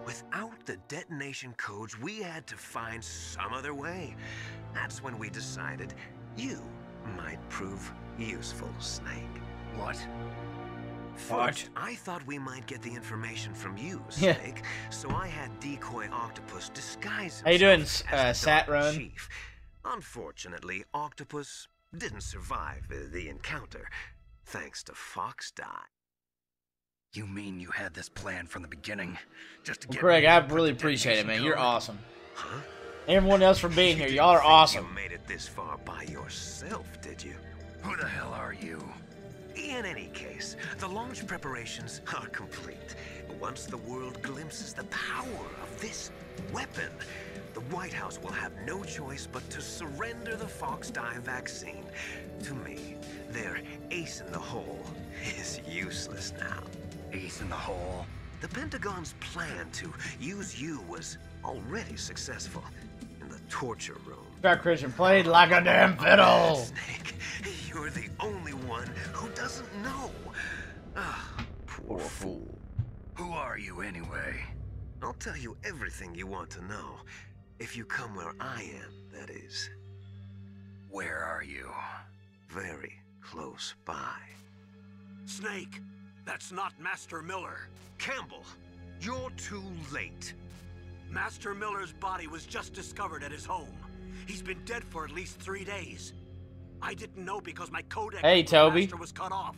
Without the detonation codes, we had to find some other way. That's when we decided you might prove useful, Snake. What? First, I thought we might get the information from you, Snake, so I had Decoy Octopus disguise himself. How you doing, as the Sat DARPA Run? chief. Unfortunately, Octopus didn't survive the encounter, thanks to Foxdie. You mean you had this plan from the beginning? Just to Well, get Craig, me to I put really the appreciate it, detonation man. You're code? awesome. Huh? Everyone else for being here. Y'all are awesome. You made it this far by yourself, did you? Who the hell are you? In any case, the launch preparations are complete. Once the world glimpses the power of this weapon, the White House will have no choice but to surrender the Foxdie vaccine to me. Their ace in the hole is useless now. Ace in the hole? The Pentagon's plan to use you was already successful in the torture room. Got Christian played like a damn fiddle. Snake, you're the only one who doesn't know. Ah, poor fool. Who are you anyway? I'll tell you everything you want to know. If you come where I am, that is. Where are you? Very close by. Snake, that's not Master Miller. Campbell, you're too late. Master Miller's body was just discovered at his home. He's been dead for at least 3 days. I didn't know because my codec with Master was cut off.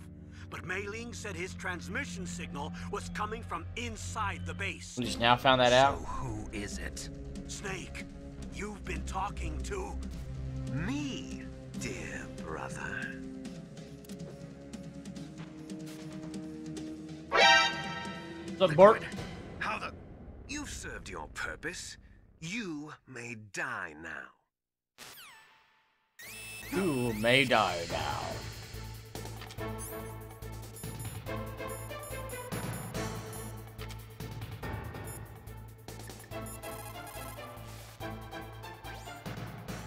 But Mei Ling said his transmission signal was coming from inside the base. We just now found that out. So who is it? Snake, you've been talking to... me, dear brother. The Bart. How the... You've served your purpose. You may die now. You may die now.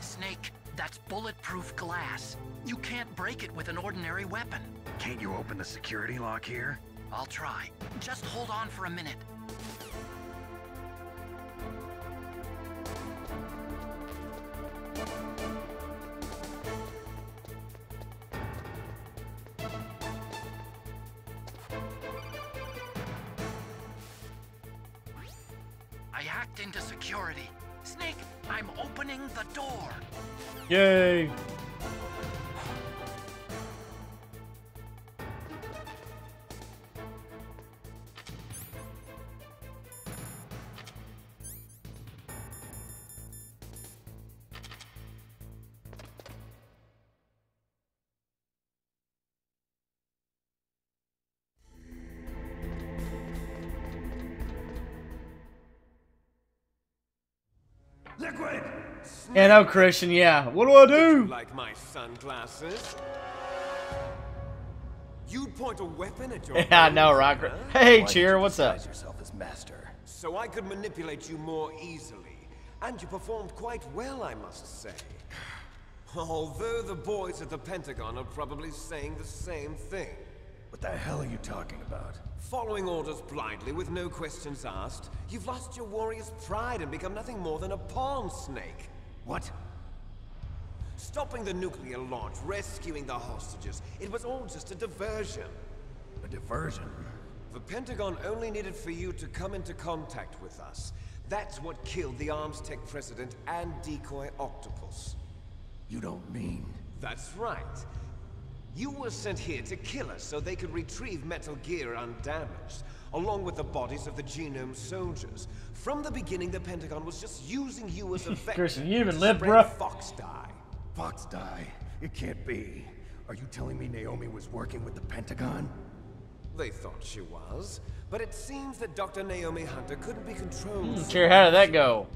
Snake, that's bulletproof glass. You can't break it with an ordinary weapon. Can't you open the security lock here? I'll try. Just hold on for a minute. I hacked into security. Snake, I'm opening the door. Yay. Liquid! Yeah, no, Christian, yeah. What do I Did do? you like my sunglasses? You'd point a weapon at your Yeah, I know, own Rocker. huh? Hey, Why did Cheer, you what's up? disguise yourself as master? So I could manipulate you more easily. And you performed quite well, I must say. Although the boys at the Pentagon are probably saying the same thing. What the hell are you talking about? Following orders blindly with no questions asked, you've lost your warrior's pride and become nothing more than a pawn snake. What? Stopping the nuclear launch, rescuing the hostages, it was all just a diversion. A diversion? The Pentagon only needed for you to come into contact with us. That's what killed the Arms Tech president and decoy octopus. You don't mean... That's right. You were sent here to kill us so they could retrieve Metal Gear undamaged, along with the bodies of the Genome soldiers. From the beginning, the Pentagon was just using you as a vector Christian, you even to live, spread bruh. Foxdie. Foxdie? It can't be. Are you telling me Naomi was working with the Pentagon? They thought she was, but it seems that Dr. Naomi Hunter couldn't be controlled. Cheer, how did that go?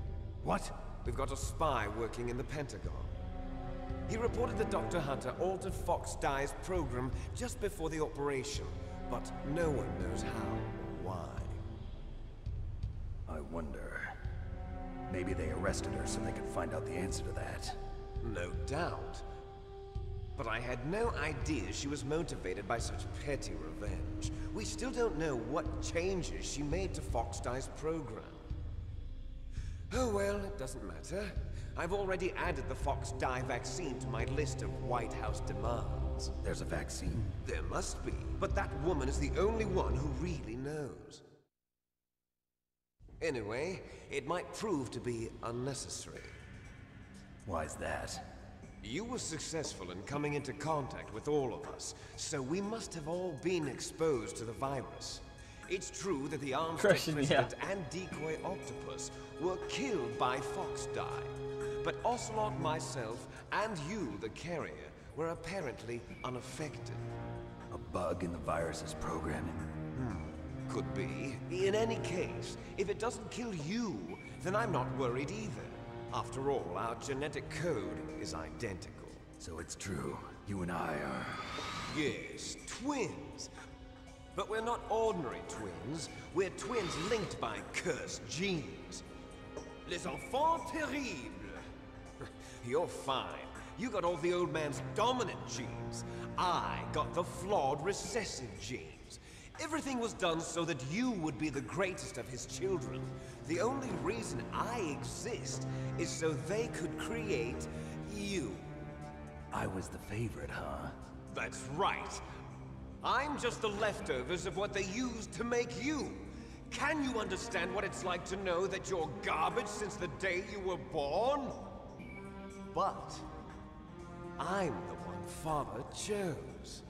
What? We've got a spy working in the Pentagon. He reported that Dr. Hunter altered Foxdie's program just before the operation, but no one knows how or why. I wonder... Maybe they arrested her so they could find out the answer to that. No doubt. But I had no idea she was motivated by such petty revenge. We still don't know what changes she made to Foxdie's program. Oh well, it doesn't matter. I've already added the Foxdie vaccine to my list of White House demands. There's a vaccine? There must be, but that woman is the only one who really knows. Anyway, it might prove to be unnecessary. Why's that? You were successful in coming into contact with all of us, so we must have all been exposed to the virus. It's true that the Arms Tech president and decoy octopus were killed by Foxdie, but Ocelot, myself, and you, the carrier, were apparently unaffected. A bug in the virus's programming? Could be. In any case, if it doesn't kill you, then I'm not worried either. After all, our genetic code is identical. So it's true. You and I are... Yes, twins. But we're not ordinary twins. We're twins linked by cursed genes. Les enfants terribles. You're fine. You got all the old man's dominant genes. I got the flawed recessive genes. Everything was done so that you would be the greatest of his children. The only reason I exist is so they could create you. I was the favorite, huh? That's right. I'm just the leftovers of what they used to make you. Can you understand what it's like to know that you're garbage since the day you were born? But I'm the one Father chose.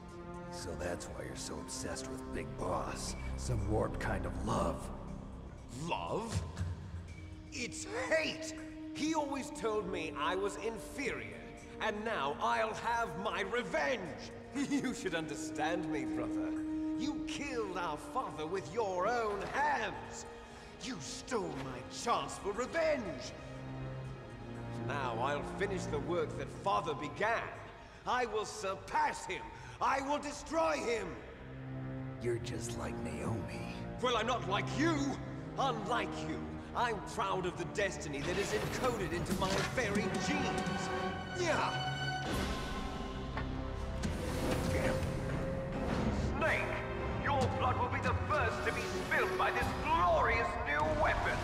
So that's why you're so obsessed with Big Boss. Some warped kind of love. Love? It's hate! He always told me I was inferior, and now I'll have my revenge! You should understand me, brother. You killed our father with your own hands! You stole my chance for revenge! Now I'll finish the work that Father began. I will surpass him! I will destroy him! You're just like Naomi. Well, I'm not like you! Unlike you, I'm proud of the destiny that is encoded into my very genes. Yeah! Snake, your blood will be the first to be spilled by this glorious new weapon.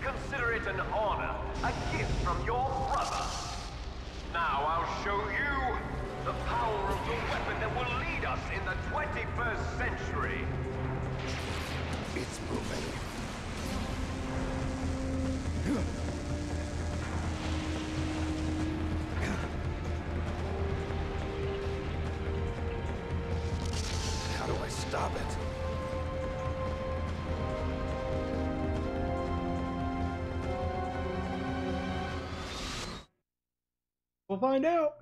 Consider it an honor, a gift from your brother. Now I'll show you the power of the weapon that will lead us in the 21st century. It's moving. How do I stop it? We'll find out.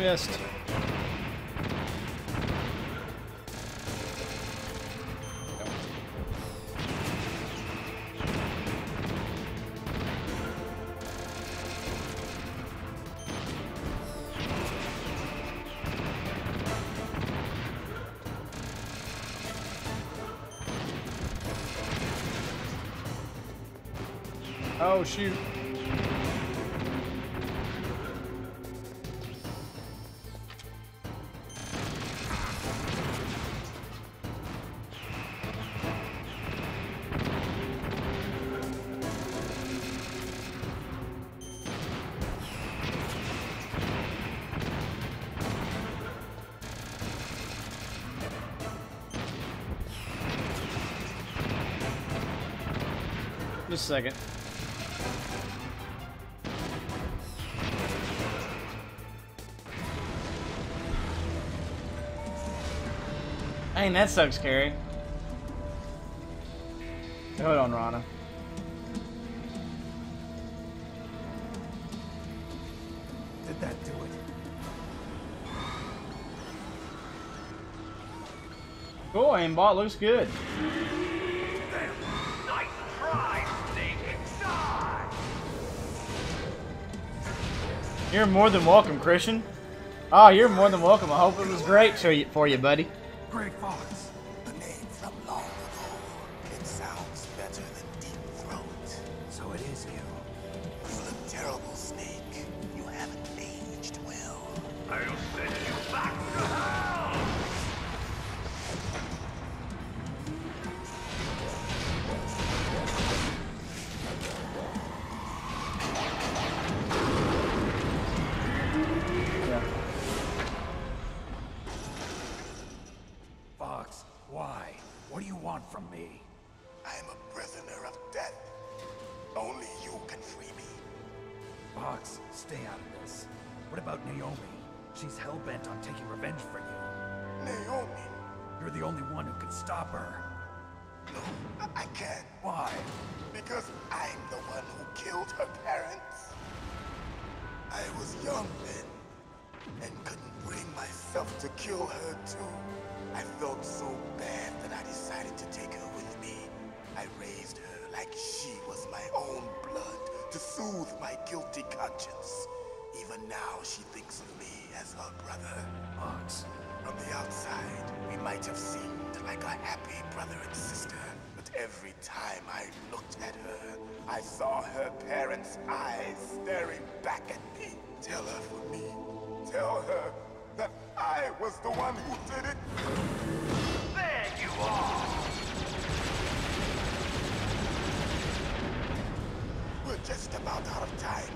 Missed. Oh, shoot. Just a second. Dang, that sucks, Carrie. Hold on, Rana. Did that do it? Cool, aimbot looks good. Nice try, Snake. Die! You're more than welcome, Christian. Oh, you're more than welcome. I hope it was great for you, buddy. Greg Fox. The name from long ago. It sounds better than Deep Throat. So it is you. You look terrible, Snake. You haven't aged well. I'll send you back to hell! Yeah. Fox, why? What do you want from me? I'm a prisoner of death. Only you can free me. Fox, stay out of this. What about Naomi? She's hell-bent on taking revenge for you. Naomi? You're the only one who can stop her. No, I can't. Why? Because I'm the one who killed her parents. I was young then, and couldn't bring myself to kill her too. I felt so bad that I decided to take her with me. I raised her like she was my own blood to soothe my guilty conscience. Even now, she thinks of me as her brother. Fox. From the outside, we might have seemed like a happy brother and sister, but every time I looked at her, I saw her parents' eyes staring back at me. Tell her for me. Tell her that I was the one who did it. There you are! We're just about out of time.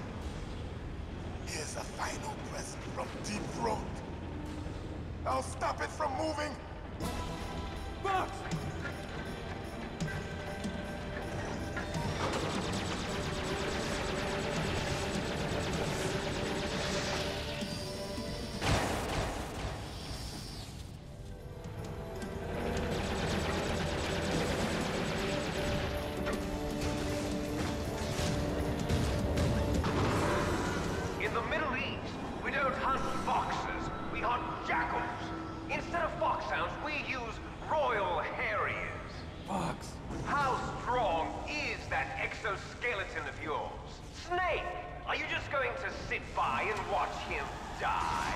Here's a final present from Deep Throat. I'll stop it from moving. Fox! In the Middle East, we don't hunt foxes, we hunt jackals. Instead of foxhounds, we use royal harriers. Fox! How strong is that exoskeleton of yours? Snake, are you just going to sit by and watch him die?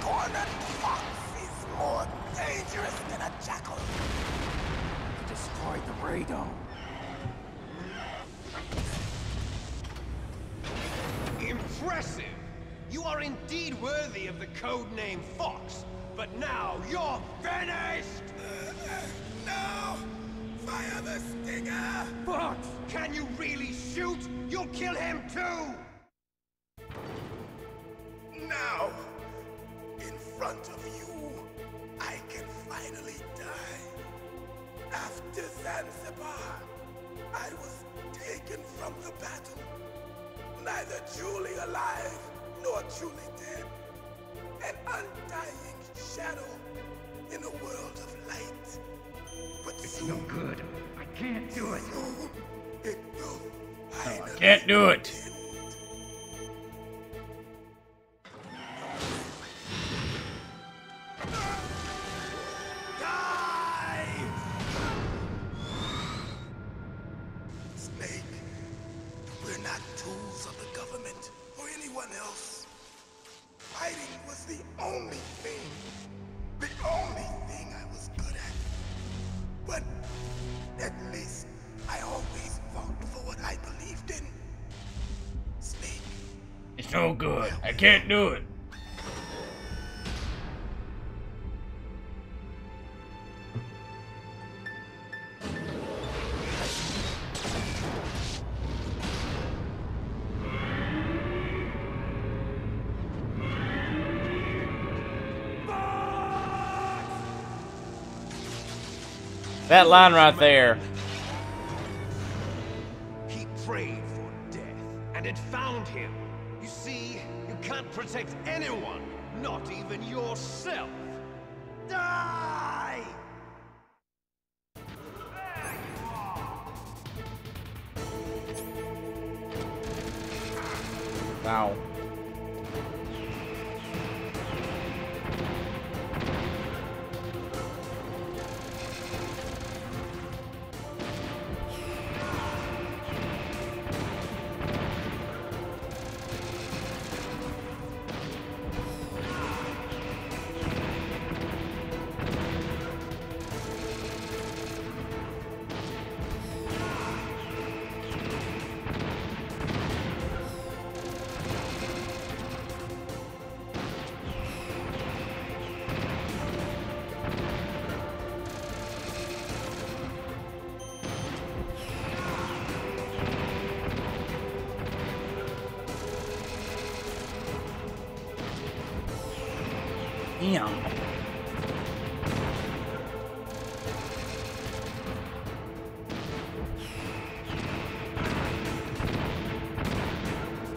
Cornered fox is more dangerous than a jackal. Destroyed the radome. Impressive! You are indeed worthy of the codename Fox, but now you're finished! No! Fire the stinger! Fox! Can you really shoot? You'll kill him too! Now, in front of you, I can finally die. After Zanzibar, I was taken from the battle. Neither truly alive, nor truly dead. An undying shadow in a world of light. But It's no good. I can't do it. Soon, it will finally Can't do it. begin. the only thing I was good at. But at least I always fought for what I believed in. Snake. It's no good. I can't do it. That line right there. He prayed for death, and it found him. You see, you can't protect anyone, not even yourself. Die! Wow. Damn.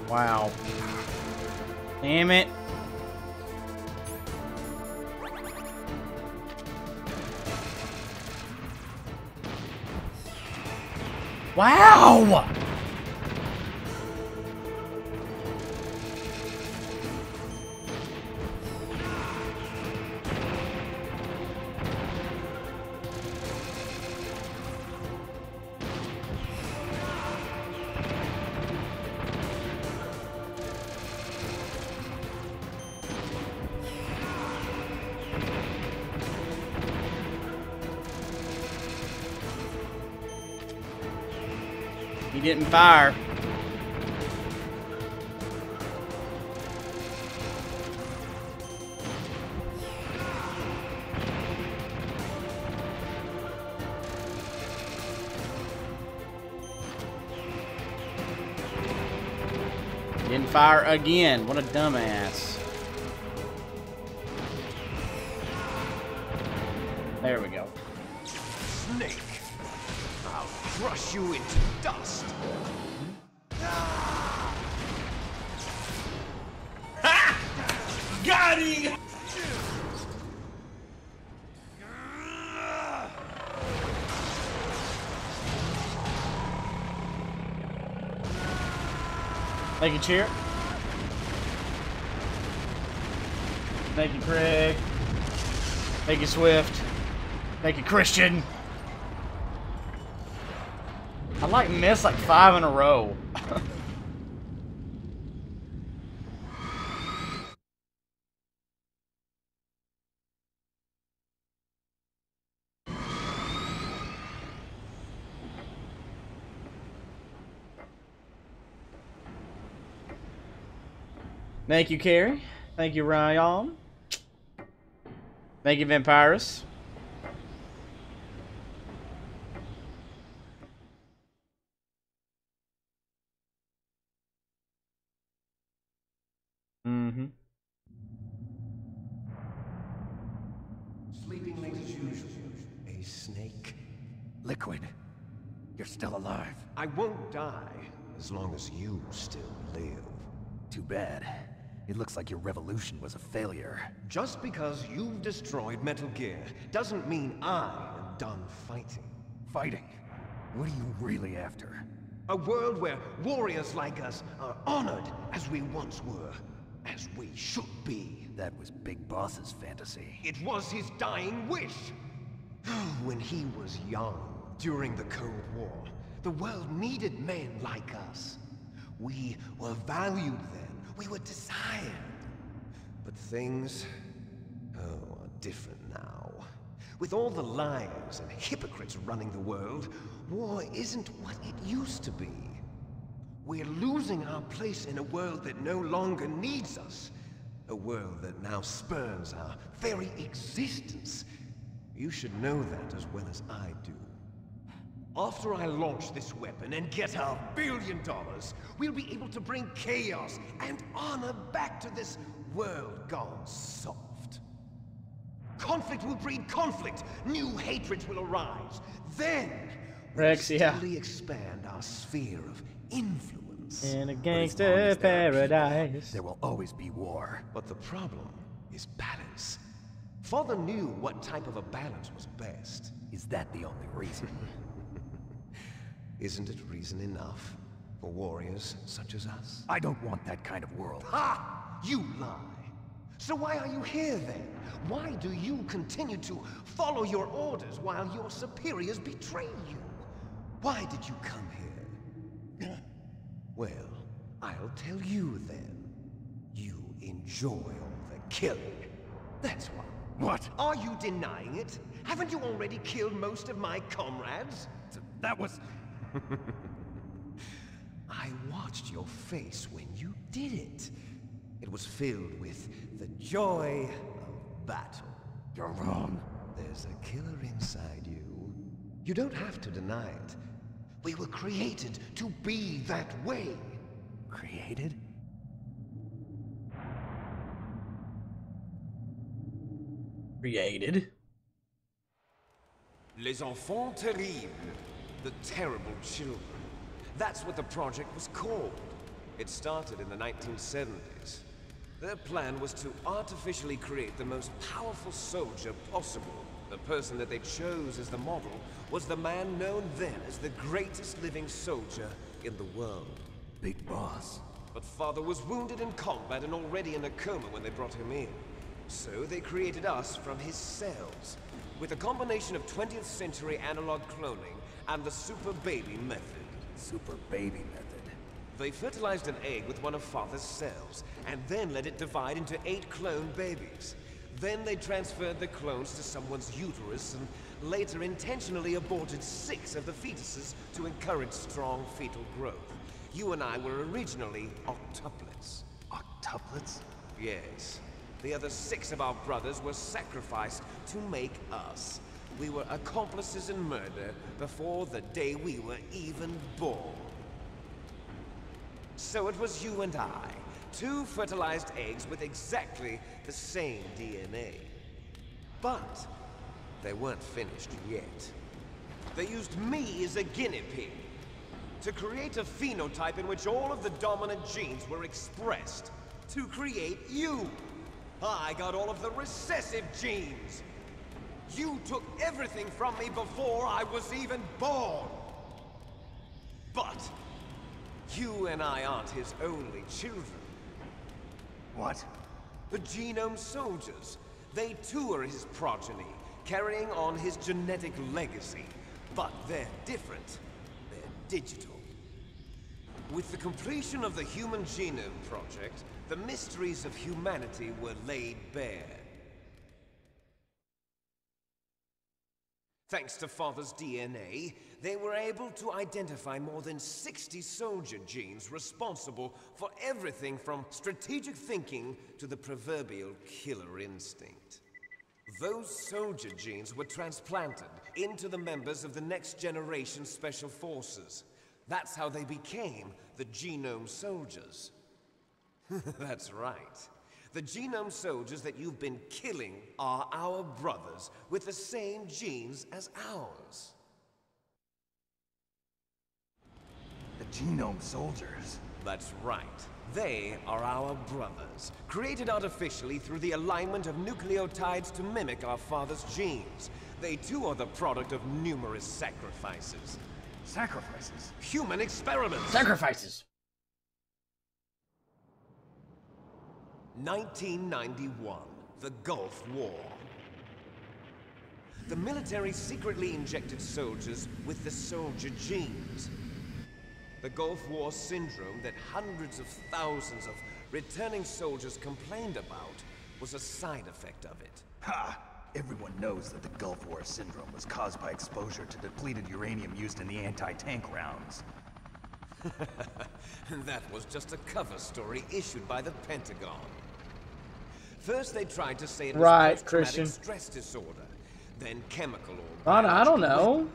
Wow. Damn it. Wow! He didn't fire. Didn't fire again. What a dumbass. There we go. Snake, I'll crush you into dust. Got him! Thank you, Cheer. Thank you, Craig. Thank you, Swift. Thank you, Christian. I like missed like 5 in a row. Thank you, Carrie. Thank you, Ryan. Thank you, Vampirus. Mm-hmm. Sleeping late as usual. A snake. Liquid. You're still alive. I won't die as long as you still live. Too bad. It looks like your revolution was a failure. Just because you've destroyed Metal Gear doesn't mean I am done fighting. Fighting? What are you really after? A world where warriors like us are honored as we once were, as we should be. That was Big Boss's fantasy. It was his dying wish. When he was young, during the Cold War, the world needed men like us. We were valued then. We were desired. But things, are different now. With all the liars and hypocrites running the world, war isn't what it used to be. We're losing our place in a world that no longer needs us. A world that now spurns our very existence. You should know that as well as I do. After I launch this weapon and get our $1 billion, we'll be able to bring chaos and honor back to this world gone soft. Conflict will breed conflict. New hatreds will arise. Then, Rex, we'll yeah. steadily expand our sphere of influence. In a gangster paradise. There will always be war. But the problem is balance. Father knew what type of a balance was best. Is that the only reason? Isn't it reason enough for warriors such as us? I don't want that kind of world. Ha! You lie. So why are you here then? Why do you continue to follow your orders while your superiors betray you? Why did you come here? Well, I'll tell you then. You enjoy all the killing. That's why. What? Are you denying it? Haven't you already killed most of my comrades? That was... I watched your face when you did it. It was filled with the joy of battle. You're wrong. There's a killer inside you. You don't have to deny it. We were created to be that way. Created? Created? Les enfants terribles. The terrible children. That's what the project was called. It started in the 1970s. Their plan was to artificially create the most powerful soldier possible. The person that they chose as the model was the man known then as the greatest living soldier in the world. Big boss. But Father was wounded in combat and already in a coma when they brought him in. So they created us from his cells, with a combination of 20th century analog cloning and the super baby method. Super baby method. They fertilized an egg with one of Father's cells, and then let it divide into 8 clone babies. Then they transferred the clones to someone's uterus, and later intentionally aborted 6 of the fetuses to encourage strong fetal growth. You and I were originally octuplets. Octuplets? Yes. The other 6 of our brothers were sacrificed to make us. We were accomplices in murder before the day we were even born. So it was you and I, 2 fertilized eggs with exactly the same DNA. But they weren't finished yet. They used me as a guinea pig to create a phenotype in which all of the dominant genes were expressed to create you. I got all of the recessive genes. You took everything from me before I was even born. But you and I aren't his only children. What? The Genome Soldiers. They too are his progeny, carrying on his genetic legacy. But they're different. They're digital. With the completion of the Human Genome Project, the mysteries of humanity were laid bare. Thanks to Father's DNA, they were able to identify more than 60 soldier genes responsible for everything from strategic thinking to the proverbial killer instinct. Those soldier genes were transplanted into the members of the next generation Special Forces. That's how they became the Genome Soldiers. That's right. The Genome Soldiers that you've been killing are our brothers with the same genes as ours. The Genome Soldiers? That's right. They are our brothers, created artificially through the alignment of nucleotides to mimic our father's genes. They too are the product of numerous sacrifices. Sacrifices? Human experiments! Sacrifices! 1991, the Gulf War. The military secretly injected soldiers with the soldier genes. The Gulf War syndrome that hundreds of thousands of returning soldiers complained about was a side effect of it. Ha! Everyone knows that the Gulf War syndrome was caused by exposure to depleted uranium used in the anti-tank rounds. That was just a cover story issued by the Pentagon. First, they tried to say it was post-traumatic stress disorder, then chemical or I don't know.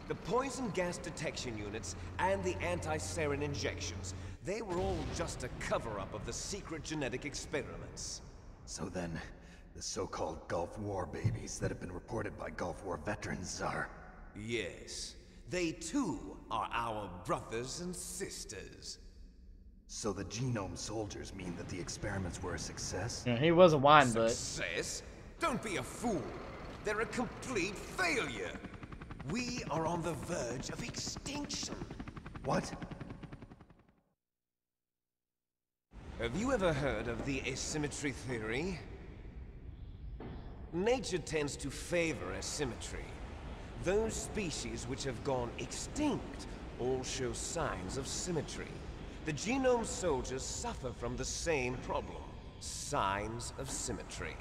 The poison gas detection units and the anti-sarin injections, they were all just a cover-up of the secret genetic experiments. So then, the so-called Gulf War babies that have been reported by Gulf War veterans are... Yes. They too are our brothers and sisters. So the genome soldiers mean that the experiments were a success? Yeah, he was a wine butt. Success? Don't be a fool. They're a complete failure. We are on the verge of extinction. What? Have you ever heard of the asymmetry theory? Nature tends to favor asymmetry. Those species which have gone extinct all show signs of symmetry. The genome soldiers suffer from the same problem. Signs of symmetry.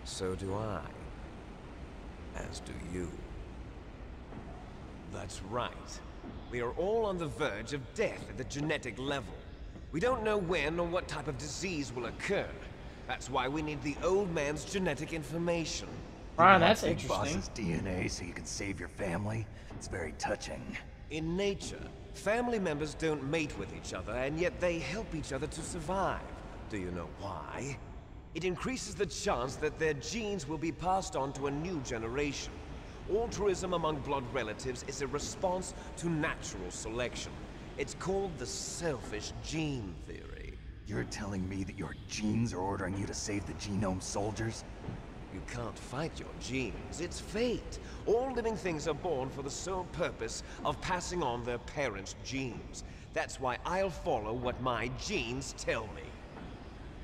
So do I. As do you. That's right. We are all on the verge of death at the genetic level. We don't know when or what type of disease will occur. That's why we need the old man's genetic information. Wow, that's Big interesting. Boss's DNA so you can save your family? It's very touching. In nature, family members don't mate with each other, and yet they help each other to survive. Do you know why? It increases the chance that their genes will be passed on to a new generation. Altruism among blood relatives is a response to natural selection. It's called the selfish gene theory. You're telling me that your genes are ordering you to save the genome soldiers? You can't fight your genes. It's fate. All living things are born for the sole purpose of passing on their parents' genes. That's why I'll follow what my genes tell me.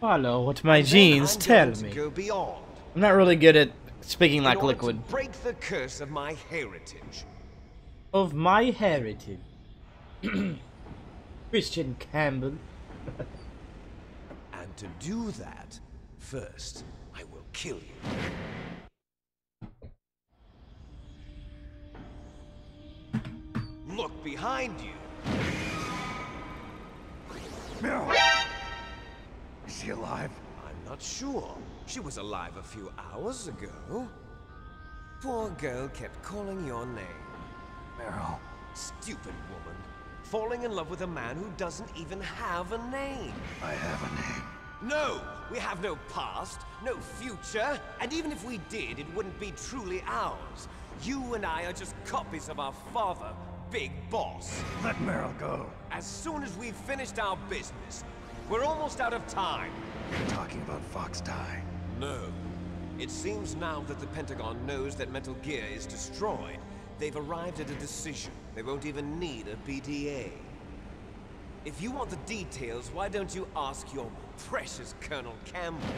Follow what my genes tell me. Go beyond. I'm not really good at speaking like in order liquid. To break the curse of my heritage. Of my heritage. Christian Campbell. And to do that, first, I will kill you. Look behind you. Meryl! Is she alive? I'm not sure. She was alive a few hours ago. Poor girl kept calling your name. Meryl. Stupid woman. Falling in love with a man who doesn't even have a name. I have a name. No! We have no past, no future, and even if we did, it wouldn't be truly ours. You and I are just copies of our father, Big Boss. Let Meryl go. As soon as we've finished our business, we're almost out of time. You're talking about Foxdie. No. It seems now that the Pentagon knows that Metal Gear is destroyed. They've arrived at a decision. They won't even need a BDA. If you want the details, why don't you ask your precious Colonel Campbell?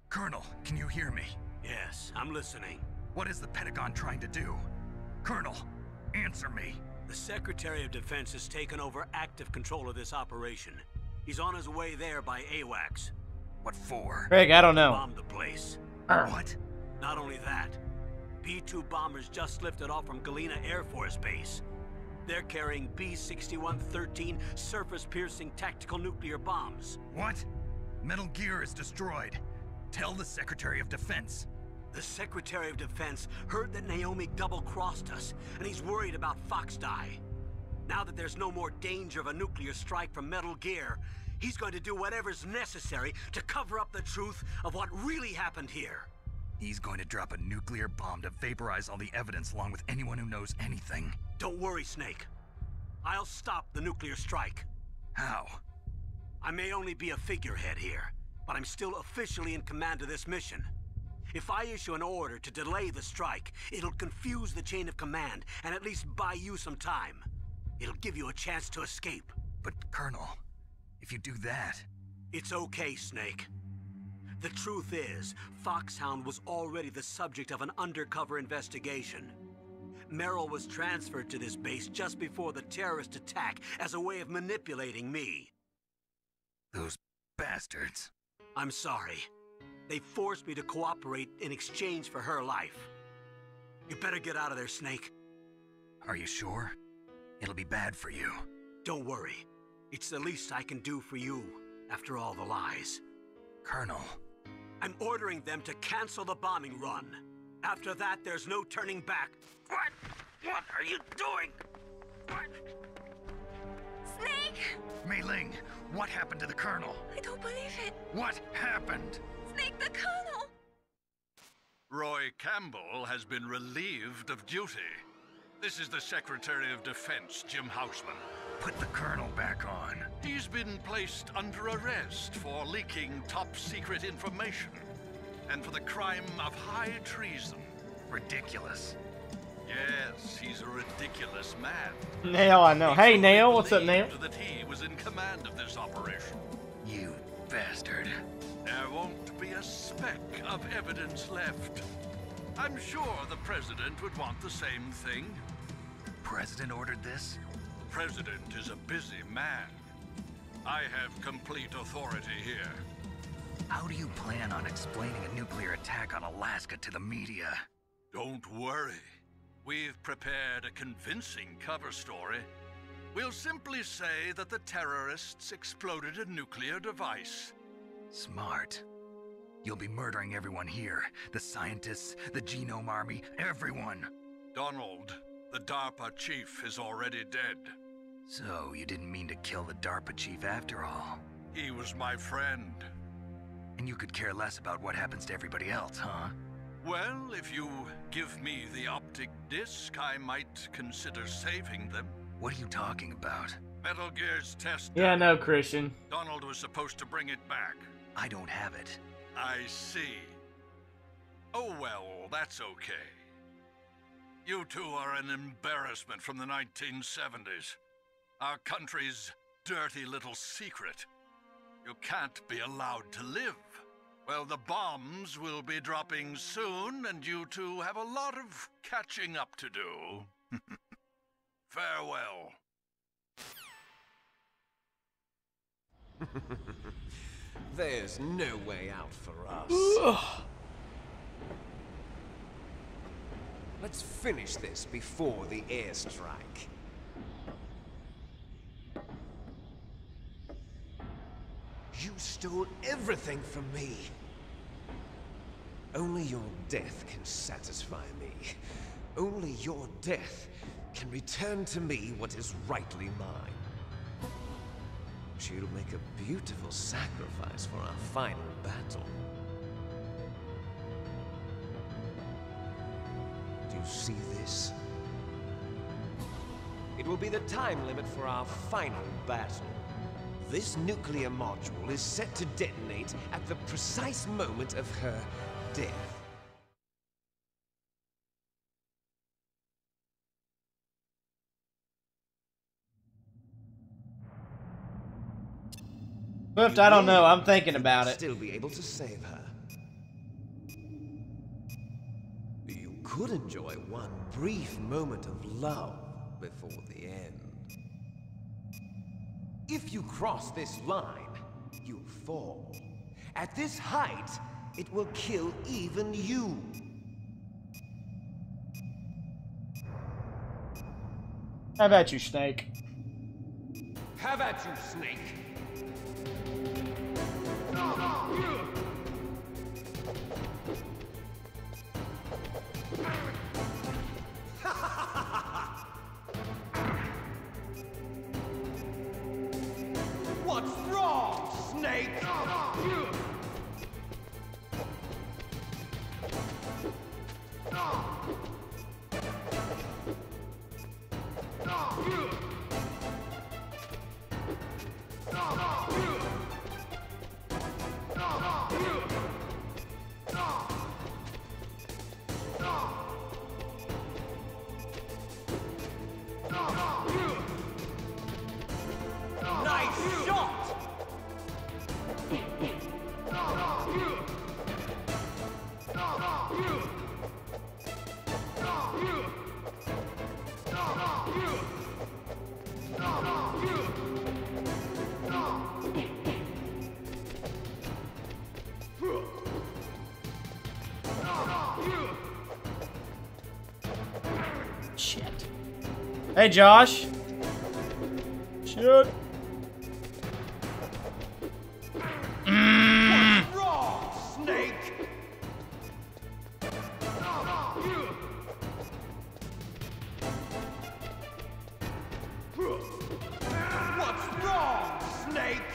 Colonel, can you hear me? Yes, I'm listening. What is the Pentagon trying to do? Colonel, answer me. The Secretary of Defense has taken over active control of this operation. He's on his way there by AWACS. What for? Greg, I don't know. Bomb the place. What? Not only that, B-2 bombers just lifted off from Galena Air Force Base. They're carrying B-6113 surface-piercing tactical nuclear bombs. What? Metal Gear is destroyed. Tell the Secretary of Defense. The Secretary of Defense heard that Naomi double-crossed us, and he's worried about Foxdie. Now that there's no more danger of a nuclear strike from Metal Gear, he's going to do whatever's necessary to cover up the truth of what really happened here. He's going to drop a nuclear bomb to vaporize all the evidence along with anyone who knows anything. Don't worry, Snake. I'll stop the nuclear strike. How? I may only be a figurehead here, but I'm still officially in command of this mission. If I issue an order to delay the strike, it'll confuse the chain of command and at least buy you some time. It'll give you a chance to escape. But, Colonel, if you do that... It's okay, Snake. The truth is, Foxhound was already the subject of an undercover investigation. Meryl was transferred to this base just before the terrorist attack as a way of manipulating me. Those bastards. I'm sorry. They forced me to cooperate in exchange for her life. You better get out of there, Snake. Are you sure? It'll be bad for you. Don't worry. It's the least I can do for you, after all the lies. Colonel. I'm ordering them to cancel the bombing run. After that, there's no turning back. What? What are you doing? What? Snake! Mei Ling, what happened to the Colonel? I don't believe it. What happened? Snake, the Colonel! Roy Campbell has been relieved of duty. This is the Secretary of Defense, Jim Houseman. Put the Colonel back on. He's been placed under arrest for leaking top-secret information and for the crime of high treason. Ridiculous. Yes, he's a ridiculous man. Nail, I know. Hey, Nail, what's up, Nail? That he was in command of this operation. You bastard. There won't be a speck of evidence left. I'm sure the President would want the same thing. President ordered this? President is a busy man. I have complete authority here. How do you plan on explaining a nuclear attack on Alaska to the media? Don't worry. We've prepared a convincing cover story. We'll simply say that the terrorists exploded a nuclear device. Smart. You'll be murdering everyone here. The scientists, the Genome Army, everyone. Donald, the DARPA chief, is already dead. So, you didn't mean to kill the DARPA chief after all? He was my friend. And you could care less about what happens to everybody else, huh? Well, if you give me the optic disc, I might consider saving them. What are you talking about? Metal Gear's test. Yeah, I know, Christian. Donald was supposed to bring it back. I don't have it. I see. Oh well, that's okay. You two are an embarrassment from the 1970s. Our country's dirty little secret. You can't be allowed to live. Well, the bombs will be dropping soon, and you two have a lot of catching up to do. Farewell. There's no way out for us. Let's finish this before the airstrike. You stole everything from me. Only your death can satisfy me. Only your death can return to me what is rightly mine. She'll make a beautiful sacrifice for our final battle. Do you see this? It will be the time limit for our final battle. This nuclear module is set to detonate at the precise moment of her death. Swift, I don't know. I'm thinking about it. Still be able to save her. You could enjoy one brief moment of love before the end. If you cross this line, you fall. At this height, it will kill even you. How about you, Snake? Have at you, Snake. What's wrong, Snake? Nice shot! Shit. Hey, Josh. Shit. What's wrong, Snake? What's wrong, Snake?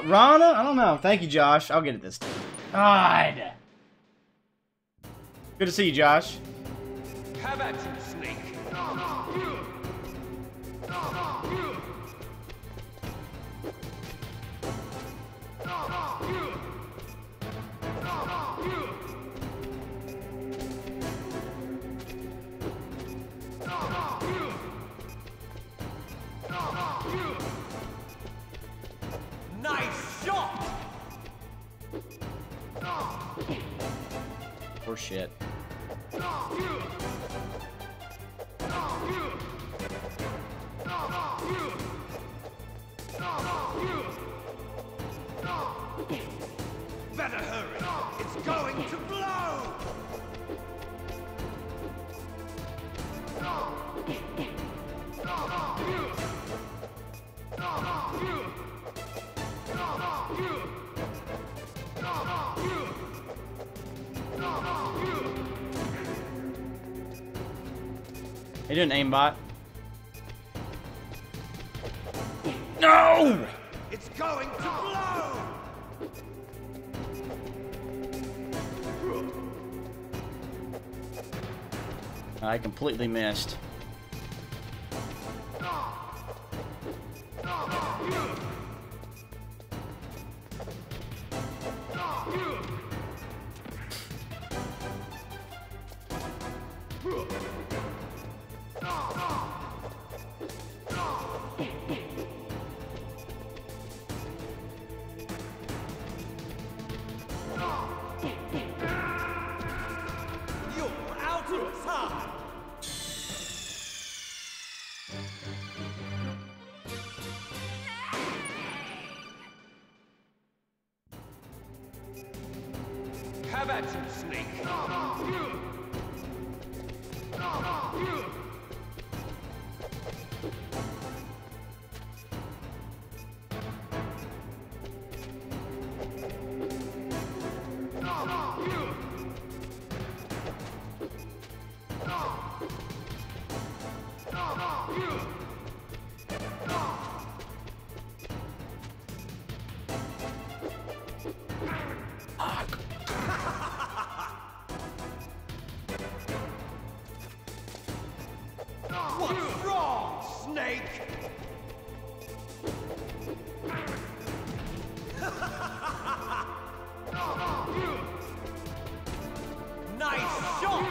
Rana? I don't know. Thank you, Josh. I'll get it this time. God. Good to see you, Josh. Have at you, Snake. Nice shot! Poor shit. Better hurry! It's going to blow! He didn't aimbot. No! It's going to blow! I completely missed. You're out of time! Have at you, Snake! What's wrong, Snake? Nice shot!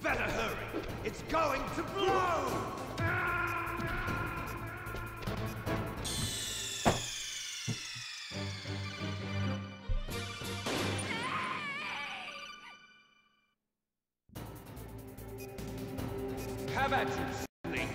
Better hurry! It's going to blow! Have at you, Snake!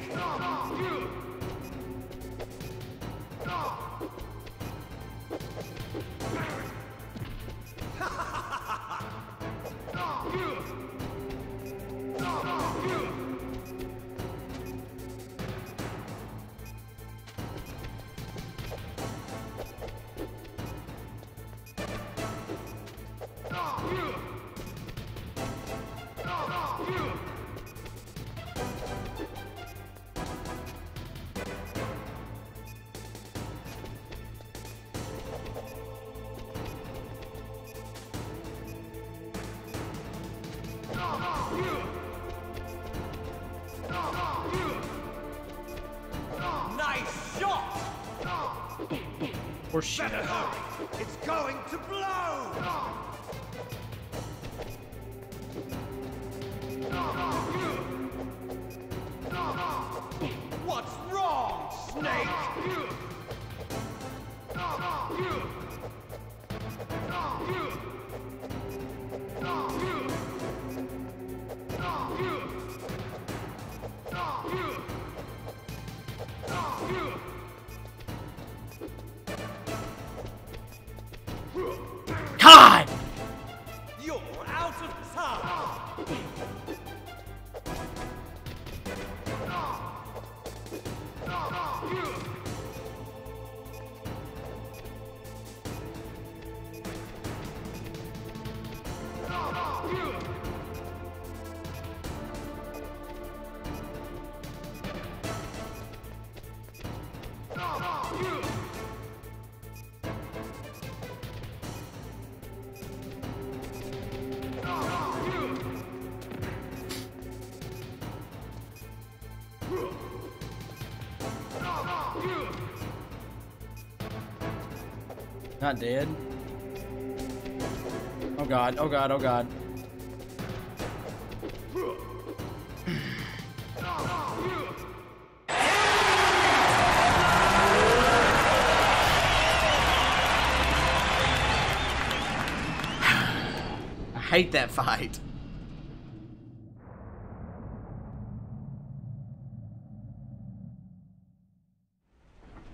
Nice shot! Poor shit. Better hurry! It's going to blow! What's wrong, Snake? Not dead. Oh god, oh god, oh god. I hate that fight.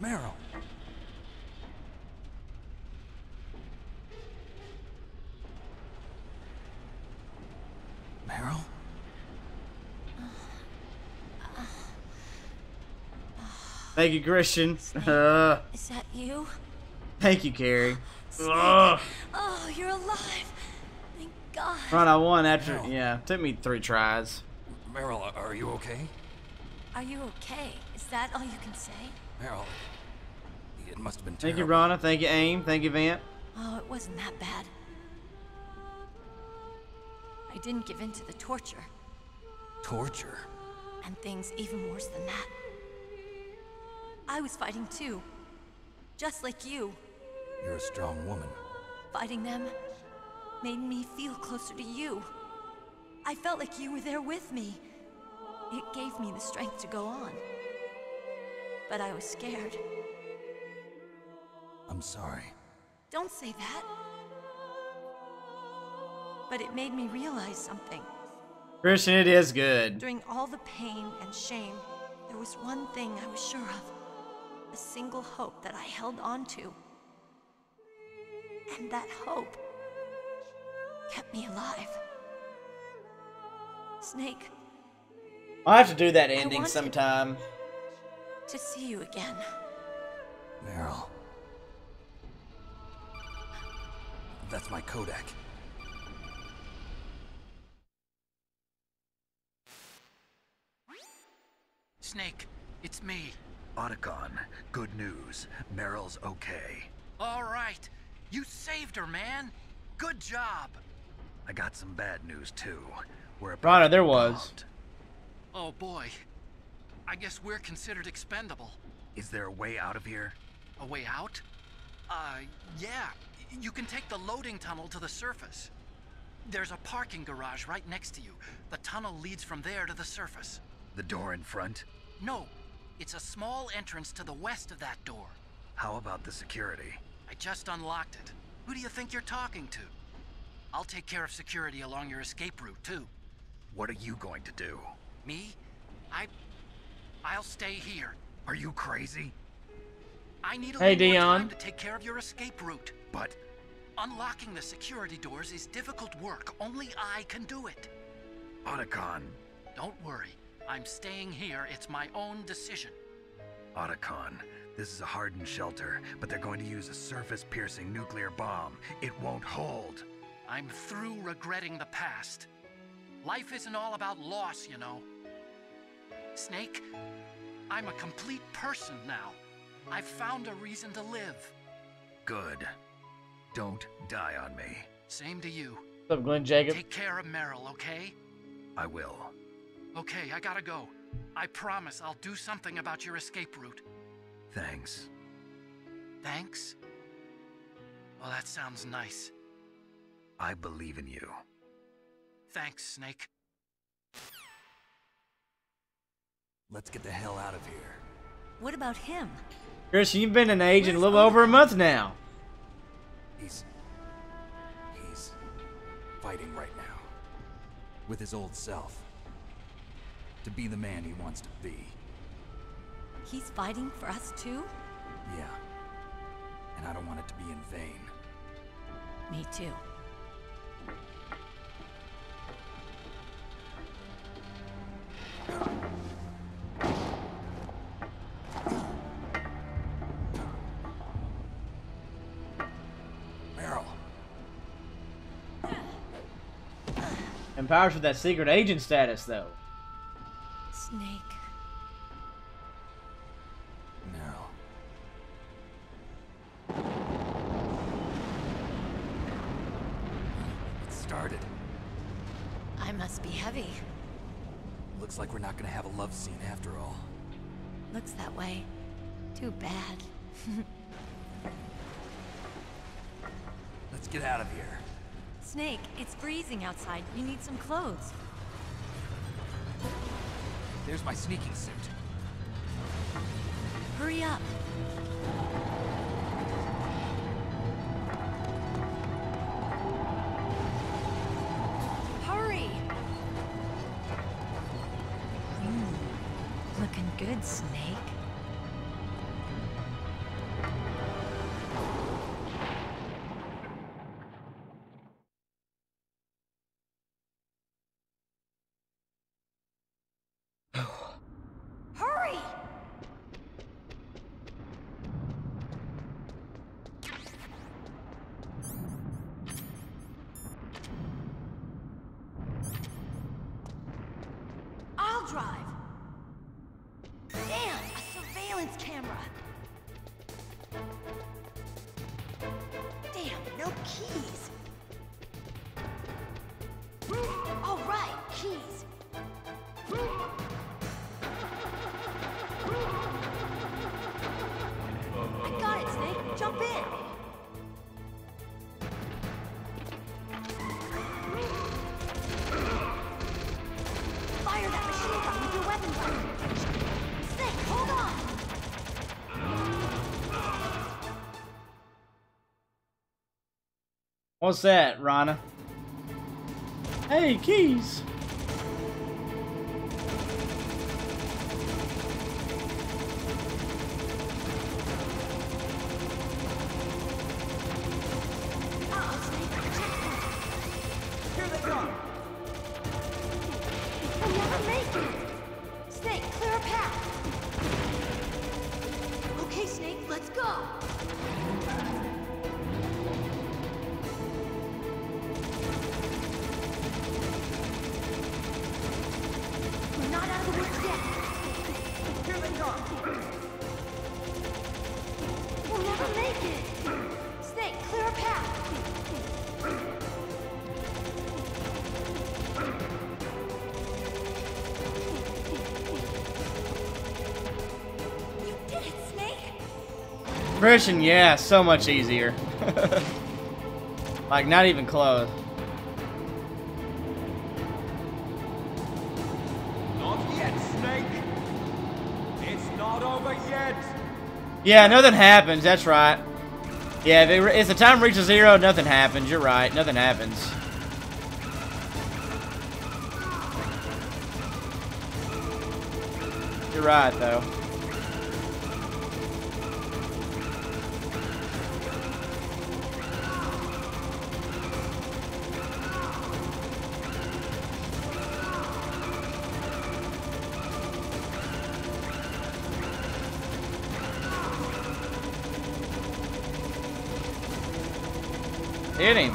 Meryl. Meryl? Thank you, Christian. Is that you? Thank you, Carrie. Oh, you're alive. Thank God. Right, I won after. Meryl. Yeah, took me 3 tries. Meryl, are you okay? Are you okay? Is that all you can say? Meryl, it must have been Thank terrible. you, Ronna. Thank you, Aim. Thank you, Vant. Oh, it wasn't that bad. I didn't give in to the torture. Torture? And things even worse than that. I was fighting too. Just like you. You're a strong woman. Fighting them made me feel closer to you. I felt like you were there with me. It gave me the strength to go on. But I was scared. I'm sorry. Don't say that. But it made me realize something. Christian, it is good. During all the pain and shame, there was one thing I was sure of. A single hope that I held on to. And that hope kept me alive. Snake, I'll have to do that ending wanted- sometime. to see you again. Meryl. That's my Kodak. Snake, it's me. Otacon, good news. Meryl's okay. All right. You saved her, man. Good job. I got some bad news, too. We're about Ronna, to there be was. bombed. Oh, boy. I guess we're considered expendable. Is there a way out of here? A way out? Yeah. You can take the loading tunnel to the surface. There's a parking garage right next to you. The tunnel leads from there to the surface. The door in front? No. It's a small entrance to the west of that door. How about the security? I just unlocked it. Who do you think you're talking to? I'll take care of security along your escape route, too. What are you going to do? Me? I'll stay here. Are you crazy? I need a Hey, little more Dion. time to take care of your escape route. But Unlocking the security doors is difficult work. Only I can do it. Otacon. Don't worry. I'm staying here. It's my own decision. Otacon. This is a hardened shelter, but they're going to use a surface-piercing nuclear bomb. It won't hold. I'm through regretting the past. Life isn't all about loss, you know. Snake, I'm a complete person now. I've found a reason to live. Good. Don't die on me. Same to you. What's up, Glenn Jacob? Take care of Meryl, okay? I will. Okay, I gotta go. I promise I'll do something about your escape route. Thanks. Thanks? Well, that sounds nice. I believe in you. Thanks, Snake. Let's get the hell out of here. What about him? Christian, you've been an agent a Where's little over a Otacon? month now. He's fighting right now. With his old self. To be the man he wants to be. He's fighting for us too? Yeah. And I don't want it to be in vain. Me too. Empowers with that secret agent status, though. Snake. Meryl. It started. I must be heavy. Looks like we're not gonna have a love scene after all. Looks that way. Too bad. Let's get out of here. Snake, it's freezing outside. You need some clothes. There's my sneaking suit. Hurry up. Hurry! Looking good, Snake. Hurry! I'll drive. Damn, a surveillance camera. Damn, no keys. All right, keys. I got it, Snake. Jump in. Fire that machine gun with your weapon button. Snake, hold on. What's that, Rana? Hey, keys. Here they come! We'll never make it. Snake, clear a path. Okay, Snake, let's go. We're not out of the woods yet. Here they come! We'll never make it. Snake, clear a path. You did it, Snake. Christian, yeah, so much easier. Like, not even close. Not yet, Snake! It's not over yet! Yeah, nothing happens, that's right. Yeah, if the time reaches 0, nothing happens. You're right, nothing happens. You're right, though. Hit him.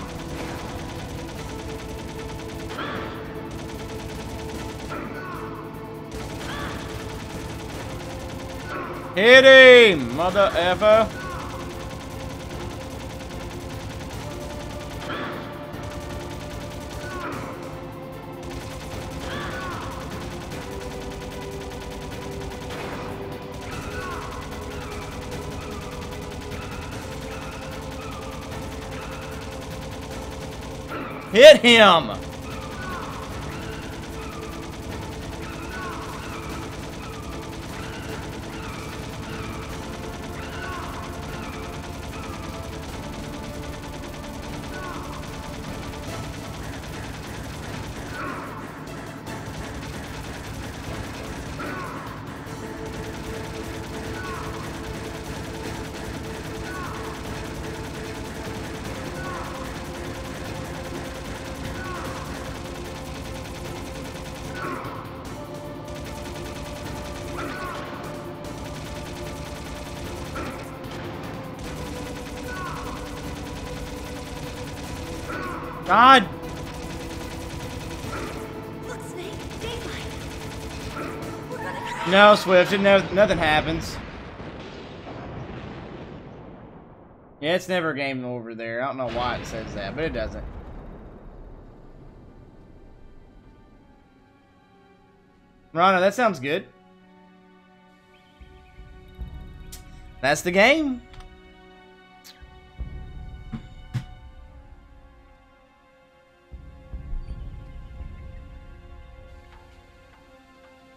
Hit him, mother effer. Hit him! God! No, Swift, nothing happens. Yeah, it's never game over there. I don't know why it says that, but it doesn't. Rana, that sounds good. That's the game.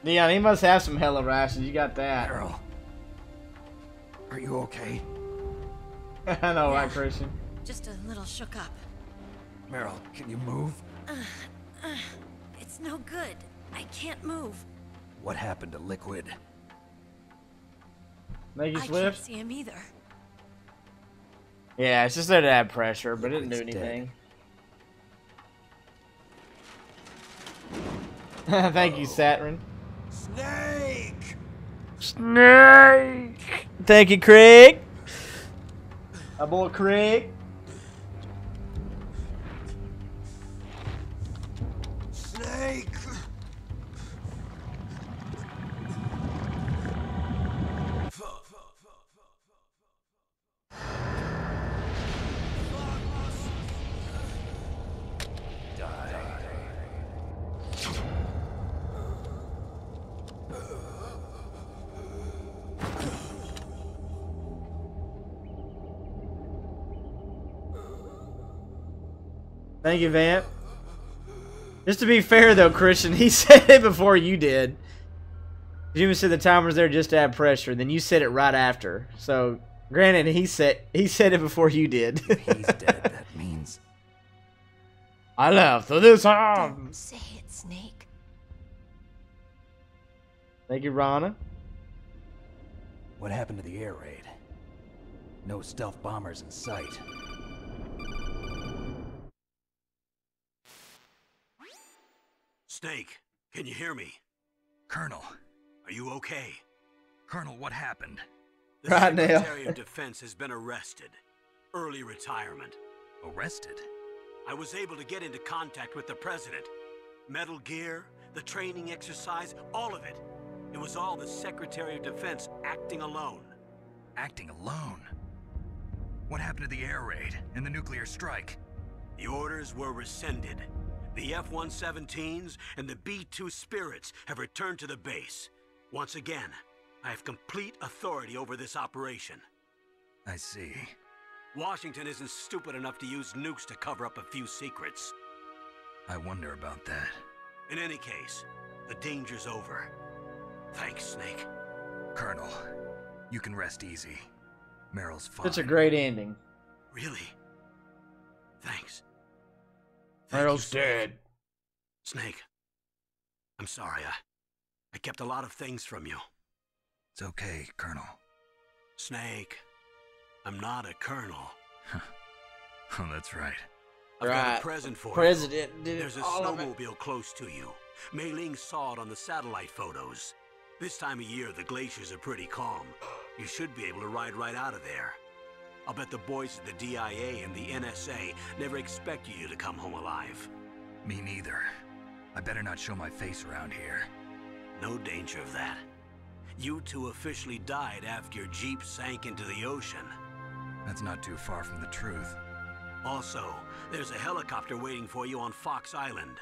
Leon, he must have some hella rations. You got that. Girl, are you okay? I know, right, Christian? Just a little shook up. Meryl, can you move? It's no good. I can't move. What happened to Liquid? Make you I can't Swift? see him either. Yeah, it's just there to add pressure, but it didn't do anything. Thank you, Saturn. Snake! Snake! Thank you, Craig. My boy Craig. Snake! Thank you, Vamp. Just to be fair, though, Christian, he said it before you did. You even said the timer's there just to add pressure. Then you said it right after. So, granted, he said it before you did. If he's dead, that means I left for this time. Don't say it, Snake. Thank you, Rana. what happened to the air raid? No stealth bombers in sight. Snake, can you hear me? Colonel. Are you okay? Colonel, what happened? The Right now. Secretary of Defense has been arrested. Early retirement. Arrested? I was able to get into contact with the President. Metal Gear, the training exercise, all of it. It was all the Secretary of Defense acting alone. Acting alone? What happened to the air raid and the nuclear strike? The orders were rescinded. The F-117s and the B-2 Spirits have returned to the base. Once again, I have complete authority over this operation. I see. Washington isn't stupid enough to use nukes to cover up a few secrets. I wonder about that. In any case, the danger's over. Thanks, Snake. Colonel, you can rest easy. Meryl's fine. Such a great ending. Really? Thanks. Meryl's dead. Snake, I'm sorry. I kept a lot of things from you. It's okay, Colonel. Snake, I'm not a colonel. Oh, that's right. I've got a present for President, you. dude, There's a all of it. snowmobile close to you. Mei Ling saw it on the satellite photos. This time of year, the glaciers are pretty calm. You should be able to ride right out of there. I'll bet the boys at the DIA and the NSA never expected you to come home alive. Me neither. I better not show my face around here. No danger of that. You two officially died after your Jeep sank into the ocean. That's not too far from the truth. Also, there's a helicopter waiting for you on Fox Island.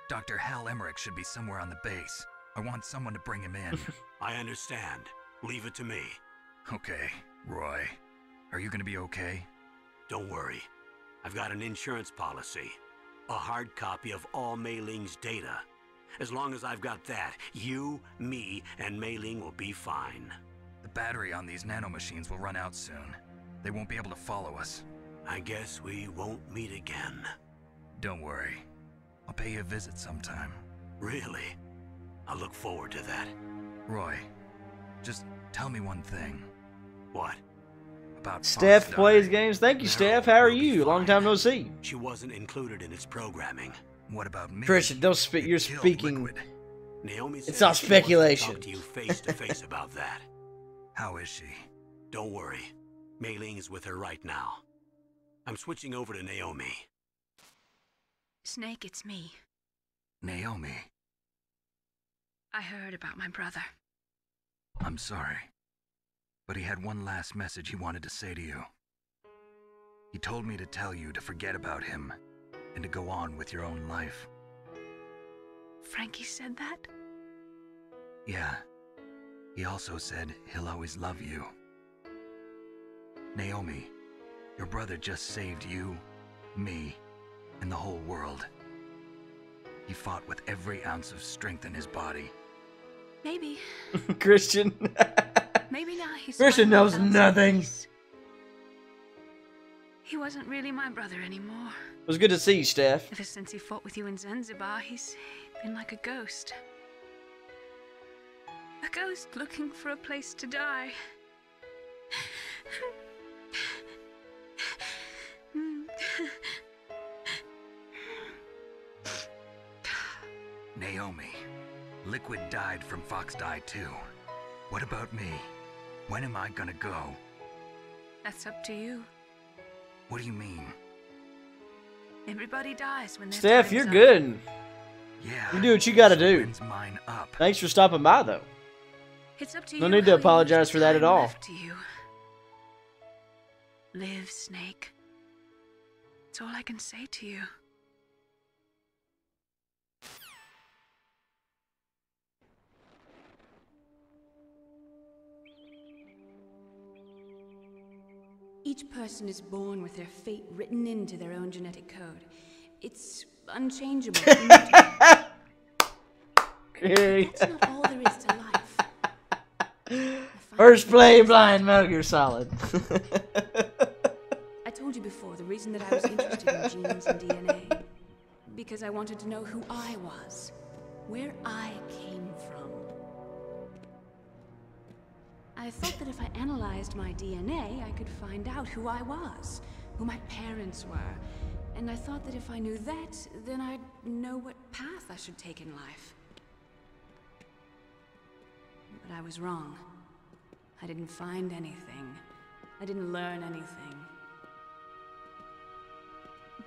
Dr. Hal Emmerich should be somewhere on the base. I want someone to bring him in. I understand. Leave it to me. Okay, Roy. Are you gonna be okay? Don't worry. I've got an insurance policy. A hard copy of all Mei Ling's data. As long as I've got that, you, me, and Mei Ling will be fine. The battery on these nanomachines will run out soon. They won't be able to follow us. I guess we won't meet again. Don't worry. I'll pay you a visit sometime. Really? I look forward to that. Roy, just tell me one thing. What? About Steph Foxdie. plays games. Thank you, Steph. How are you? Long time no see. She wasn't included in its programming. What about me? Christian, don't speak. You're Killed speaking. Liquid. Naomi said It's all she wants to speculation. talk to you face to face about that. How is she? Don't worry. Mei Ling is with her right now. I'm switching over to Naomi. Snake, it's me. Naomi. I heard about my brother. I'm sorry, but he had one last message he wanted to say to you. He told me to tell you to forget about him and to go on with your own life. Frankie said that? Yeah. He also said he'll always love you. Naomi, your brother just saved you, me, and the whole world. He fought with every ounce of strength in his body. Maybe. Christian. Maybe now he's... Christian knows nothing. He wasn't really my brother anymore. It was good to see you, Steph. Ever since he fought with you in Zanzibar, he's been like a ghost. A ghost looking for a place to die. Naomi, Liquid died from Foxdie too. What about me? When am I gonna go? That's up to you. What do you mean? Everybody dies when they're... Steph, you're good. Yeah. You do what you gotta do. When's mine up? Thanks for stopping by, though. It's up to No you. need to apologize for that at all. To you. Live, Snake. That's all I can say to you. Each person is born with their fate written into their own genetic code. It's unchangeable. Okay. That's not all there is to life. First play blind Metal Gear Solid. I told you before the reason that I was interested in genes and DNA. Because I wanted to know who I was. Where I came from. I thought that if I analyzed my DNA, I could find out who I was, who my parents were. And I thought that if I knew that, then I'd know what path I should take in life. But I was wrong. I didn't find anything. I didn't learn anything.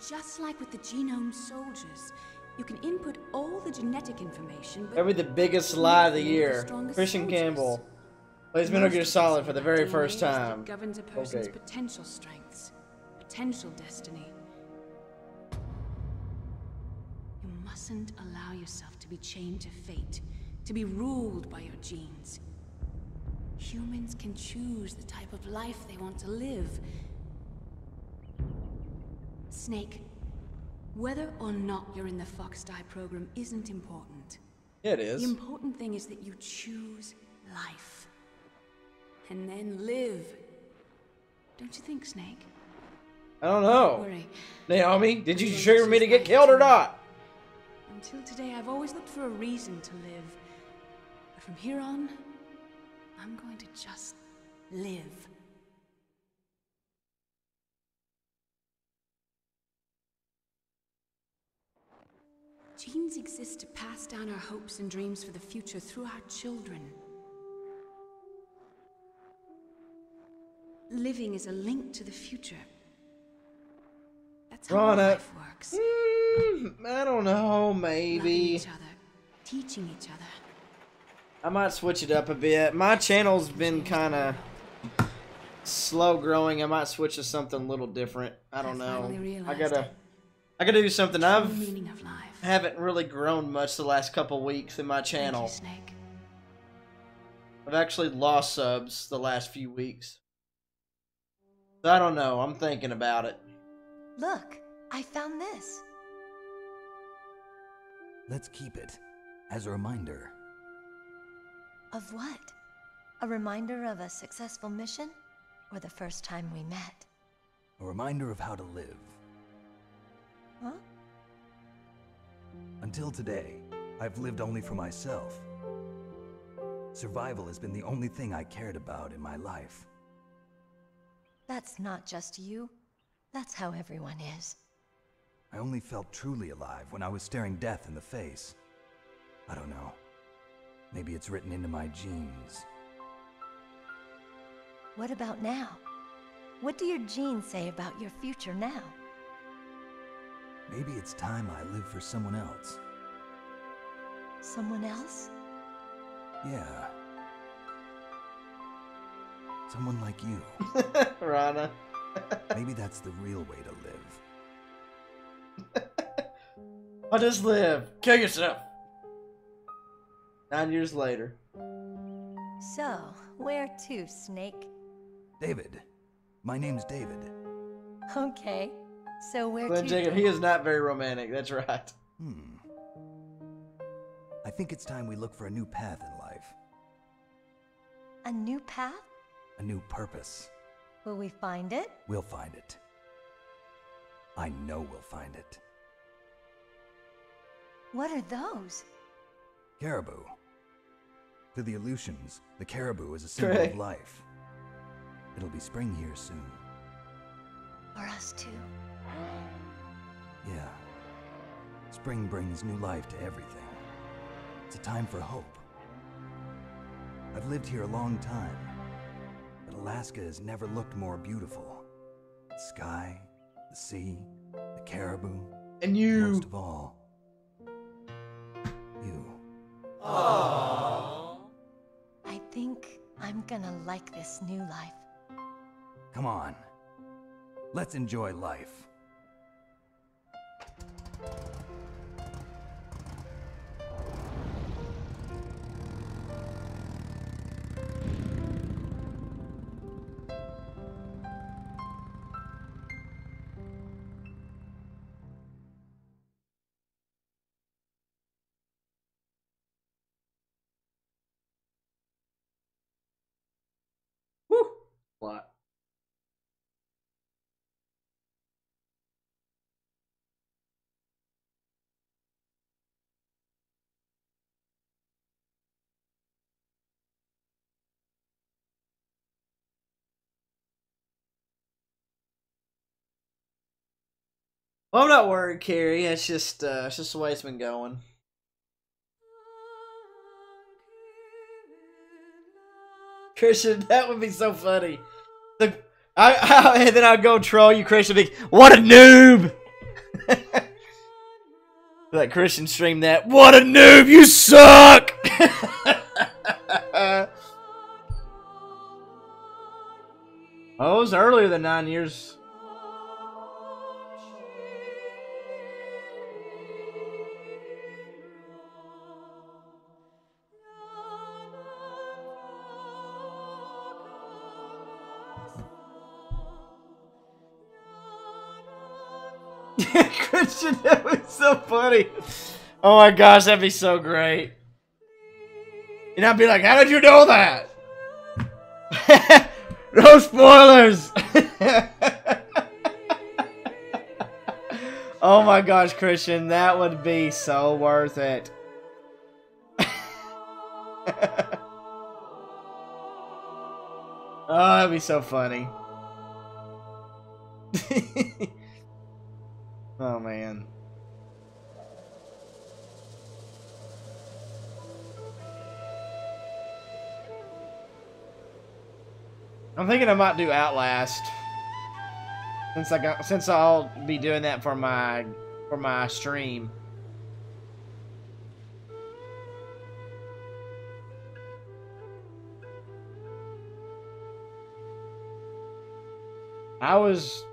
Just like with the genome soldiers, you can input all the genetic information, but That'll be the biggest lie of the year. Christian Campbell plays Metal Gear Solid for the very first time. Governs a person's Okay. potential strengths, potential destiny. You mustn't allow yourself to be chained to fate, to be ruled by your genes. Humans can choose the type of life they want to live. Snake, whether or not you're in the Foxdie program isn't important. Yeah, it is. The important thing is that you choose life. And then live. Don't you think, Snake? I don't know. Don't worry. Naomi, did you trigger me to get killed or not? Until today, I've always looked for a reason to live. But from here on, I'm going to just live. Genes exist to pass down our hopes and dreams for the future through our children. Living is a link to the future. That's how life works. I don't know, maybe. Loving each other, teaching each other. I might switch it up a bit. My channel's been kind of slow growing. I might switch to something a little different. I don't know. I gotta do something. Haven't really grown much the last couple weeks in my channel. Thank you, Snake. I've actually lost subs the last few weeks. So I don't know. I'm thinking about it. Look, I found this. Let's keep it as a reminder. Of what? A reminder of a successful mission? Or the first time we met? A reminder of how to live. Huh? Until today, I've lived only for myself. Survival has been the only thing I cared about in my life. That's not just you. That's how everyone is. I only felt truly alive when I was staring death in the face. I don't know. Maybe it's written into my genes. What about now? What do your genes say about your future now? Maybe it's time I live for someone else. Someone else? Yeah. Someone like you. Rana. Maybe that's the real way to live. I'll just live. Kill yourself. 9 years later. So, where to, Snake? David. My name's David. Okay. So where Glenn to? Jacob, he is not very romantic. That's right. I think it's time we look for a new path in life. A new path? A new purpose. Will we find it? We'll find it. I know we'll find it. What are those? Caribou. To the Aleutians, the caribou is a symbol Correct. of life. It'll be spring here soon. For us too. Yeah. Spring brings new life to everything. It's a time for hope. I've lived here a long time, but Alaska has never looked more beautiful. The sky, the sea, the caribou, and you. Most of all, you. Aww. I think I'm gonna like this new life. Come on. Let's enjoy life. Plot. Well, I'm not worried, Carrie. It's just the way it's been going. Christian, that would be so funny. And then I'd go troll you, Christian. Be, what a noob! Let Christian stream that. What a noob! You suck! Oh, it was earlier than 9 years. Christian, that was so funny. Oh my gosh, that'd be so great. And I'd be like, how did you know that? No spoilers. Oh my gosh, Christian, that would be so worth it. Oh, that'd be so funny. Oh man. I'm thinking I might do Outlast. Since I'll be doing that for my stream. I was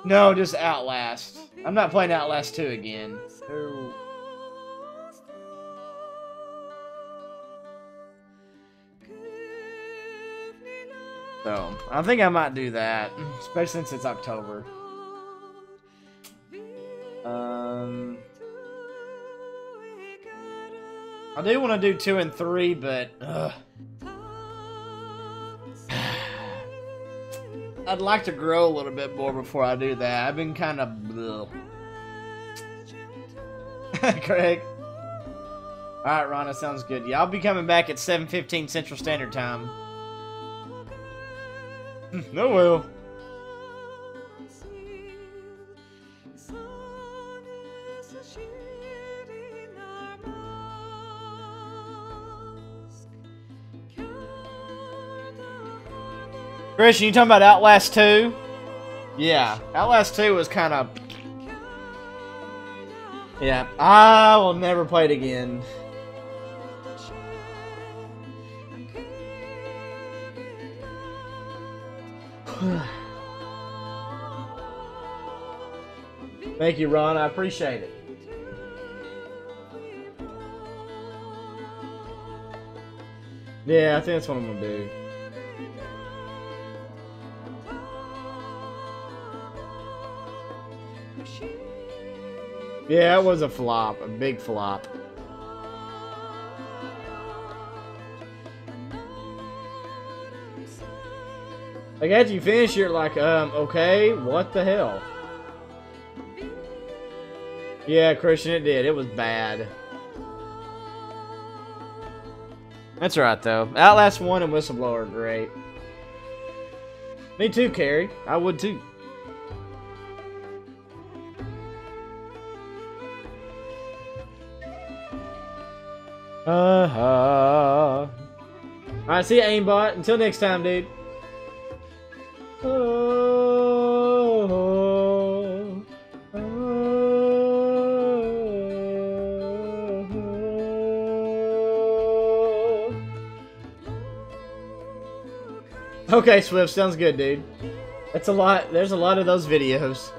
no, just Outlast. I'm not playing Outlast 2 again. No. So, I think I might do that, especially since it's October. I do want to do 2 and 3, but I'd like to grow a little bit more before I do that. I've been kind of Craig. Alright, Rana, sounds good. Yeah, I'll be coming back at 7:15 Central Standard Time. No, well. Christian, you talking about Outlast 2? Yeah, Outlast 2 was kind of... Yeah, I will never play it again. Thank you, Ron. I appreciate it. Yeah, I think that's what I'm gonna do. Yeah, it was a flop, a big flop. Like, after you finish, you're like, okay, what the hell? Yeah, Christian, it did. It was bad. That's right, though. Outlast 1 and Whistleblower are great. Me too, Carrie. I would too. Alright, see ya, aimbot. Until next time, dude. Okay, Swift, sounds good, dude. That's a lot. There's a lot of those videos.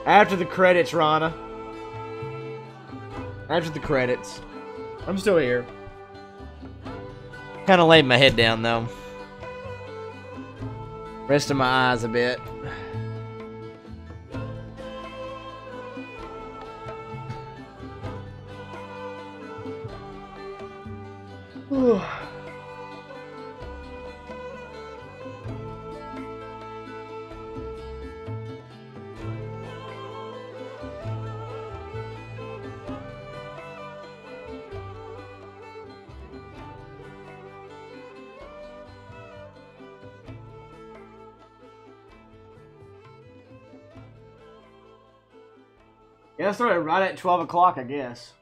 After the credits, Rana. After the credits. I'm still here. Kind of laid my head down, though. Resting my eyes a bit. Whew. Yeah, I started right at 12 o'clock, I guess.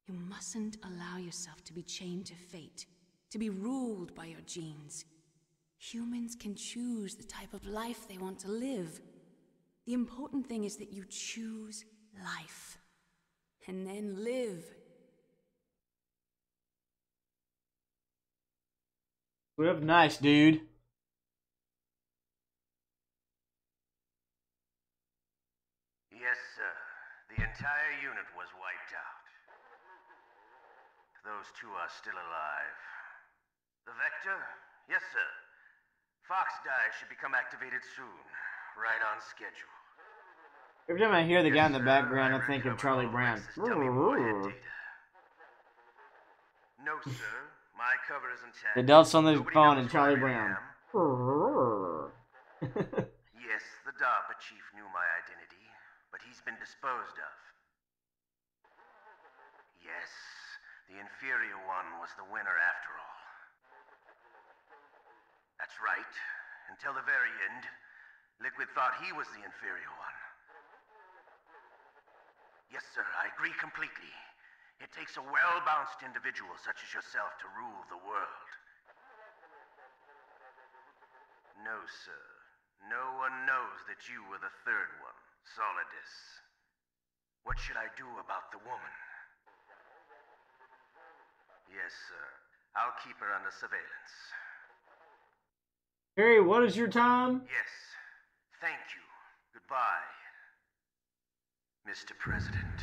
You mustn't allow yourself to be chained to fate, to be ruled by your genes. Humans can choose the type of life they want to live. The important thing is that you choose life, and then live. Swift, nice, dude. Yes, sir. The entire unit was wiped out. Those two are still alive. The Vector? Yes, sir. Foxdie should become activated soon. Right on schedule. Every time I hear the guy in the background, I think of Charlie Brown. No, sir. My cover is intact. The adults on the phone and Charlie Brown. Yes, the DARPA chief knew my identity, but he's been disposed of. Yes, the inferior one was the winner after all. That's right. Until the very end, Liquid thought he was the inferior one. Yes, sir, I agree completely. It takes a well-balanced individual such as yourself to rule the world. No, sir. No one knows that you were the third one, Solidus. What should I do about the woman? Yes, sir. I'll keep her under surveillance. Harry, what is your time? Yes. Thank you. Goodbye, Mr. President.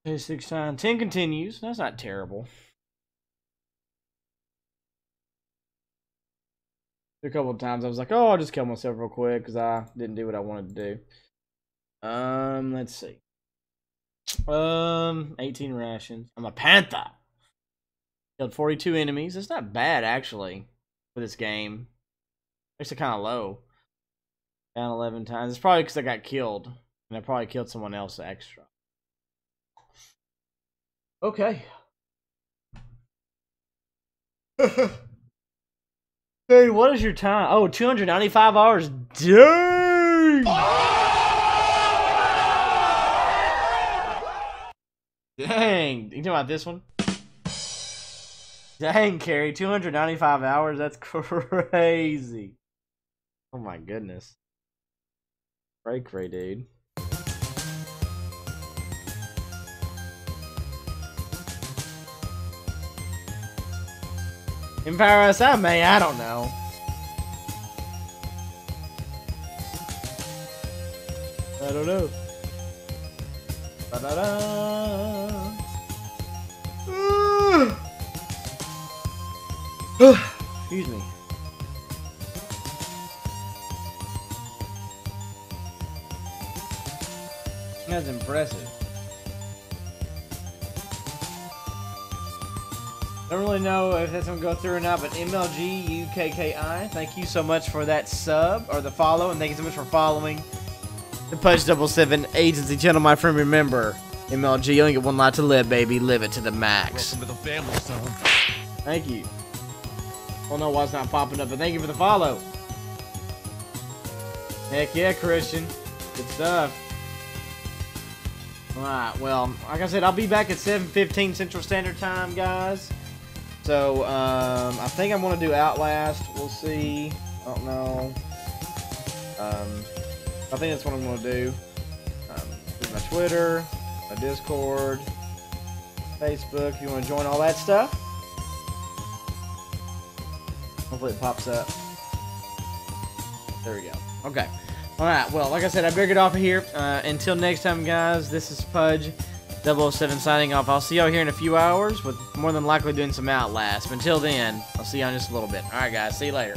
Okay, 6 times. 10 continues. That's not terrible. A couple of times I was like, oh, I'll just kill myself real quick because I didn't do what I wanted to do. Let's see. 18 rations. I'm a panther. Killed 42 enemies. That's not bad, actually, for this game. It's kind of low. Down 11 times. It's probably because I got killed. And I probably killed someone else extra. Okay. Hey, what is your time? Oh, 295 hours. Dang! Dang. You talking about this one? Dang, Carrie. 295 hours? That's crazy. Oh my goodness. Cray, dude. Empower us, I may, I don't know. I don't know. Ba-da-da. Excuse me. That's impressive. Don't really know if that's gonna go through or not, but MLGUKKI, thank you so much for that sub or the follow, and thank you so much for following the Pudge007 Agency Channel, my friend. Remember, MLG, you only get one life to live, baby. Live it to the max. Welcome to the family, son. Thank you. I don't know why it's not popping up, but thank you for the follow. Heck yeah, Christian. Good stuff. Alright, well, like I said, I'll be back at 7:15 Central Standard Time, guys. So, I think I'm going to do Outlast. We'll see. I don't know. I think that's what I'm going to do. Here's my Twitter, my Discord, Facebook. If you want to join all that stuff. Hopefully it pops up. There we go. Okay. Alright, well, like I said, I better get off of here. Until next time, guys, this is Pudge007 signing off. I'll see y'all here in a few hours with more than likely doing some Outlast. But until then, I'll see y'all in just a little bit. Alright, guys, see you later.